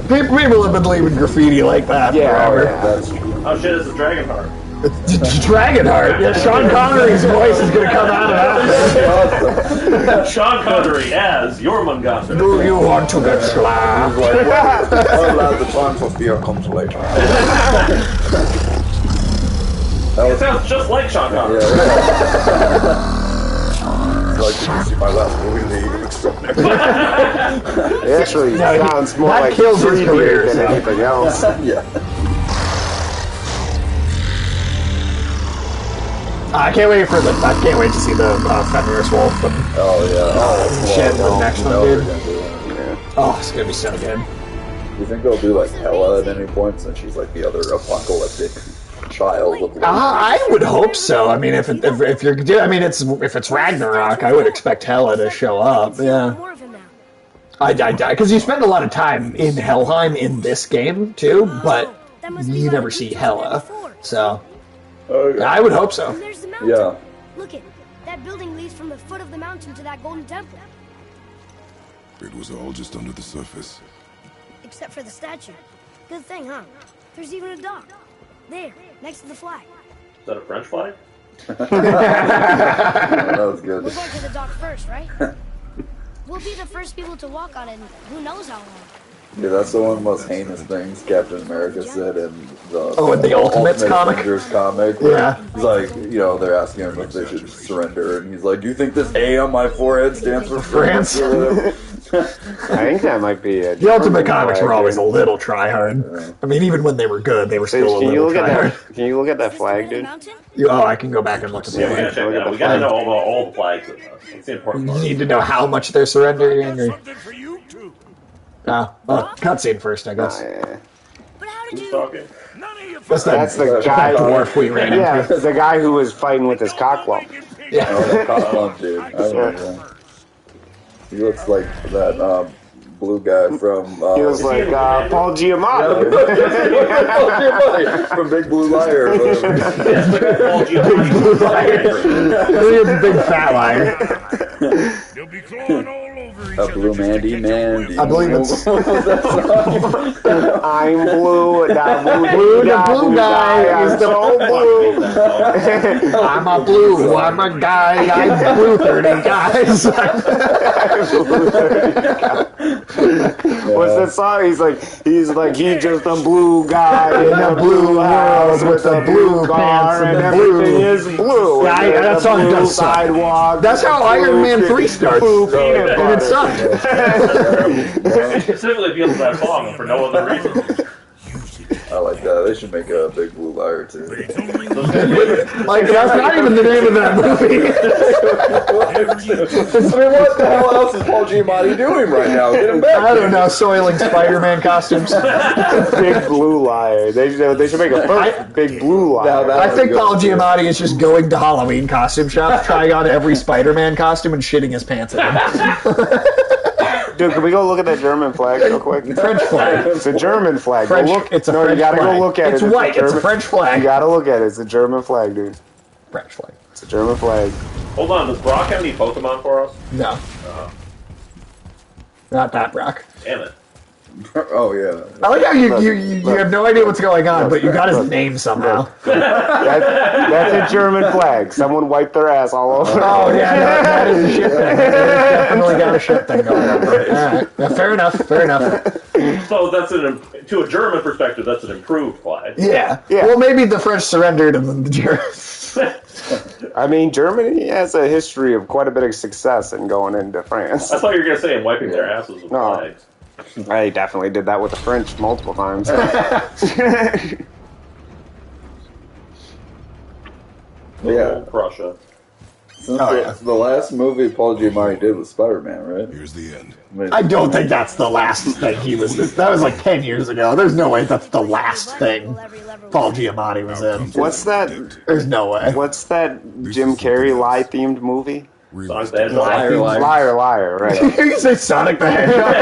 People have been leaving graffiti like that forever. Yeah. Oh shit! It's a dragon heart. Dragonheart. Yeah, Sean Connery's voice is going to come out of that. Sean Connery as Jormungandr. Do you want to get slapped? Well, the time for beer comes later. It sounds just like Sean Connery. Like, did you see my last movie, League of Extraordinary? It actually sounds more that like kills his 3D career, than so. anything else. Yeah. I can't wait to see the Fenris Wolf. Oh yeah. Shit, the next one, dude. Yeah. Oh, it's gonna be so good. You think they'll do like Hela at any point, since she's like the other apocalyptic child of I would hope so. I mean, if you're, I mean, if it's Ragnarok, I would expect Hela to show up. Yeah. Because you spend a lot of time in Helheim in this game too, but you never see Hela, so I would hope so. And there's the mountain. Yeah. Look it. That building leads from the foot of the mountain to that golden temple. It was all just under the surface. Except for the statue. Good thing, huh? There's even a dock. There, next to the flag. Is that a French flag? That was good. We're going to the dock first, right? We'll be the first people to walk on it in who knows how long. Yeah, that's the one of the most heinous things Captain America said in the the Ultimates comic? Avengers comic. Where Yeah. He's like, they're asking him if they should surrender, and he's like, "Do you think this A on my forehead stands for France?" France. or whatever? I think that might be it. The Ultimate comics were always a little try-hard. I mean, even when they were good, they were still a Can you little look at try-hard. that? Can you look at that flag, dude? Mountain? I can go back and look at the Yeah, we flag. gotta check that out. We gotta know all the flags with us. It's the important You part. need to know how much they're surrendering. Or... Something for you too. Cutscene first, I guess. But how did Who's you... talking? None of you That's That's the guy. dwarf we ran Yeah, into. the guy who was fighting with his cock lump. Yeah. Oh, that cop lump, dude. I remember. He looks like that blue guy from. He was like Paul Giamatti. from Big Blue Liar. Or whatever. Look at the big fat liar. They'll be clawing all over each A other. blue Mandy. I believe it's I'm blue. That Blue, the blue guy is the so blue. I'm a blue, I'm a guy, I'm blue 30 guys. What's that song? He's like he's just a blue guy in a blue house with a blue car and everything is blue. Yeah, And that the song blue does suck. sidewalk. That's how Iron Man 3 starts. Blue peanut And it butter. sucked. Specifically appeals to that song for no other reason. I like that. They should make a Big Blue Liar too. Like, that's not even the name of that movie. I mean, what the hell else is Paul Giamatti doing right now? Get him back. I don't know, soiling Spider-Man costumes. Big blue liar. They should make a first big blue liar. I think Paul Giamatti is just going to Halloween costume shops, trying on every Spider-Man costume and shitting his pants at them. Dude, can we go look at that German flag real quick? French flag. It's a German flag. French, Go look. it's a no, French you gotta flag. go look at It's it. white. It's a German- French You flag. gotta look at it. It's a German flag, dude. French flag. It's a German flag. Hold on, does Brock have any Pokemon for us? No. Not that, Brock. Damn it. Oh yeah. I like how you have no idea what's going on, but you got his name somehow. That's a German flag. Someone wiped their ass all over. Oh, yeah, no, that is a shit thing. Definitely got a shit thing going on. All right. Yeah, fair enough, fair enough. So that's to a German perspective, that's an improved flag. Yeah. Yeah. Well, maybe the French surrendered and then the Germans. I mean, Germany has a history of quite a bit of success in going into France. I thought you were gonna say and wiping their asses with No. flags. I definitely did that with the French multiple times. Yeah. Prussia. Since the last movie Paul Giamatti did was Spider-Man, right? Here's the end. I don't think that's the last thing he was. That was like 10 years ago. There's no way that's the last thing Paul Giamatti was in. What's that? There's no way. What's that Jim Carrey lie-themed movie? Sonic the Hedgehog. Liar, liar, right. You say Sonic the Hedgehog?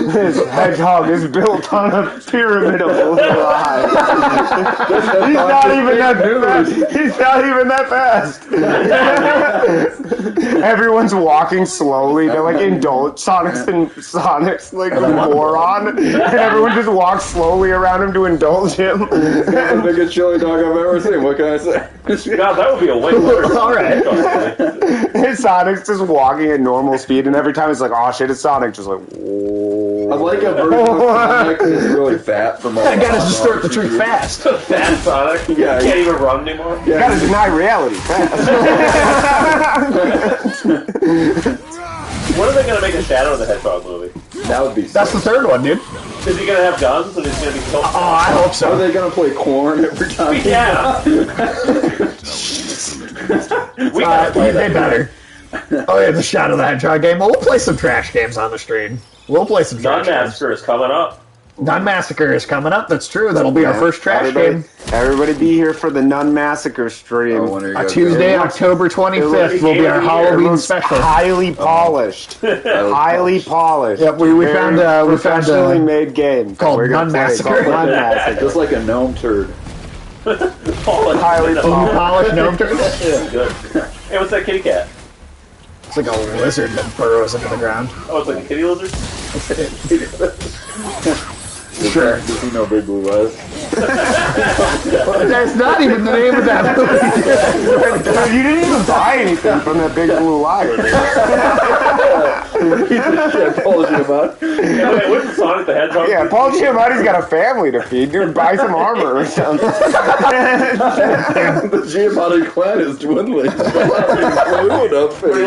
This hedgehog is built on a pyramid of lies. He's not even that fast. He's not even that fast. Everyone's walking slowly. They're like Sonic's like a moron, and everyone just walks slowly around him to indulge him. The biggest chili dog I've ever seen. What can I say? God, that would be a way better. All right. Sonic's just walking at normal speed, and every time it's like, "Oh shit, it's Sonic!" Just like, whoa. I like a version of Sonic that's really fat from all I gotta just start the trick fast. Fat Sonic? Yeah, You can't even run anymore? You gotta deny reality fast. When are they gonna make a Shadow of the Hedgehog movie? That would be That's the sick. third one, dude. Is he gonna have guns and he's gonna be killed? Oh, I hope Are so. they gonna play corn every time? Yeah! We gotta play They that. better. Oh yeah, the Shadow of the Hedgehog game. Well, we'll play some trash games on the stream. We'll play some Gun trash games. Massacre is coming up. Nun Massacre is coming up. That's true. That'll be our first trash game. Everybody be here for the Nun Massacre stream. Oh, when are you guys Tuesday, going? October 25th will be our It Halloween looks special. highly polished. Highly polished. Yep, we found professionally made game called We're gonna Nun play it called Massacre. Nun Massacre. Just like a gnome turd. Highly Blue polished gnome turd. Good. Hey, what's that kitty cat? It's like a lizard that burrows into the ground. Oh, it's like a kitty lizard? Sure. Does he know Big Blue Eyes? That's not even the name of that movie. You didn't even buy anything from that Big Blue Light. Yeah, Paul Giamatti. Hey, wait, what's Sonic the Hedgehog? Yeah, Paul Giamatti's got a family to feed. Dude, buy some armor or something. The Giamatti clan is dwindling. Included up there.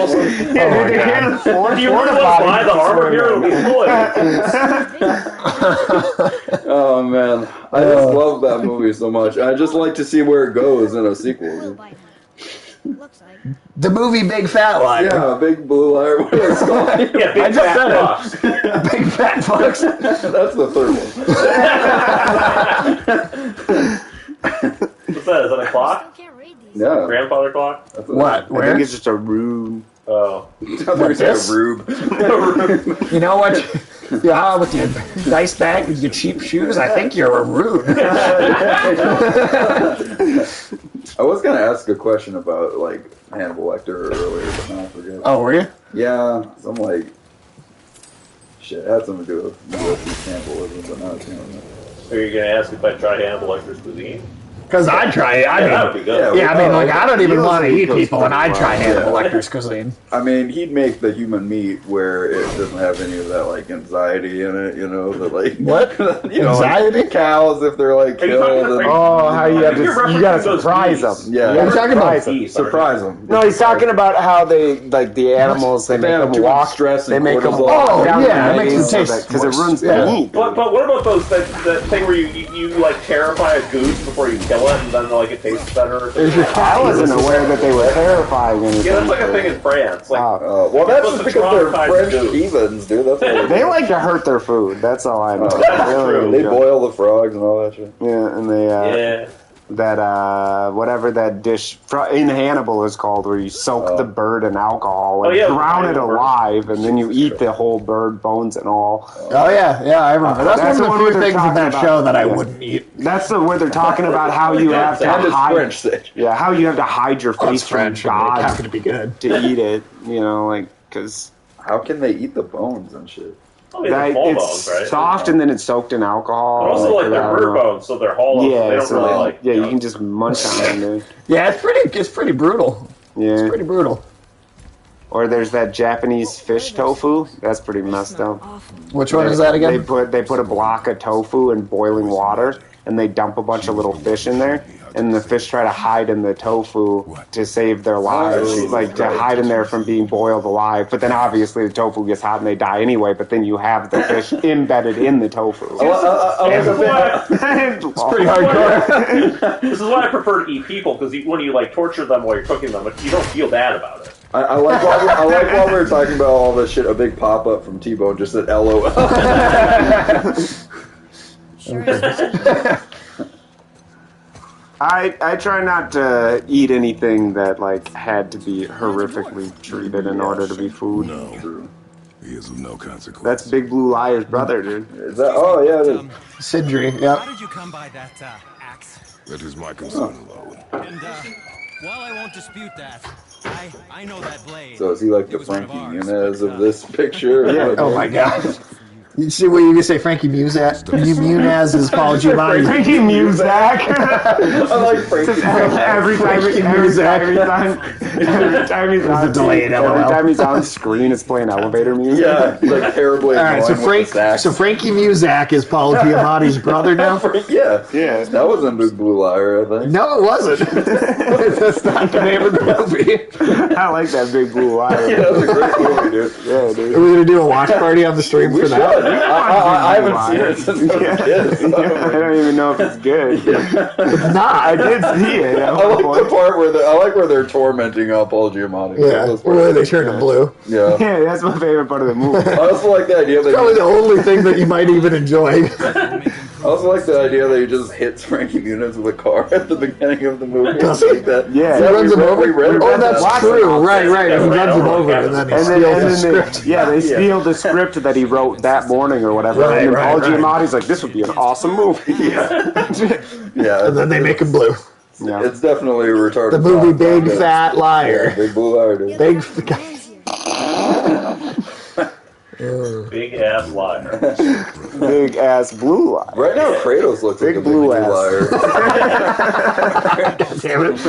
Yeah, dude, they can't afford Do you really want to buy the armor here? It'll be full of Oh man, I just love that movie so much. I just like to see where it goes in a sequel. Looks like. The movie Big Fat Liar. Yeah, Big Blue Liar. What is it called? Yeah, big I just fat said box. it. Big Fat Fox. That's the third one. What's that? Is that a clock? Still can't read these. Yeah. Grandfather clock? That's What? I Where? think it's just a rune. Oh. I thought you said this? a rube. You know what? Yeah, with your nice bag and your cheap shoes, I think you're a rude. I was gonna ask a question about like Hannibal Lecter earlier, but now I forget. Oh, were you? Yeah, so I'm like, shit, it had something to do with UFC cannibalism, but now it's Are you going to ask if I try Hannibal Lecter's cuisine? Because I'd try it. Yeah, that would be good. Yeah, I mean, like, I don't even want to eat goes people, and I'd pretty try well. Hannibal Lecter's cuisine. I mean, he'd make the human meat where it doesn't have any of that like anxiety in it, you know, the like What? you know, Anxiety? like, cows if they're like Are you talking killed. about- And, Oh, how you have to, You're you gotta referencing those surprise geese. them. Yeah. You gotta You're talking about surprise them. Geese, surprise them. No, he's talking about how they, like, the animals, they They make have them too much walk, stress they and make them cortisol. walk Oh, down yeah, the it makes them maze taste because it worse. ruins Yeah. the meat. But what about those that thing where you like terrify a goose before you kill it and then like it tastes better? Or something? I wasn't aware that they were terrifying anything. Yeah, that's like a thing in France. Like, Well, that's Supposed just to because they're traumatize French dudes. heathens, dude. That's what They like to hurt their food. That's all I know. Oh, that's Really true. They enjoy- boil the frogs and all that shit. Yeah, and they yeah. whatever that dish in Hannibal is called, where you soak the bird in alcohol and Oh, yeah, drown it the bird. alive, and then you eat the whole bird, bones and all. Oh, yeah, I remember. That's That's one the of one the where few they're things in talking that about- show that I yeah. wouldn't eat. That's the where they're talking about how you have to And it's hide. French steak. Yeah, how you have to hide your face from French, and they God happen to be good. to eat it. You know, like because How can they eat the bones and shit? Oh, yeah, they're small it's bones, right? soft and then it's soaked in alcohol. But also, like, I they're don't bird know. bones, so they're hollow. so they Yeah, don't so really like. yeah, you can just munch on them, dude. Yeah, it's pretty brutal. Yeah. It's pretty brutal. Or there's that Japanese fish tofu. That's pretty messed up. Which one is that again? They put a block of tofu in boiling water, and they dump a bunch of little fish in there, and the fish try to hide in the tofu to save their lives, like to hide in there from being boiled alive. But then obviously the tofu gets hot and they die anyway. But then you have the fish embedded in the tofu. It's pretty hardcore. This is why I prefer to eat people, because when you like torture them while you're cooking them, you don't feel bad about it. I like while we were talking about all this shit, a big pop up from T-Bone just said LOL. I try not to eat anything that like had to be horrifically treated in order to be food. No. He is of no consequence. That's Big Blue Liar's brother, dude. Is that? Oh yeah, it is. Sindri, yeah. How did you come by that axe? That is my concern alone. And while I won't dispute that, I know that blade. So is he like the Frankie Muniz of this picture? Yeah. Oh my god. You see what you say, Frankie Muniz is Paul Giamatti. Frankie Muzak. I like Frankie. Every time he's on screen, it's playing elevator music. Yeah, like terribly. All right, so Frankie Muzak is Paul Giamatti's brother now. Yeah. Yeah. That was in Big Blue Liar, I think. No, it wasn't. That's not the name of the movie. I like that Big Blue Liar. Yeah, that's a great movie, dude. Yeah, dude. Are we gonna do a watch party on the stream for that? I haven't seen it since I was a kid. So I don't even know if it's good. It's not. I did see it. I like the part where they're tormenting Paul Giamatti. Yeah, where they turn him blue. Yeah. Yeah, that's my favorite part of the movie. I also like the idea that Probably the only thing that you might even enjoy. I also like the idea that he just hits Frankie Muniz with a car at the beginning of the movie. Does he? Like that. Yeah. He runs him over. Oh, that's that. true. Right. He runs him over, and then he steals the script. They steal the script that he wrote that morning or whatever. Right, and right, Paul right. Giamatti's like, this would be an awesome movie. Yeah. And then they make him blue. Yeah. It's definitely a retarded. The movie song. Big Fat Liar. Yeah, Big Blue Liar, dude. Big ass liar. Big ass blue liar. Right now, Kratos looks Big like a blue big ass. liar. Damn it.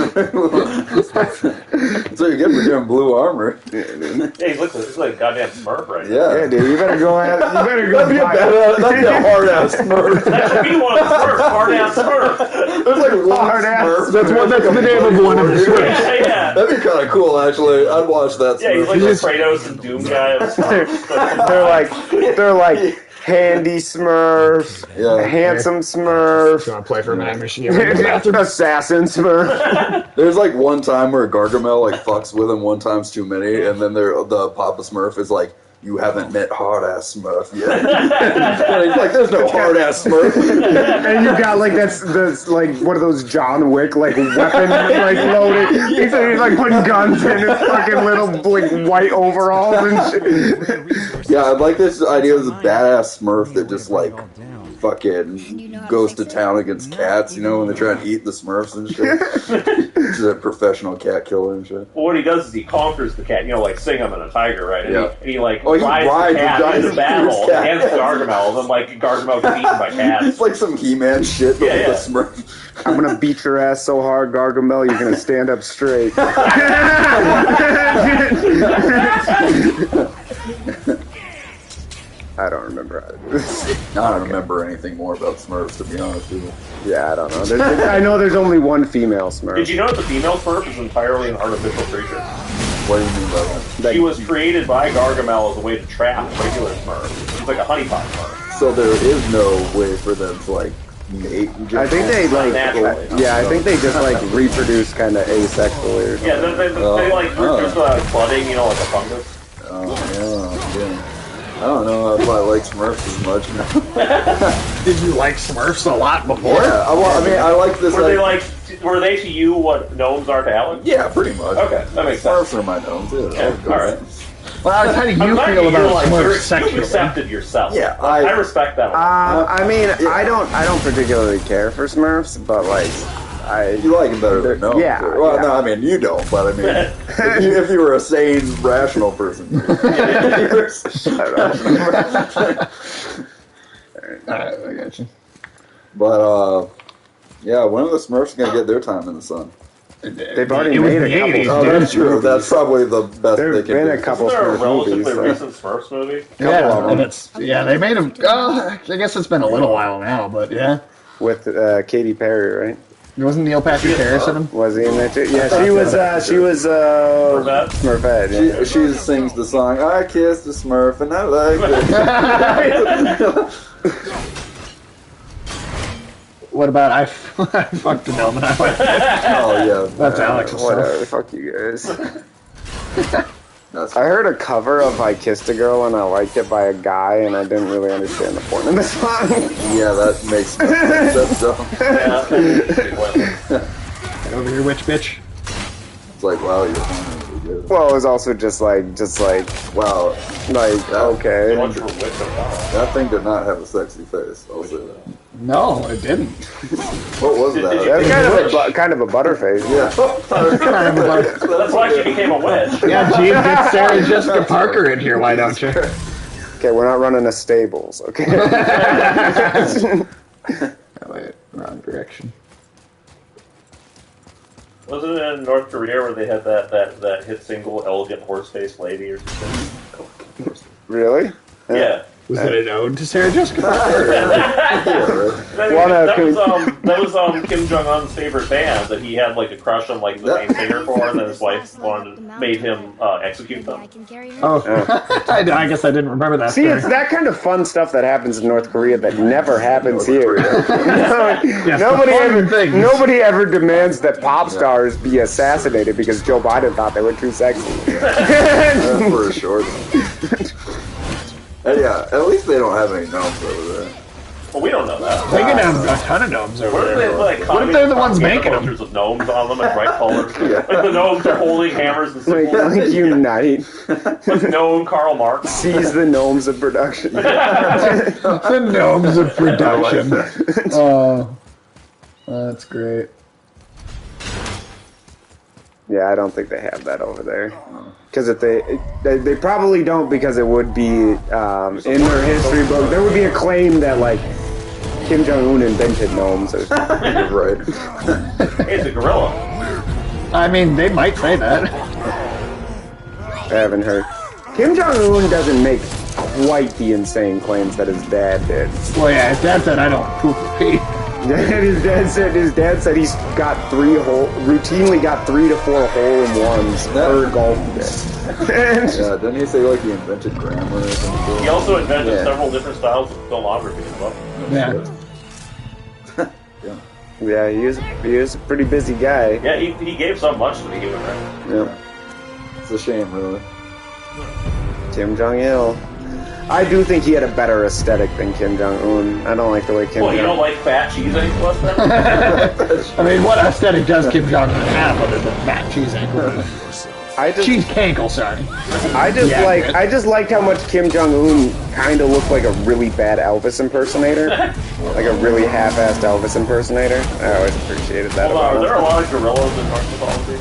So you get for doing blue armor. Hey, look, this is like a goddamn Smurf right now. Yeah. Yeah, dude, you better go ahead. You better go That'd be a buy that'd be a hard ass Smurf. That should be one of the Smurfs, hard ass Smurf. There's like one Hard ass. Smurf. That's the name of one of the scripts. Yeah. That'd be kind of cool, actually. I'd watch that. Yeah, he's Smurf. like the Kratos and Doom guy. Of Smurfs. They're like handy Smurf, Yeah. handsome Smurf, You want to play for a man machine? assassin Smurf. There's like one time where Gargamel like fucks with him one time's too many, and then the Papa Smurf is like, "You haven't met hard ass Smurf yet." And he's like, "There's no hard ass Smurf." And you got like that's like one of those John Wick like weapon like loaded. He's like putting guns in his fucking little like white overalls and shit. Yeah, I like this idea of the badass Smurf that just like fucking goes to town against cats, you know, when they try and eat the Smurfs and shit. He's a professional cat killer and shit. Well, what he does is he conquers the cat, you know, like Singham and a tiger, right? And, Yeah. he like Oh, he rides rides the cat the into giant battle cat. against Gargamel, and then like Gargamel gets eaten by cats. It's like some He-Man shit, but Yeah, with a Smurf. I'm gonna beat your ass so hard, Gargamel, you're gonna stand up straight. I don't remember. I don't remember anything more about Smurfs, to be honest with you. Yeah, I don't know. I know there's only one female Smurf. Did you know that the female Smurf is entirely an artificial creature? What do you mean by that? She was created by Gargamel as a way to trap regular Smurfs. She's like a honeypot Smurf. So there is no way for them to like mate. I think they like. Naturally. I think they just like reproduce kind of asexually. Or something. Yeah, they like there's budding, you know, like a fungus. Oh yeah. I don't know if I like Smurfs as much now. Did you like Smurfs a lot before? Yeah, I mean, I like this. Were they to you what gnomes are to Alan? Yeah, pretty much. Okay, that makes sense. Smurfs are my gnomes. Yeah, Yeah, all right. Well, how do you feel about Smurfs sexually? You accepted yourself. Yeah, I respect that. I mean, I don't particularly care for Smurfs, but like, you like it better than gnomes. Yeah. Well, yeah. no, I mean you don't, but I mean, if you were a sane, rational person. Alright, I got you. But yeah, when are the Smurfs gonna get their time in the sun? They've already It was made the a couple. 80s, Oh, dude. that's true. That's probably the best There they have can been do. a couple Isn't there a Smurf relatively movies. recent Smurfs movie? Yeah, of and them. they made them. I guess it's been a little while now, but yeah. With Katy Perry, right? Wasn't Neil Patrick Harris in them? Was he in there too? Yeah, she was Smurfette. Yeah. She sings the song, I kissed a Smurf and I like it. What about I fucked a gnome and I like it? Oh, yeah. That's Alex's Whatever, stuff. fuck you guys. That's I heard a cover of I Kissed a Girl and I Liked It by a guy, and I didn't really understand the point of the song. yeah, that makes no sense. That's dumb. Get over here, witch bitch. It's like, wow, you're funny. Good. Well, it was also just like, Wow, okay. that thing did not have a sexy face. I'll say that. No, it didn't. What was that? That's kind of a butterface. Yeah. That's why she became a witch. Yeah, Gene, get Sarah Jessica Parker in here, why don't you? Okay, we're not running a stables, okay? Oh, wait, wrong direction. Wasn't it in North Korea where they had that hit single, Elegant Horse-Faced Lady or something? Really? Yeah. Was it an ode to Sarah Jessica Parker? That was Kim Jong-un's favorite band that he had like a crush on like the main singer for, and then his wife made him execute them. Oh, I guess I didn't remember that. See, it's that kind of fun stuff that happens in North Korea that never happens here. Nobody ever demands that pop stars be assassinated because Joe Biden thought they were too sexy. For sure. Yeah, at least they don't have any gnomes over there. Well, we don't know that. They can have a ton of gnomes over What if there. they like? What if they're the ones making them? Posters with gnomes on them in bright colors. Like the gnomes are holding hammers and symbols. Like unite. With gnome Karl Marx. Seize the gnomes of production. The gnomes of production. Oh, that's great. Yeah, I don't think they have that over there. Because if they probably don't, because it would be in their history book. There would be a claim that like Kim Jong Un invented gnomes. Or something. Right. It's a gorilla. I mean, they might say that. I haven't heard. Kim Jong Un doesn't make quite the insane claims that his dad did. Well, yeah, his dad said I don't poop or pee. His dad said he's routinely got 3 to 4 hole-in-ones per golf day. Yeah, didn't he say like he invented grammar or something? He also invented several different styles of filmography as well. Yeah. Yeah, he was a pretty busy guy. Yeah, he gave so much to the human race. Yeah. It's a shame, really. Kim Jong-il. I do think he had a better aesthetic than Kim Jong-un. I don't like the way Kim Well, you don't like fat cheese any less then? I mean, what aesthetic does Kim Jong Un have other than fat cheese ankle? Cheese cankle, sorry. I just liked how much Kim Jong-un kind of looked like a really bad Elvis impersonator. Like a really half-assed Elvis impersonator. I always appreciated that about Are him. there a lot of gorillas in North mythology?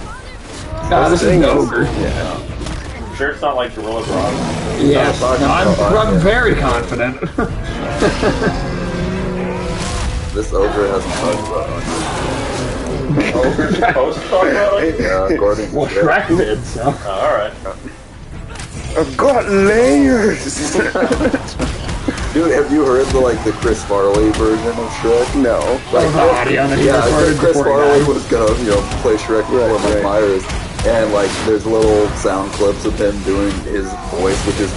This is an ogre. Yeah. Sure it's not like Gorilla Grodd. Yes, no, I'm very confident. This ogre hasn't talked about Ogre's supposed to talk about it? Yeah, according to Well, Shrek did, so. Alright. I've got layers! Dude, have you heard the Chris Farley version of Shrek? No. The audio that he recorded Chris before he Farley died. was gonna, play Shrek before Mike Myers. And there's little sound clips of him doing his voice, which is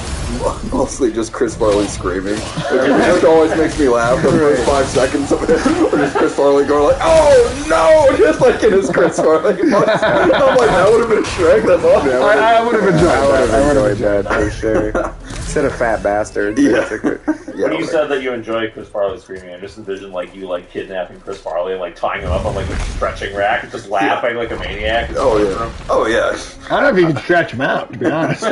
mostly just Chris Farley screaming. It always makes me laugh. The first 5 seconds of it, or just Chris Farley going like, "Oh no!" just like in his Chris Farley voice. I'm like, that would have been Shrek. That's awesome. I would have enjoyed that. I would have enjoyed that for sure. Instead of fat bastards, basically. Yeah, When you said that you enjoy Chris Farley screaming, I just envisioned you kidnapping Chris Farley and tying him up on a stretching rack and just laughing like a maniac. Oh yeah. Oh yeah. I don't know if you can stretch him out, to be honest.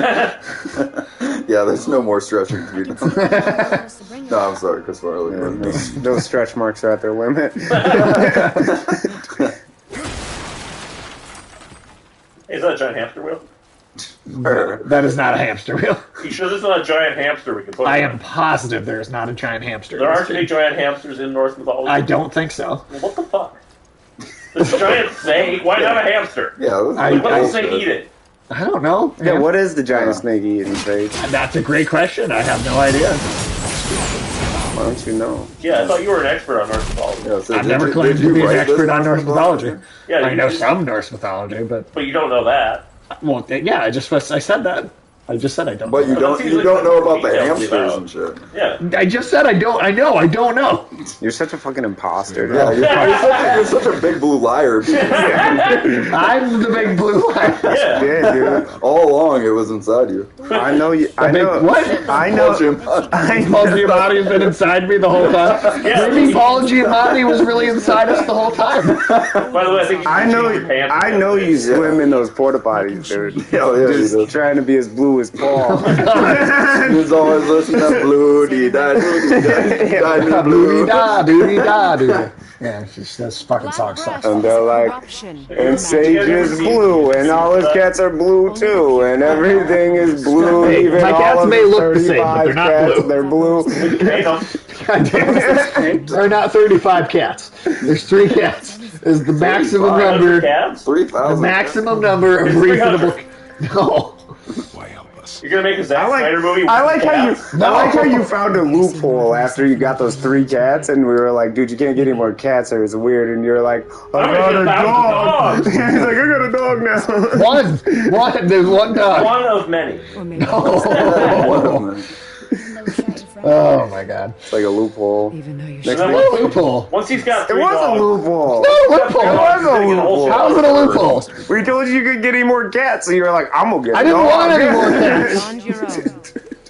Yeah, there's no more stretching to be done. No, I'm sorry, Chris Farley. Those stretch marks are at their limit. Hey, is that a giant hamster wheel? That is not a hamster wheel. You sure there's not a giant hamster we can put I in am positive there is not a giant hamster. There aren't any giant hamsters in Norse mythology? I don't think so. Well, what the fuck? This giant snake. Why not a hamster? Yeah, Let the snake eat it. I don't know. Yeah, what is the giant snake eating, Sage? That's a great question. I have no idea. Why don't you know? Yeah, I thought you were an expert on Norse mythology. Yeah, so I've did never you- claimed did to you be an write this expert on Norse mythology. Yeah, I know you- some Norse mythology, but But you don't know that. well, yeah, I said that. I just said I don't. But you But don't that's you usually don't know the about the details hamsters about. and shit. Yeah. I just said I don't. I know. I don't know. You're such a fucking imposter. Dude. Yeah, you're such a big blue liar. I'm the big blue line. Yeah. Yeah, dude. All along, it was inside you. I know you. I Big, know. what? I know. Paul Giamatti's been inside me the whole time. Yeah. Maybe Paul Giamatti was really inside us the whole time. By the way, I think you should change your pants. I know you swim in those porta potties, dude. Yeah, he Just does. trying to be as blue as Paul. He's always listening to blue dee da Doody blue. da, doody da, doody. Yeah, it's just, this fucking song sucks. And they're like, and Sage is blue, and all his cats are blue too, and everything is blue. Hey, Even my all cats of may the look the same, but 35 they're not cats, blue. they're blue. Hey, no. God damn it. There are not 35 cats. There's 3 cats. Is the maximum 500 number. cats? 3,000. The maximum number of It's reasonable. 300. No. Why help us? You're gonna make a Zack Snyder movie with I like how you. cats? I like how you found a loophole after you got those 3 cats, and we were like, "Dude, you can't get any more cats, or it's weird." And you're like, "I I'm got gonna a get dog." 1,000 He's like, "I got a dog now." One. There's one dog. One of many. Oh my god. It's like a loophole. Even though you're Next So thing- What a loophole. Once he's got It 3 was a dogs, loophole. No It loophole. was a loophole. How is it a loophole? We told you could get any more cats, so you were like, "I'm gonna get." I a didn't dog." want any more cats. on your own.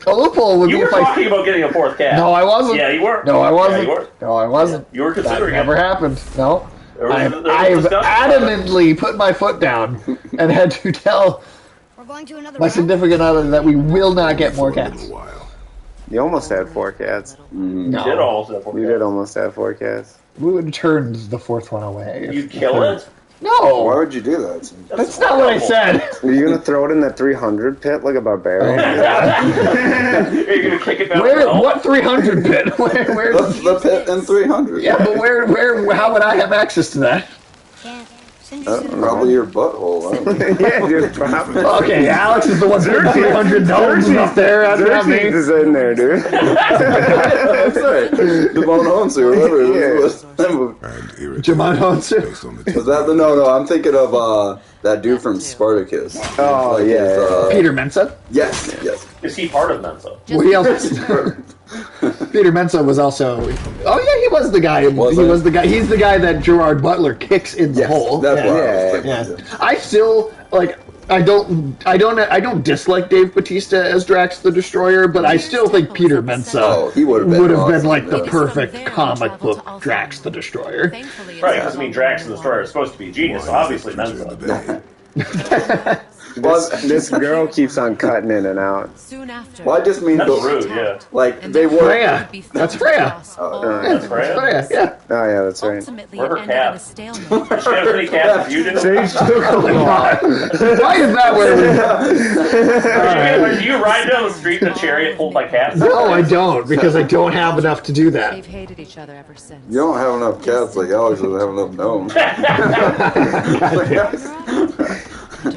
A loophole would you be were if I. talking about getting a 4th cat. No, I wasn't. Yeah, you were. No, I wasn't. Yeah, you were. No, I wasn't. You were That considering never it. happened. No. There was- I've, there was I've discussion. adamantly put my foot down and had to tell We're going to another my round? significant other that we will not get more cats. While. You almost had 4 cats. You did No. almost have 4 You cats. did almost have 4 cats. We would have turned the 4th one away. You kill it? Why No. would you do that? That's not what I said. Are you gonna throw it in that 300 pit like a barbarian? Are you gonna kick it down the Where? hill? What 300 pit? Where? The pit and 300. Yeah, but where? How would I have access to that? Can't. Send you to the Probably your butthole. I don't know. Yeah, dude. Probably. Okay, Alex is the one putting 300 gnomes up there. That's not me. Xerxes is in there, dude. That's right. The Bone Honsu, whatever. Yeah. Was And irritated Jamon Honsu. based on the that the no? I'm thinking of that dude from Spartacus. Oh, Like yeah. his, Peter Mensa. Yes, yes. Is he part of Mensa? Well, he also, Peter Mensa was also. Oh yeah, he was the guy. Was he he? was the guy. He's the guy that Gerard Butler kicks in the Yes, hole. that's yeah. what I Yeah, was thinking. Yeah. I still like. I don't dislike Dave Bautista as Drax the Destroyer, but I still think Peter Mensa Oh, he would have been would have been awesome, like the yeah. perfect comic book Drax the Destroyer. Thankfully, it's Right, because I all mean, Drax the one. Destroyer is supposed to be a genius, so obviously Mensa. This girl keeps on cutting in and out. Soon after. Well, I just mean, That's the, rude, yeah. like And they therefore were. Freya. would be That's filled Freya. across all That's Freya? Freya, yeah. Oh yeah, that's right. Ultimately, Where it her ended cat? in a stalemate. Does she have any cats that you do? Sage took Oh my God. Why is that where we? Do you ride down the street in a chariot pulled by cats? No, I don't, because I don't have enough to do that. They've hated each other ever since. You don't have enough cats like Alex doesn't have enough gnomes.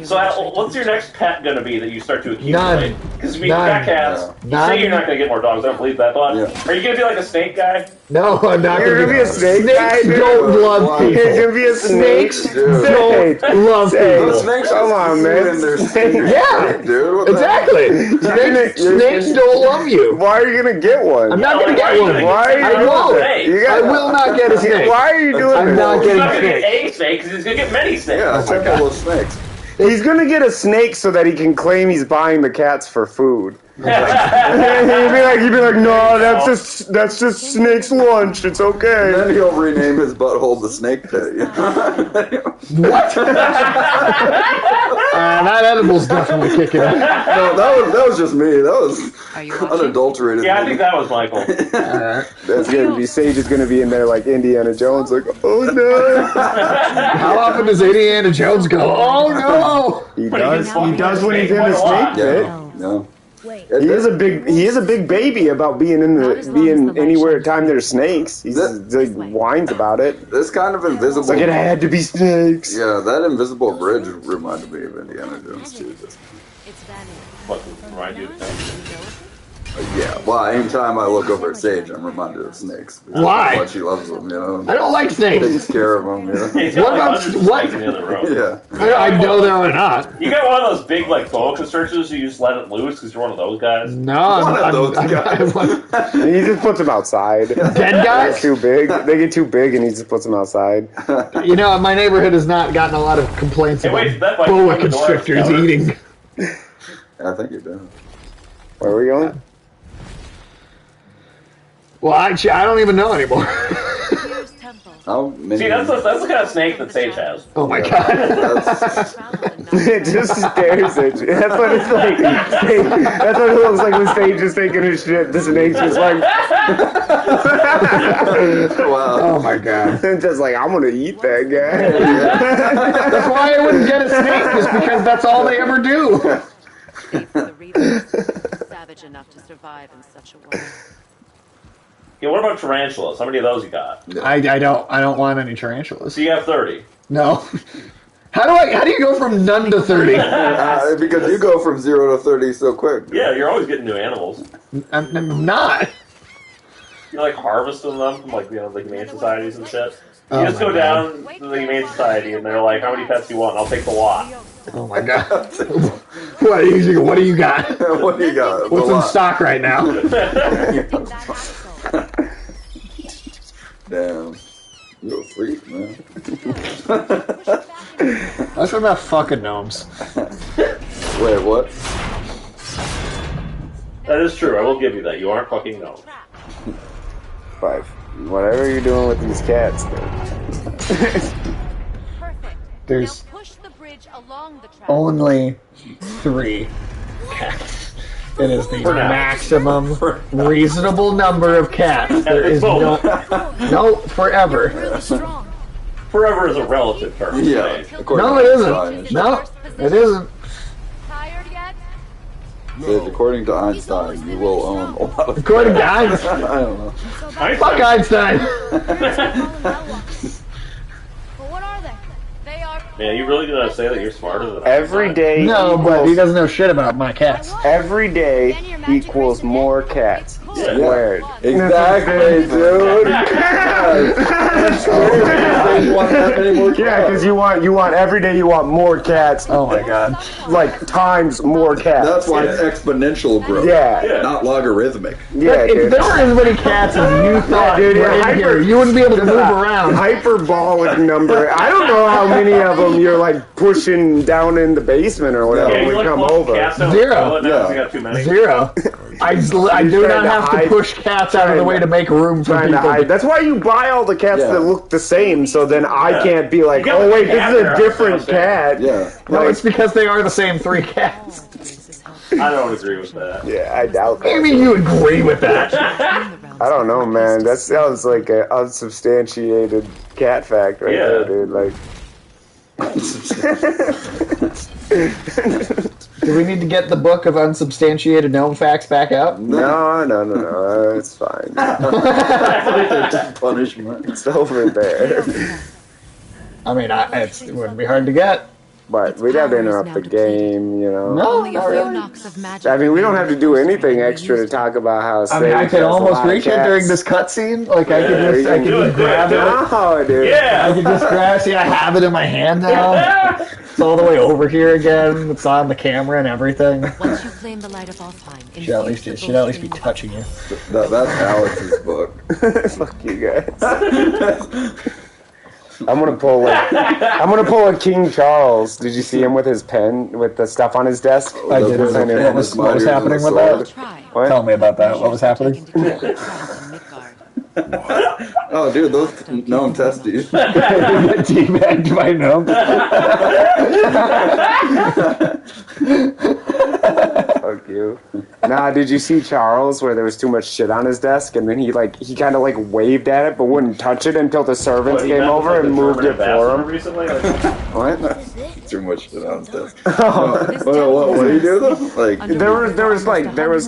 So, what's your next pet going to be that you start to accumulate? None. Because we None. got cats. You None. say you're not going to get more dogs. I don't believe that, but Yeah. are you going to be like a snake guy? No, I'm not You're gonna gonna be a snake guy, Snakes dude? don't love Why? people. You're gonna be a snake. Snakes Dude. don't love Sage. people. Snakes Come on, man. And they're Yeah. dude. What the Exactly. Snakes don't love you. Why are you gonna get one? I'm not gonna Why are get you one. gonna Why are you I doing won't. that? You I got- will not get a snake. Why are you doing I'm this? not He's getting not going to get snakes. a snake because he's going to get many snakes. Yeah, it's like all those snakes. He's gonna get a snake so that he can claim he's buying the cats for food. he'd be like, no, that's just snake's lunch. It's okay. Then he'll rename his butthole the Snake Pit. You know? What? That edible's definitely kicking in. No, that was just me. That was Are you watching? unadulterated. Yeah, I think that was Michael. That's gonna be Sage is gonna be in there like Indiana Jones, like, oh no. How often does Indiana Jones go, oh no? He But he does. gets He does when he's in quite the a lot. snake pit. Yeah, yeah. Wait. He is a big baby about being anywhere at time there's snakes. He whines about it. This kind of invisible. It's like it had to be snakes. Yeah, that invisible bridge reminded me of Indiana Jones too. What remind you of that? Yeah, well, anytime I look over at Sage, I'm reminded of snakes. Why? But she loves them, you know. I don't like snakes. Takes care of them, you He's know. What got, like, about- hundreds of what? snakes in the other room. Yeah. I know there are not. You got one of those big, like, boa constrictors, you just let it loose because you're one of those guys? No, One of those guys. He just puts them outside. Dead guys? Too big. They get too big, and he just puts them outside. You know, my neighborhood has not gotten a lot of complaints Hey, wait, about that might boa be the door constrictors counter. eating. I think you do. Where are we going? Well, actually, I don't even know anymore. How many? See, that's the kind of snake that Sage has. Oh my god. It just stares at you. That's what it's like. That's what it looks like when Sage is taking his shit. The snake's just like, Wow. Oh my god. just like, I'm gonna eat that guy. That's why I wouldn't get a snake, is because that's all they ever do. The reader savage enough to survive in such a way. Yeah, what about tarantulas? How many of those you got? I don't want any tarantulas. So you have 30. No. How do you go from none to 30? Because you go from 0 to 30 so quick. Yeah, you're always getting new animals. I'm not. You're like harvesting them from like, you know, the humane societies and shit. You Oh just my go God. down to the humane society and they're like, how many pets do you want? I'll take the lot. Oh my god. What do you got? What do you got? What's A in lot. stock right now? Damn. You're a freak, man. That's from that fucking gnomes. Wait, what? That is true. I will give you that. You aren't fucking gnomes. 5. Whatever you're doing with these cats, dude. Perfect. There's Now push the bridge along the track. only 3 cats. It is the For now. maximum reasonable number of cats. There is no forever. Really strong. Forever is a relative term. Yeah. Sage. according No, to it Einstein. isn't. No, it isn't. Tired yet? Sage, according to Einstein, you will own a lot of. According to Einstein. I don't know. Fuck Einstein. But what are they? They are. Man, you really gonna say that you're smarter than Every Einstein? day No, but he doesn't know shit about my cats. Every day equals more cats. Yeah. Squared. Exactly, dude. Yeah, because you want every day you want more cats. Oh my god. Like times more cats. That's why it's exponential growth. Yeah. Not logarithmic. Yeah, If dude. there were as many cats as you thought dude, were in hyper- here, you wouldn't be able to move around. Hyperbolic number. I don't know how many of them you're like pushing down in the basement or whatever Yeah, when you we like come lost over. cats down Zero. the toilet now 'cause Yeah. you got too many. 0. I do trying not to have to hide- push cats out of the way to make room for Trying to people. hide. That's why you buy all the cats Yeah. that look the same, so then I can't be like, You got oh wait, a this cat is there, a different I cat. Yeah. No, Like, it's because they are the same 3 cats. I don't agree with that. yeah, I doubt that. Maybe you agree with that. I don't know, man. That sounds like an unsubstantiated cat fact right Yeah. there, dude. Like, Do we need to get the book of unsubstantiated gnome facts back out? no, it's fine. Punishment. It's over there. I mean, it wouldn't be hard to get. But we'd have to interrupt the game, you know. No, Only a not few really. knocks of magic. I mean, we don't have to do anything extra to talk about how. I mean, I Sage could has a almost lot of reach it cats. during this cutscene. Like, I could Yeah, just you grab it. No, dude. I Yeah! could just grab. See, I have it in my hand now. It's all the way over here again. It's on the camera and everything. Once you claim the light of Alfheim, Should at least be touching you. That's Alex's book. Fuck you guys. I'm gonna pull a King Charles. Did you see him with his pen with the stuff on his desk? I did. What was happening with that? Try. What? Tell me about that. What was happening? Oh, dude, those gnome testes. Teabagged by gnome. Fuck you. Nah, did you see Charles where there was too much shit on his desk and then he kind of like waved at it but wouldn't touch it until the servants came over and moved it for him? Recently? Like, What? Too much shit on his desk. What do you do though? Like There was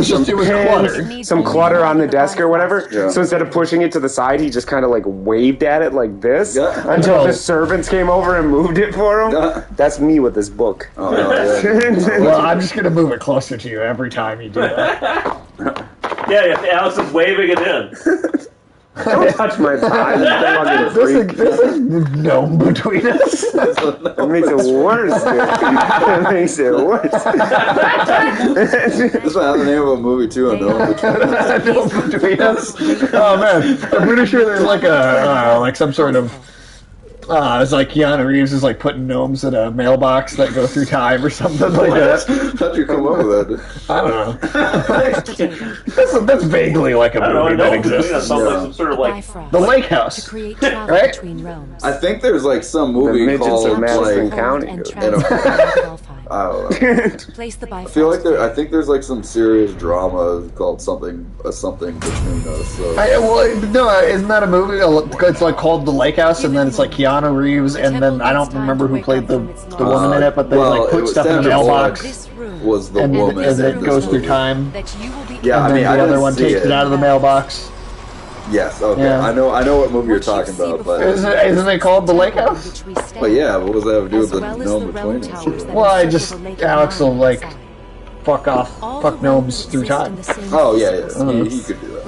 just too much clutter. some clutter on the desk or whatever. Yeah. So instead of pushing it to the side, he just kind of like waved at it like this until the servants came over and moved it for him. Yeah. That's me with this book. Oh, yeah. Well, I'm just gonna move it closer to you every time you do that. yeah, Alex is waving it in. Don't touch my thigh. There's a gnome between us. That makes it worse, dude. That makes it worse. That's not the name of a movie too. I know. Gnome between us. Oh man, I'm pretty sure there's like a like some sort of. It's like Keanu Reeves is like putting gnomes in a mailbox that go through time or something like that. How'd you come up with that? I don't know. that's vaguely like a movie that exists. Some sort of like The Lake House, right? I think there's like some The movie midgets called of Madison like County. I don't know. I feel like I think there's like some serious drama called something between us. So. Isn't that a movie? It's like called The Lake House, and then it's like Keanu Reeves, and then I don't remember who played the woman in it, but they like put stuff in the mailbox. Was the and woman as it goes through time? Yeah, and then the other one takes it out of the mailbox. Yes, okay. Yeah. I know what movie you're talking about, but isn't it called The Lake House? But yeah, what does that have to do with the gnome between us? Well, Alex will like fuck gnomes through time. Oh yeah. He could do that.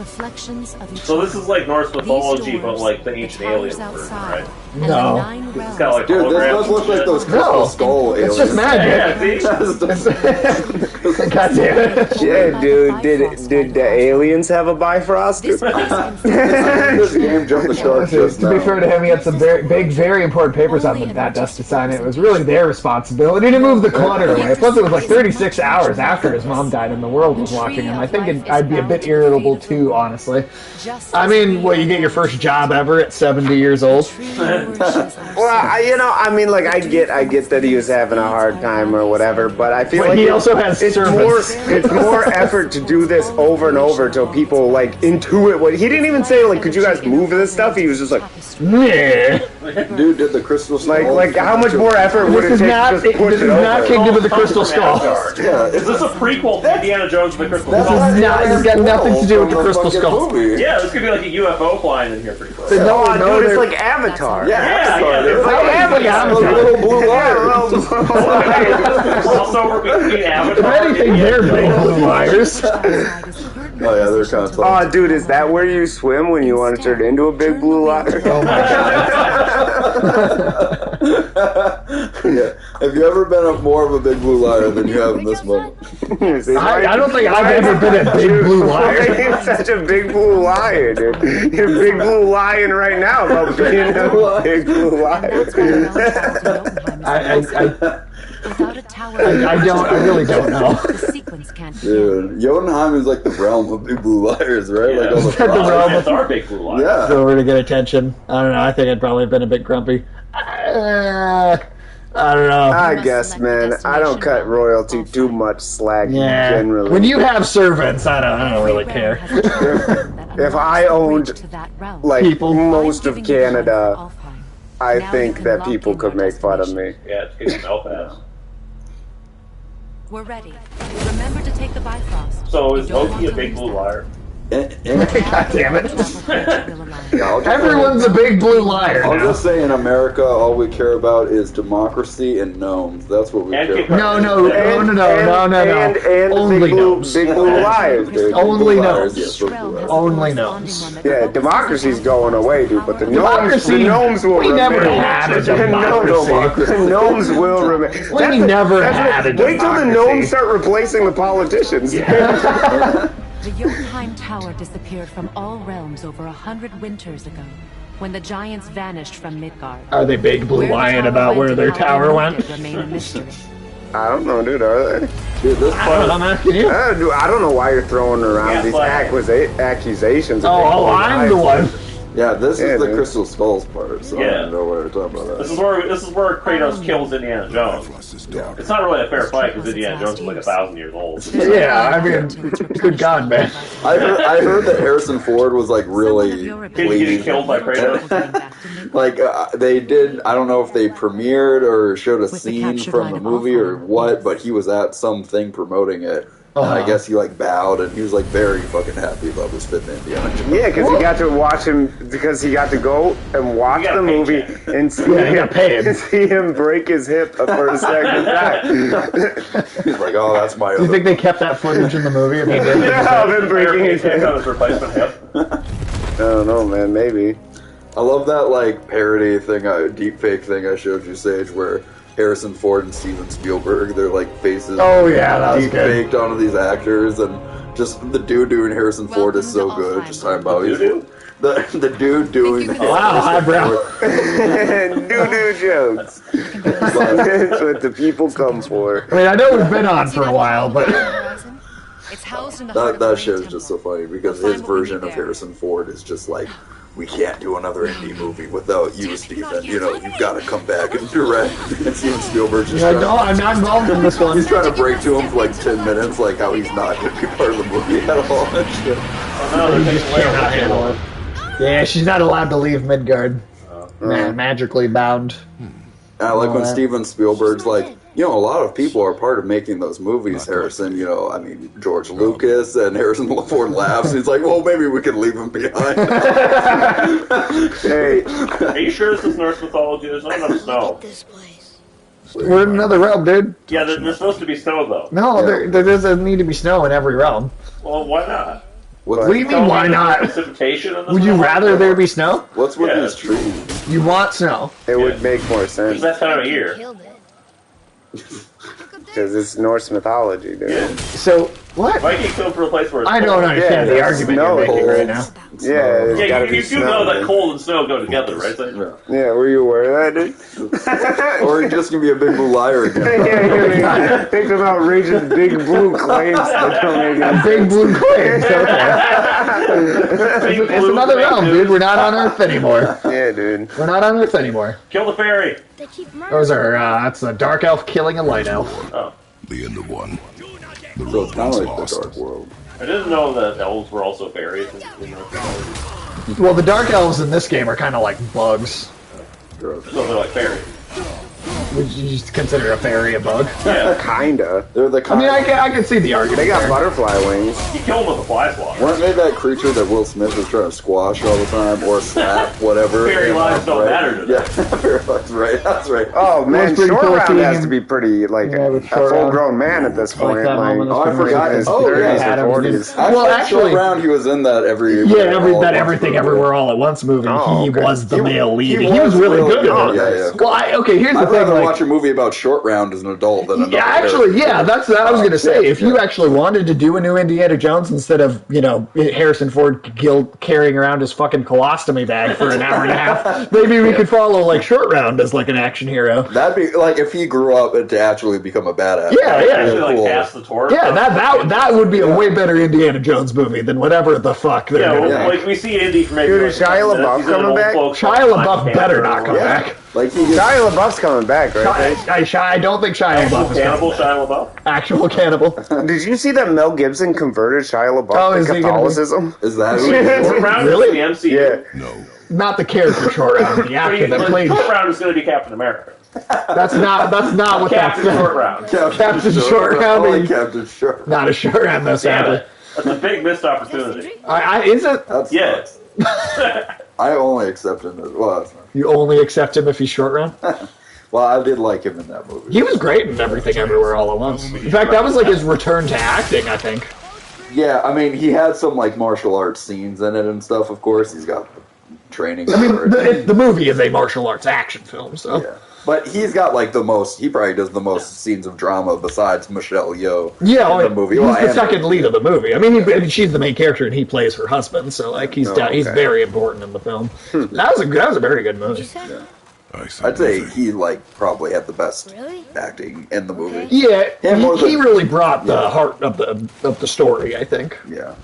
So this is like Norse mythology, but like the ancient aliens version, right? No. This is kind of like Dude, this does look like those crystal skull aliens. It's just magic. God damn it. Yeah, dude. Did the aliens have a Bifrost? This game jumped the shark just To be fair to him, he had some very important papers on that desk to sign. It was really their responsibility to move the clutter away. Plus, it was like 36 hours after his mom died and the world was watching him. I think I'd be a bit irritable too, honestly. I mean, you get your first job ever at 70 years old? Well, I get that he was having a hard time or whatever, but I feel like he also has it's more effort to do this over and over till people like intuit what he didn't even say like, could you guys move this stuff? He was just like, yeah. Dude, did the crystal skull like how much more effort would it take to just push it not over? Kingdom of the Crystal Skull. Yeah, Is this a prequel to Indiana Jones and the Crystal Skull? It's got nothing to do with the Crystal Skull. Yeah, this could be like a UFO flying in here pretty close. No, dude, it's like Avatar. Yeah, it's like little blue lights. Also, we're between Avatar. If anything, they're big blue liars. Oh yeah, they're kind of tough. Oh, dude, is that where you swim when you want to turn into a big blue liar? Oh my Yeah. Have you ever been more of a big blue liar than you have in this moment? I don't think I've ever been a big blue liar. You're such a big blue liar, dude. You're big blue lying right now about being a big blue liar. I really don't know. The sequence can't be. Dude, Jotunheim is like the realm of big blue liars, right? Yeah. Like all the The realm frogs. That's our big blue line. Yeah. Over to get attention. I don't know. I think I'd probably have been a bit grumpy. I don't know. I guess, man. I don't cut royalty too much slack generally. When you have servants, I don't really care. If I owned like most of Canada, I think that people could make fun of me. Yeah, it's getting Belfast. We're ready. Remember to take the Bifrost. So is Loki a big blue liar? God damn it. Yeah, Everyone's a big blue liar I'll now. just say in America, all we care about is democracy and gnomes. That's what we And care kick about. No. And Only big gnomes. blue liars, dude. Only Blue liars, gnomes. yes, blue liars. Only gnomes. Yeah, democracy's going away, dude. But the Democracy, gnomes will we remain. never had a democracy. The gnomes will remain. We never had a Wait till the democracy. gnomes start replacing the politicians. The Jotunheim Tower disappeared from all realms over 100 winters ago, when the giants vanished from Midgard. Are they big blue lying about where their tower went? Remain a mystery. I don't know, dude. Are they? Dude, this part, I'm asking you. I don't know why you're throwing around these accusations. of Oh, big blue I'm the liars. one. Yeah, this is the dude. Crystal Skulls part, so I don't know what we're talking about. This is where Kratos kills Indiana Jones. It's not really a fair fight because Indiana Jones is like 1,000 years old. Yeah, I mean, good God, man. I heard that Harrison Ford was like really Getting killed by Kratos. like they did. I don't know if they premiered or showed a scene from the movie or what, but he was at something promoting it. And I guess he like bowed and he was like very fucking happy about this fitting Indiana Jones. Yeah, because he got to watch him, because he got to go and watch the movie and see, see him break his hip for a second time. He's like, oh, that's my. Do you think they kept that footage in the movie? Or they did? Yeah, of him breaking his hip. Replacement hip. I don't know, man. Maybe. I love that like parody thing, deep fake thing I showed you, Sage, where Harrison Ford and Steven Spielberg, their like faces that was deep good. faked onto these actors, and just the dude doing Harrison Ford is so good. Just talking about the dude doing wow, highbrow doo-doo jokes. That's what the people come for. I mean, I know we've been on for a while, but that show is just so funny because his version of Harrison Ford is just like, we can't do another indie movie without you, Steven. You know, you've got to come back and direct. And Steven Spielberg's just no, I'm not involved in this one. He's trying to break to him for like 10 minutes, like how he's not going to be part of the movie at all. And shit. He just cannot handle it. Yeah, she's not allowed to leave Midgard. Magically bound. I like when Steven Spielberg's like, you know, a lot of people are part of making those movies, Harrison. You know, I mean, George Lucas and Harrison Ford laughs. He's like, well, maybe we can leave him behind. Hey. Are you sure this is Norse mythology? There's not enough snow. We're in another realm, dude. Yeah, there's supposed to be snow, though. No, there doesn't need to be snow in every realm. Well, why not? What do you mean, why not? Precipitation in the Would you rather there be snow? What's with these trees? You want snow. It would make more sense. That time of year. Because it's Norse mythology, dude. Yeah. So, what? Viking killed for a place where it's I don't understand the argument you're making right now. Yeah, you do know that cold and snow go together, right? Yeah, were you aware of that, dude? Or you're just going to be a big blue liar again. Yeah, think of outrageous big blue claims that don't make any Big blue claims, okay. It's another realm, dude. We're not on Earth anymore. Yeah, dude. We're not on Earth anymore. Kill the fairy. Those are, that's a dark elf killing a light elf. Oh. The end of one. So it's kind of like the Dark World. I didn't know that elves were also fairies. Well, the dark elves in this game are kind of like bugs. So they're like fairies. Would you just consider a fairy a bug? Yeah. Kinda. They're the kind I can see the argument. They got there. butterfly wings. You kill them with a fly swatter. Weren't they that creature that Will Smith was trying to squash all the time, or slap, whatever? Fairy lives don't matter to them. Yeah, fairy lives, right. That's right. Oh man, pretty short cool round seeing has him. to be pretty like Yeah, a with short full-grown man at this point. that moment Oh, I forgot. his Oh, yeah. 30s or 40s. Well, actually, round he was in that every everything everywhere all at once movie. Oh, he okay. was the male lead. he He was was really really good good. at it. Yeah, yeah. Well, here's the I'd thing. rather Like, watch a movie about Short Round as an adult than another. yeah, actually, yeah, that's what I was gonna say. If you actually wanted to do a new Indiana Jones instead of Harrison Ford carrying around his fucking colostomy bag for an hour and a half, maybe we could follow like Short Round as like an action hero. That'd be like if he grew up to actually become a badass. Yeah, yeah. Actually, like Cool. pass the torch. Yeah, that would be a way better Indiana Jones movie than whatever the fuck they're Yeah, gonna well, make. like we see Indy for maybe. Dude, like is Shia 10 minutes. LaBeouf He's in an coming old back? folk Shia song, LaBeouf Black better Panther not or come whatever. back. Like he gets, Shia LaBeouf's coming back, right? I don't think Shia Actual LaBeouf is cannibal, coming back. Shia LaBeouf. Actual cannibal. Did you see that Mel Gibson converted Shia Oh, LaBeouf is to he gonna be- Catholicism? is that Short Round Really? is the MCU. Yeah. No. Not the character Short Round, the actor that played. Short Round is going to be Captain America. That's not what Captain that's. Short Round. Captain Short I Round. like Captain Short. Not a Short Round though, sadly. That's a big missed opportunity. Is it? That's Yes. I only accept him as well. That's not, You only accept him if he's Short Round? well, I did like him in that movie. He was great in Everything Everywhere All at Once. In fact, that was like his return to acting, I think. Yeah, I mean, he had some like martial arts scenes in it and stuff. Of course, he's got training. I mean, for it. the movie is a martial arts action film, so. Yeah. But he's got like the most. He probably does the most scenes of drama besides Michelle Yeoh. Yeah, in the movie. he's Well, the and- second lead of the movie. I mean, she's the main character, and he plays her husband. So, like, he's he's very important in the film. That was a very good movie. I'd say he like probably had the best acting in the movie. Yeah, more he than- really brought the heart of the story. I think. Yeah.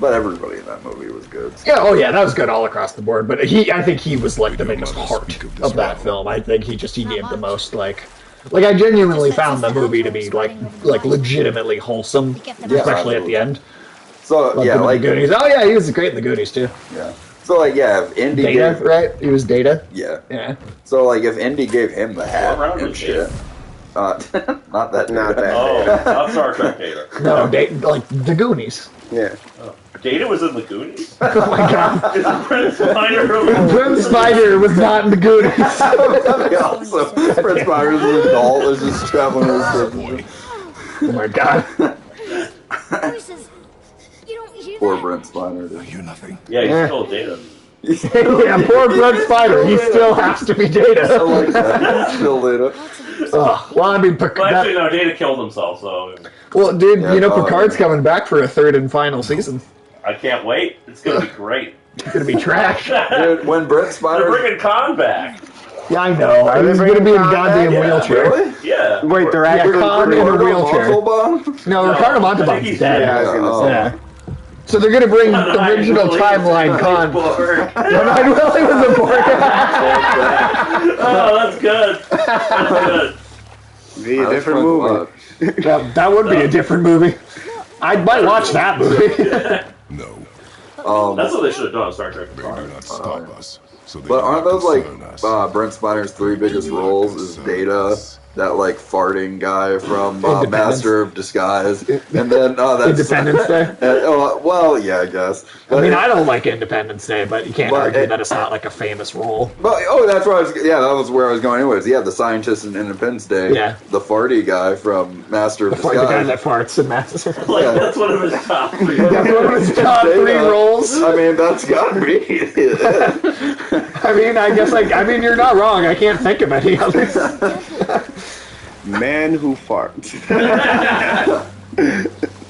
But everybody in that movie was good. Yeah, oh yeah, that was good all across the board. But I think he was like the biggest heart of that film. I think he gave the most like I genuinely found the movie to be like legitimately wholesome, especially at the end. So like, yeah, like the Goonies. Oh yeah, he was great in the Goonies too. Yeah. So like if Indy Data, right? He was Data. Yeah. Yeah. So like if Indy gave him the hat and shit. Not that. Oh, not Star Trek Data. No, like the Goonies. Yeah. Oh. Data was in the Goonies? Oh my god. Is it Brent Spiner? Brent Spiner was not in the Goonies. Also, Brent Spiner's an adult is just traveling with Oh my god. Poor Brent Spiner. I hear nothing. Yeah, he's still Data. Yeah, poor Brent Spiner. He still has to be Data. I like that. Still Data. Well, I mean, Well, actually, no, Data killed himself, so... Well, dude, you know Picard's coming back for a third and final season. I can't wait. It's gonna be great. It's gonna be trash. Dude, when Brent Spiner... They're bringing Khan back. Yeah, I know. He's gonna be in a goddamn wheelchair. Really? Yeah. Wait, they're actually Khan in a wheelchair. No, Ricardo Montalban's dead. Yeah, I was gonna say. So they're gonna bring the original timeline Khan. Nine Willie was a Borg. Oh, that's good. That's good. Be a different movie. That would be a different movie. I might watch that movie. No. That's what they should have done on Star Trek. They do not stop us. So they But do aren't not those like concern us. Brent Spiner's three biggest roles is Data, that like farting guy from Master of Disguise, and then that's Independence Day. Well, yeah, I guess. But I mean, I don't like Independence Day, but you can't argue that it's not like a famous role. But that's where I was. Yeah, that was where I was going. Anyways, yeah, the scientist in Independence Day. Yeah. The farty guy from Master of Disguise. The guy that farts in Master. Like, that's one of his top three. That's one of his top three roles. I mean, that's gotta be. I mean, I guess I mean, you're not wrong. I can't think of any others. Man who farts.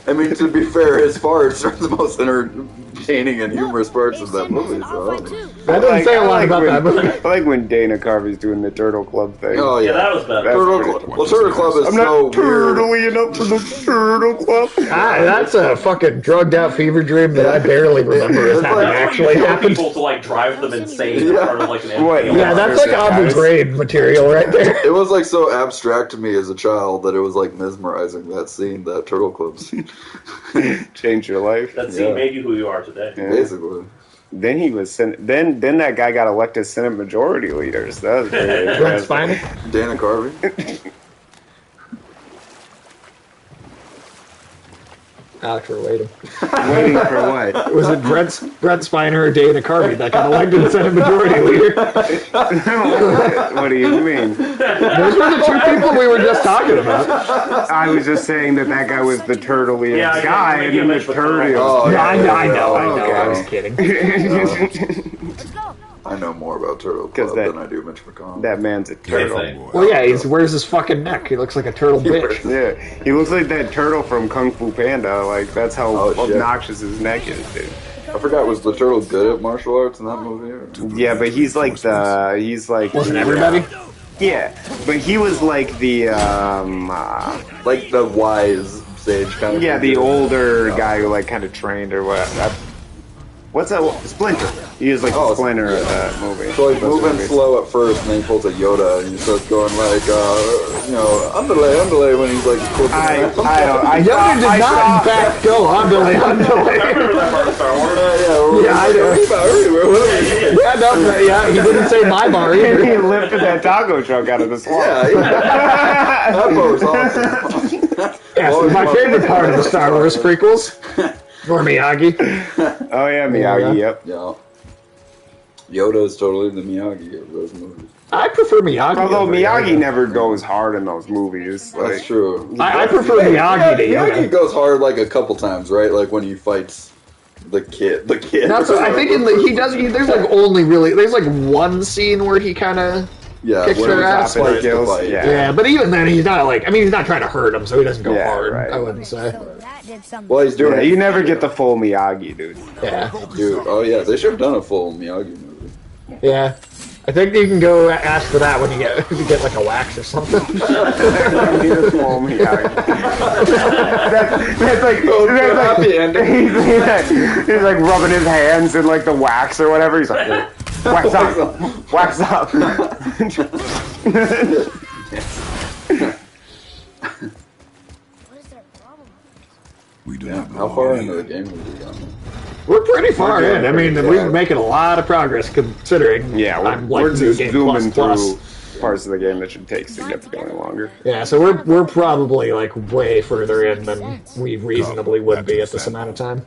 I mean, to be fair, his farts are the most entertaining and humorous parts of that movie. So. That doesn't say a lot about that movie. I like when Dana Carvey's doing the Turtle Club thing. Oh yeah, that was better. Turtle Club is I'm so not turtling enough for the Turtle Club. That's a fucking drugged out fever dream that I barely remember as having actually happened. People to like drive them insane. Part of, like, an Yeah, that's like Abu Ghraib material right there. It was like so abstract to me as a child that it was like mesmerizing, that scene, that Turtle Club scene. Change your life. That scene made you who you are today. Yeah. Basically. Then he was then that guy got elected Senate Majority Leader. So that was very Brent Spiner? Dana Carvey. Alex, we're waiting. Waiting for what? Was it Brent Spiner or Dana Carvey that got elected Senate Majority Leader? What do you mean? Those were the two people we were just talking about. I was just saying that guy was the turtly guy, and then the turtle. Oh, yeah, I know. Okay. I was kidding. I know more about Turtle Club than I do Mitch McConnell. That man's a turtle. Well, yeah, he wears his fucking neck. He looks like a turtle bitch. Yeah, he looks like that turtle from Kung Fu Panda. Like, that's how obnoxious his neck is, dude. I forgot, was the turtle good at martial arts in that movie? Or? Yeah, but he's like Wasn't everybody? Yeah, but he was like the like the wise sage kind of. Yeah, the older guy who like kind of trained or what. What's that? Splinter. He is like the Splinter of that movie. So he's moving slow at first, and then he pulls a Yoda, and he starts going like, underlay, when he's like, Yoda did not, in fact, go underlay. I remember that part of Star Wars. Yeah, he didn't say my bar either. He lifted that taco truck out of the swamp. Yeah, that part was awesome. Yes, my favorite part of the Star Wars prequels. Or Miyagi. Oh yeah, Miyagi. Yep. Yeah. Yoda is totally the Miyagi of those movies. I prefer Miyagi. Although Miyagi never goes hard in those movies. Like, that's true. I prefer Miyagi to Yoda. Miyagi goes hard like a couple times, right? Like when he fights the kid. That's what, I think there's like only really there's like one scene where he kind of kicks their ass. Yeah, but even then he's not like he's not trying to hurt him, so he doesn't go hard. Right. I wouldn't say. Well, he's doing. Yeah, you never get the full Miyagi, dude. Yeah, dude. Oh yeah, they should have done a full Miyagi movie. Yeah, I think you can go ask for that when you get like a wax or something. I need a foam, yeah. That's like he's like rubbing his hands in like the wax or whatever. He's like, wax up, wax up. We do not How far into the game have we gotten? We're pretty far in. I mean, we've been making a lot of progress considering. Yeah, I'm we're like just game zooming plus. through parts of the game that should take significantly longer. Yeah, so we're probably like way further in than we reasonably would be at this amount of time.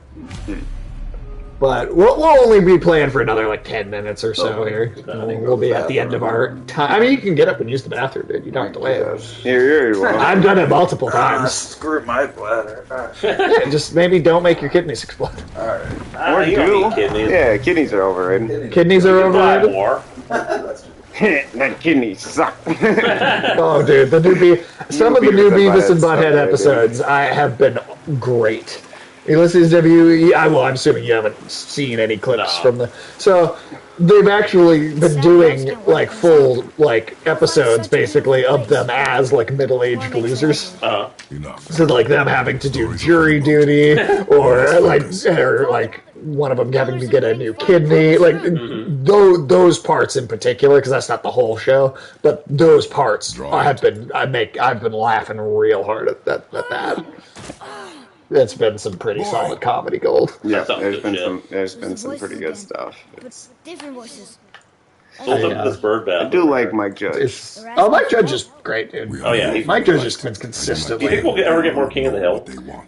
But we'll only be playing for another like 10 minutes or so here. We'll be at the end of our time. I mean, you can get up and use the bathroom, dude. You don't have to wait. Here you are. I've done it multiple times. Screw my bladder. Yeah, just maybe don't make your kidneys explode. Or you don't need kidneys. Yeah, kidneys are overrated. Kidneys are overrated? More. That kidneys suck. Oh, dude, some of the new Beavis and Butthead episodes have been great. Ulysses I'm assuming you haven't seen any clips from the. So they've actually been doing like full like episodes basically of them as like middle-aged losers. So like them having to do jury duty or like one of them having to get a new kidney, like those parts in particular, because that's not the whole show, but those parts I've been laughing real hard at that. It's been some pretty solid comedy gold. Yeah, there's been some pretty good stuff. But different voices. This bird bath. I do like Mike Judge. Mike Judge is great, dude. Oh yeah, Mike Judge has been Do consistently. you think we'll ever get more King of the Hill?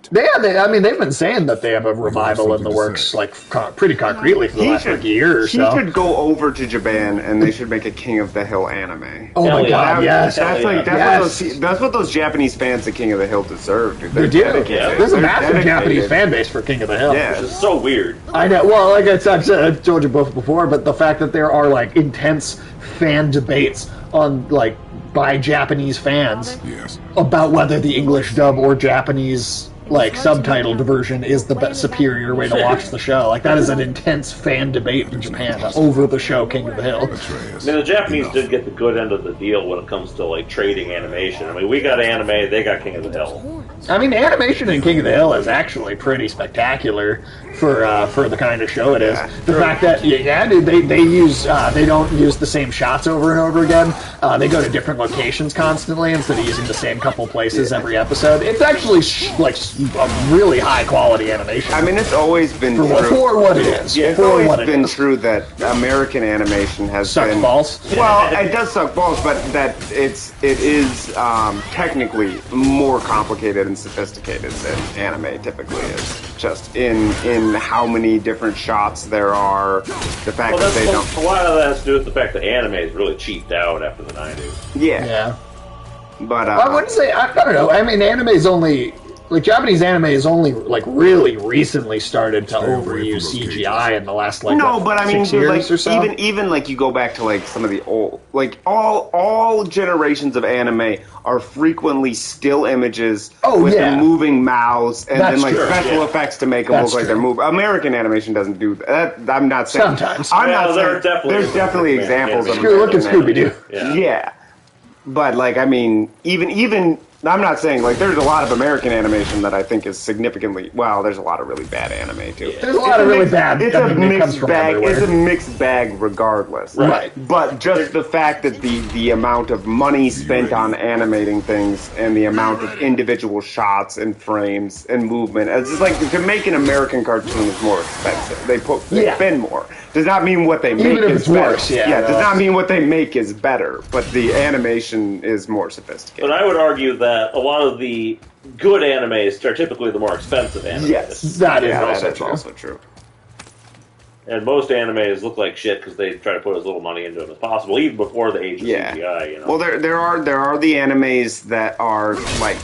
They've been saying that they have a revival in the works, like pretty concretely for the last like year or so. He should go over to Japan and they should make a King of the Hill anime. Oh my god, yes. That's what those Japanese fans of King of the Hill deserve, dude. They do. Dedicated. There's a They're massive dedicated. Japanese fan base for King of the Hill. Yeah. Which is so weird. I know. Well, like I told you both before, but the fact that there are like intense fan debates on like by Japanese fans about whether the English dub or Japanese like subtitled version is the best superior way to watch the show. Like that is an intense fan debate in Japan over the show King of the Hill. I mean, the Japanese did get the good end of the deal when it comes to like trading animation. I mean, we got anime, they got King of the Hill. I mean, animation in King of the Hill is actually pretty spectacular for the kind of show it is. The fact that dude, they don't use the same shots over and over again. They go to different locations constantly instead of using the same couple places every episode. It's actually a really high quality animation. I mean, it's always been true. For what it is. Yeah, it's always been true that American animation has sucked balls. Well, it does suck balls, but that it is technically more complicated and sophisticated than anime typically is. Just in how many different shots there are, the fact that they don't. A lot of that has to do with the fact that anime is really cheaped out after the 90s. Yeah. But I wouldn't say I don't know. I mean, anime is only. Like, Japanese anime is only, like, really recently started to overuse CGI in the last, like, but I mean, 6 years like, or so. even like, you go back to, like, some of the old, like, all generations of anime are frequently still images with the moving mouths and then, like, special effects to make them look like they're moving. American animation doesn't do that. I'm not saying... Sometimes. I'm not saying... There's definitely examples of... Look at Scooby-Doo. Yeah. But, like, I mean, even I'm not saying, like, there's a lot of American animation that I think is significantly... Well, there's a lot of really bad anime, too. There's a lot of really bad... It's a mixed bag. It's a mixed bag regardless. Right. But just the fact that the amount of money spent on animating things and the amount of individual shots and frames and movement... It's just like, to make an American cartoon is more expensive. They spend more. Does not mean what they make is better. Worse, does not mean what they make is better, but the animation is more sophisticated. But I would argue that a lot of the good animes are typically the more expensive animes. Yes, that is also true. And most animes look like shit because they try to put as little money into them as possible, even before the age of CGI. You know? Well, there are the animes that are like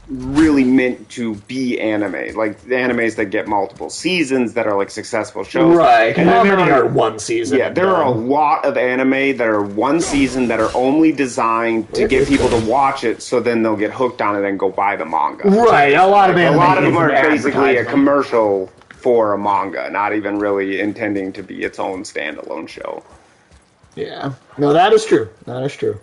really meant to be anime, like the animes that get multiple seasons that are like successful shows. Right, and how many are one season? Yeah, there are a lot of anime that are one season that are only designed to get people to watch it, so then they'll get hooked on it and go buy the manga. Right, a lot of them are basically a commercial for a manga, not even really intending to be its own standalone show. Yeah. No, that is true. That is true.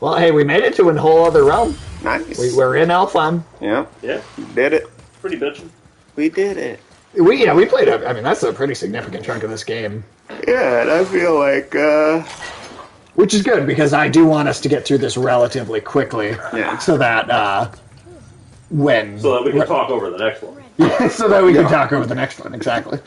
Well, hey, we made it to a whole other realm. Nice. We're in Elfheim. Yeah. Yeah. Did it. Pretty bitchin'. We did it. We played that's a pretty significant chunk of this game. Yeah, and I feel like, Which is good, because I do want us to get through this relatively quickly. Yeah. So that, So that we can talk over the next one. so that we can talk over the next one, exactly.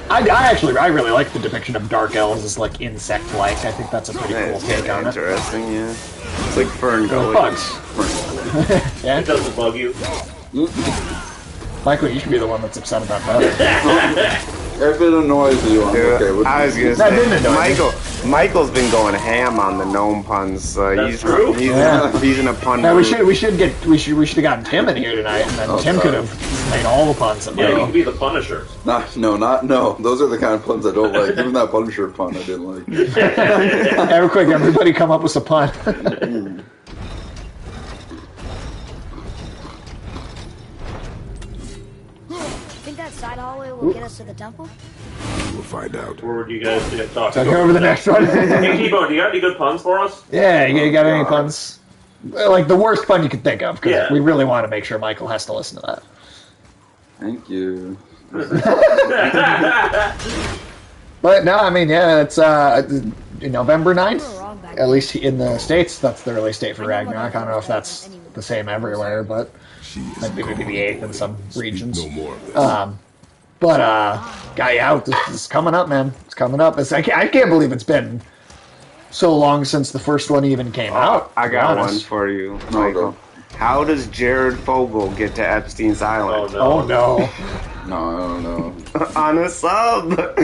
I really like the depiction of dark elves as like insect-like. I think that's a pretty cool take on it. Interesting, yeah. It's like fern Those bugs. Yeah. It doesn't bug you. Michael, you should be the one that's upset about that. If it annoys you, I'm okay with I it. was gonna That didn't say, annoy me. Michael's been going ham on the gnome puns. That's true. He's in a pun. Now we mood. should have gotten Tim in here tonight, and then Tim could have made all the puns. Yeah, you can be the Punisher. No. Those are the kind of puns I don't like. Even that Punisher pun I didn't like. Real quick, everybody come up with a pun. Think that side hallway will get us to the temple? We'll find out. Where would you guys talk? So go over the next one. Hey, T-Bone, do you got any good puns for us? Yeah, you got any puns? Like the worst pun you could think of, because Yeah. we really want to make sure Michael has to listen to that. Thank you. But no, I mean, yeah, it's November 9th. At least in the States, that's the release date for Ragnarok. I don't know if that's the same everywhere, but maybe the 8th in some regions. No more of this. This is coming up, man. It's coming up. I can't believe it's been so long since the first one even came out. I to be got one honest. for you, Michael. How does Jared Fogle get to Epstein's Island? Oh no. No, I don't know. On a sub. Alright,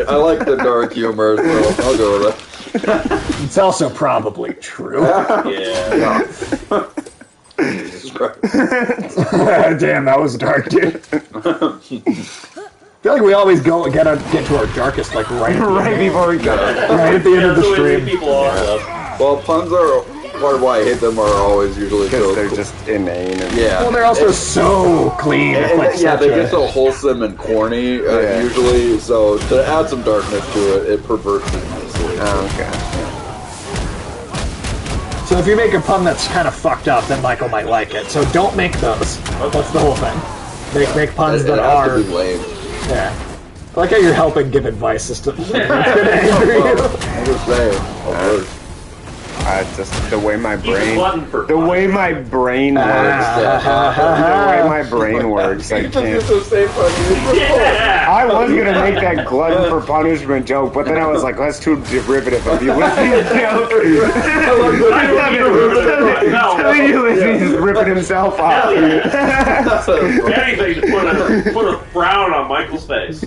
I like the dark humor, so I'll go with that. It's also probably true. Yeah. Jesus Christ. Damn, that was dark, dude. I feel like we always get to our darkest like right before we go. right at the end of the That's the way stream. people are. Well, puns are part of why I hate them are always usually Because so they're cool. just inane. And Yeah. Well, they're also so clean. It's like Yeah, such they a- get so wholesome and corny Yeah. usually. So to add some darkness to it, it perverts it nicely. Oh, okay. So if you make a pun that's kind of fucked up, then Michael might like it. So don't make those. That's the whole thing. Make puns It that has are. to be lame. Yeah. I like how you're helping give advice as to. It's gonna anger you. I'm just saying. Just the way my He's a brain, glutton for the way my brain works, the way my brain works, I can't. Yeah! I was gonna make that glutton for punishment joke, but then I was like, that's too derivative of you. He's ripping himself off. Anything to put a frown on Michael's face.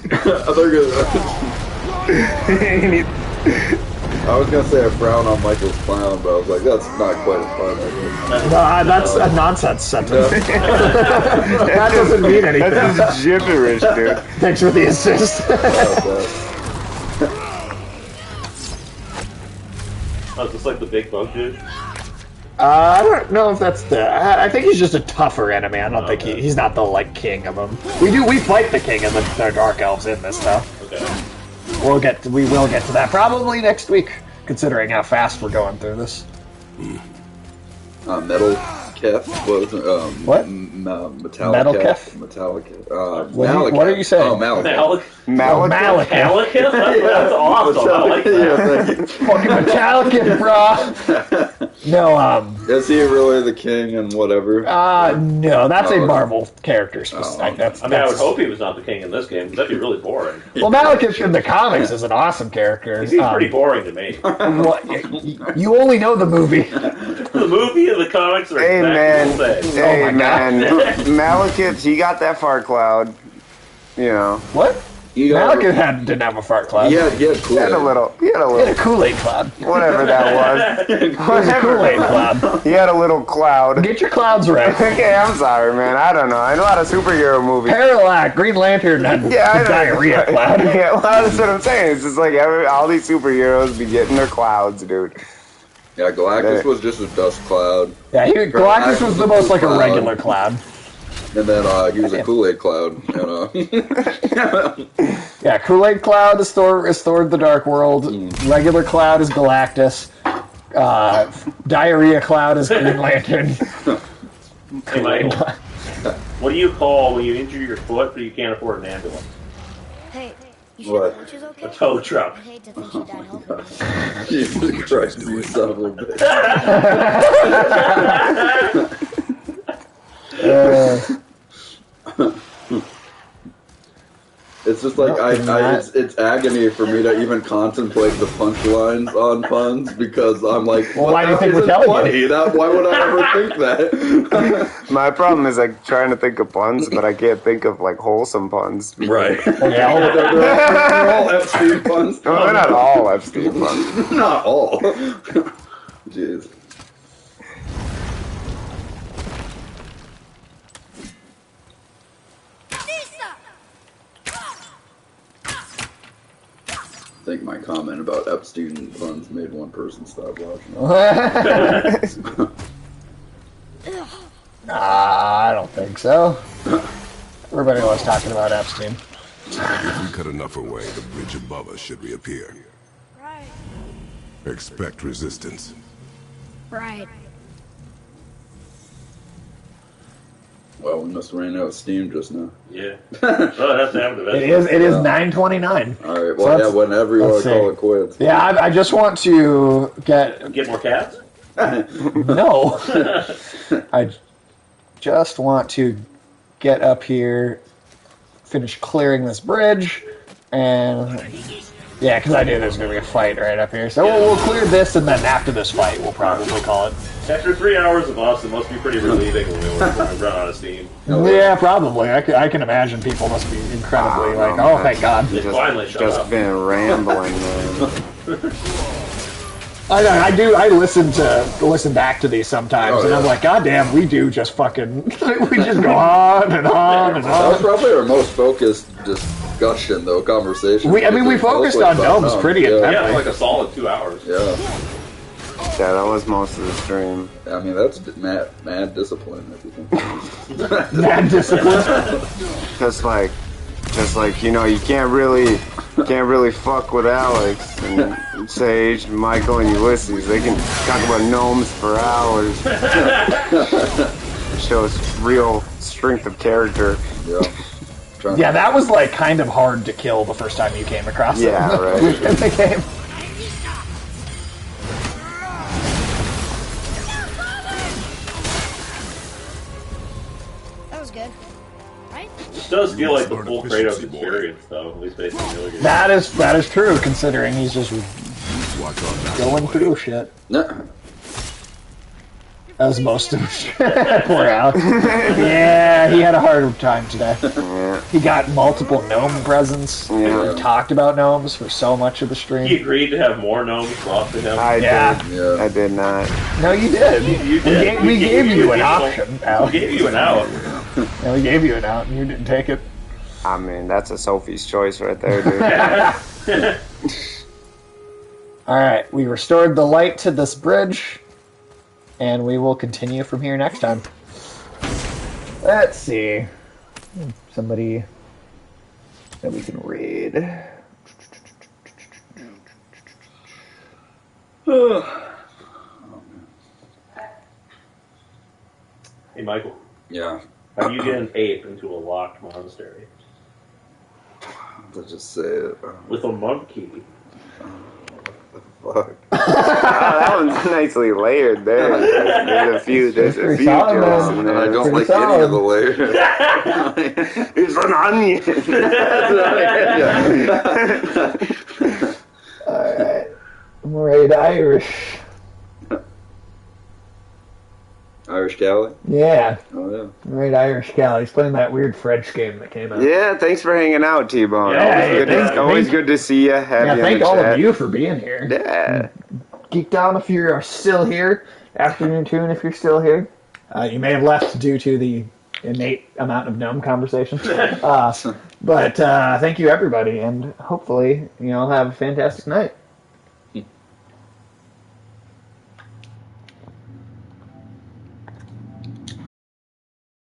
I was gonna say a frown on Michael's clown, but I was like, that's not quite as fun. No, that's a nonsense sentence. That doesn't mean anything. That's just gibberish, dude. Thanks for the assist. Oh, is this like the big bug dude? I don't know if that's the. I think he's just a tougher enemy. I don't think he's not the like king of them. We fight the king and the dark elves in this though. Okay. We will get to that probably next week, considering how fast we're going through this. Metal Kef? What? Metallic Metal Kef? Kef? Metallic. What are you saying? Oh, Malekith. Malekith. Malekith? That's awesome. I like that. Yeah, thank you. Fucking Metallica, bro. No, Is he really the king and whatever? no, that's a okay. Marvel character. Oh, Specific. okay. I mean, I would hope he was not the king in this game, because that'd be really boring. Well, Malekith in the comics is an awesome character. He seems pretty boring to me. You only know the movie. The movie and the comics are Hey exactly man, the same. hey man, Malekith, he got that far cloud. You know, What? Malekith didn't have a fart cloud. He had He had a little. He had a Kool-Aid cloud. Whatever that was. Whatever. Kool-Aid cloud. He had a little cloud. Get your clouds right. Okay, I'm sorry, man. I don't know. I know a lot of superhero movies. Parallax, Green Lantern, and diarrhea cloud. Yeah, well, that's what I'm saying. It's just like all these superheroes be getting their clouds, dude. Yeah, Galactus was just a dust cloud. Yeah, Galactus was the most like a regular cloud. And then he was a Kool-Aid cloud. Yeah, Kool-Aid cloud is Thor the Dark World. Regular cloud is Galactus. Diarrhea cloud is Green Lantern. Hey, Michael, what do you call when you injure your foot but you can't afford an ambulance? Hey, you sure What? the lunch is okay? A tow truck. I hate to think you died helping me. Jesus Christ, you son of a bitch. It's just like it's agony for me to even contemplate the punchlines on puns because I'm like, well, why do you think we're telling you? Why would I ever think that? My problem is like trying to think of puns, but I can't think of like wholesome puns. Right. Yeah, they're all Epstein puns. No, they're not all Epstein puns. Not all. Jeez. I think my comment about Epstein puns made one person stop watching. I don't think so. Everybody was talking about Epstein. If we cut enough away, the bridge above us should reappear. Right. Expect resistance. Right. Well, we must have ran out of steam just now. Yeah. Oh, that's happened to It is 9:29. All right. Well, yeah. Whenever you want to call it quits. Yeah, I just want to get more cats. No. I just want to get up here, finish clearing this bridge, and yeah, because I knew there was going to be a fight right up here. So we'll clear this, and then after this fight, we'll probably call it. After 3 hours of us, it must be pretty relieving when we run out of steam. Yeah, probably. I can imagine people must be incredibly oh, thank God. Finally shut up. Been rambling, man. I listen back to these sometimes, and I'm like, God damn, we do just fucking, we just go on and on and on. That was probably our most focused discussion, though, conversation. We focused on Gnomes pretty intently. Yeah, like a solid 2 hours. Yeah. Yeah, that was most of the stream. I mean, that's mad discipline, if you think. Mad discipline? Just like, you can't really fuck with Alex and Sage, and Michael, and Ulysses. They can talk about gnomes for hours. Shows real strength of character. Yeah. Yeah, that was like kind of hard to kill the first time you came across it. Yeah, right. In the game. That was good. Right? It does feel like the full Kratos experience, though, at least based on the other games. That is true, considering he's just going through shit. No. As most of poor Alex. Yeah, he had a hard time today. Yeah. He got multiple gnome presents. Yeah. He talked about gnomes for so much of the stream. He agreed to have more gnomes brought to him. I did. Yeah. I did not. No, you did. You did. We gave you an option, Alex. We gave you an out. Yeah, we gave you an out, and you didn't take it. I mean, that's a Sophie's choice right there, dude. Alright, we restored the light to this bridge, and we will continue from here next time. Let's see. Somebody that we can raid. Hey, Michael. Yeah. How do you get an ape into a locked monastery? Let's just say it. With a monkey. Fuck. That one's nicely layered there. There's a few jokes in there. I don't like any of the layers. It's an onion. Alright. Raid Irish. Irish Cali? Yeah. Oh, yeah. Right, Irish Cal. He's playing that weird French game that came out. Yeah, thanks for hanging out, T-Bone. Yeah, always good to see you. Thank all of you for being here. Yeah. Geek Down, if you are still here. Afternoon Tune, if you're still here. You may have left due to the innate amount of gnome conversation. But thank you, everybody, and hopefully you'll have a fantastic night.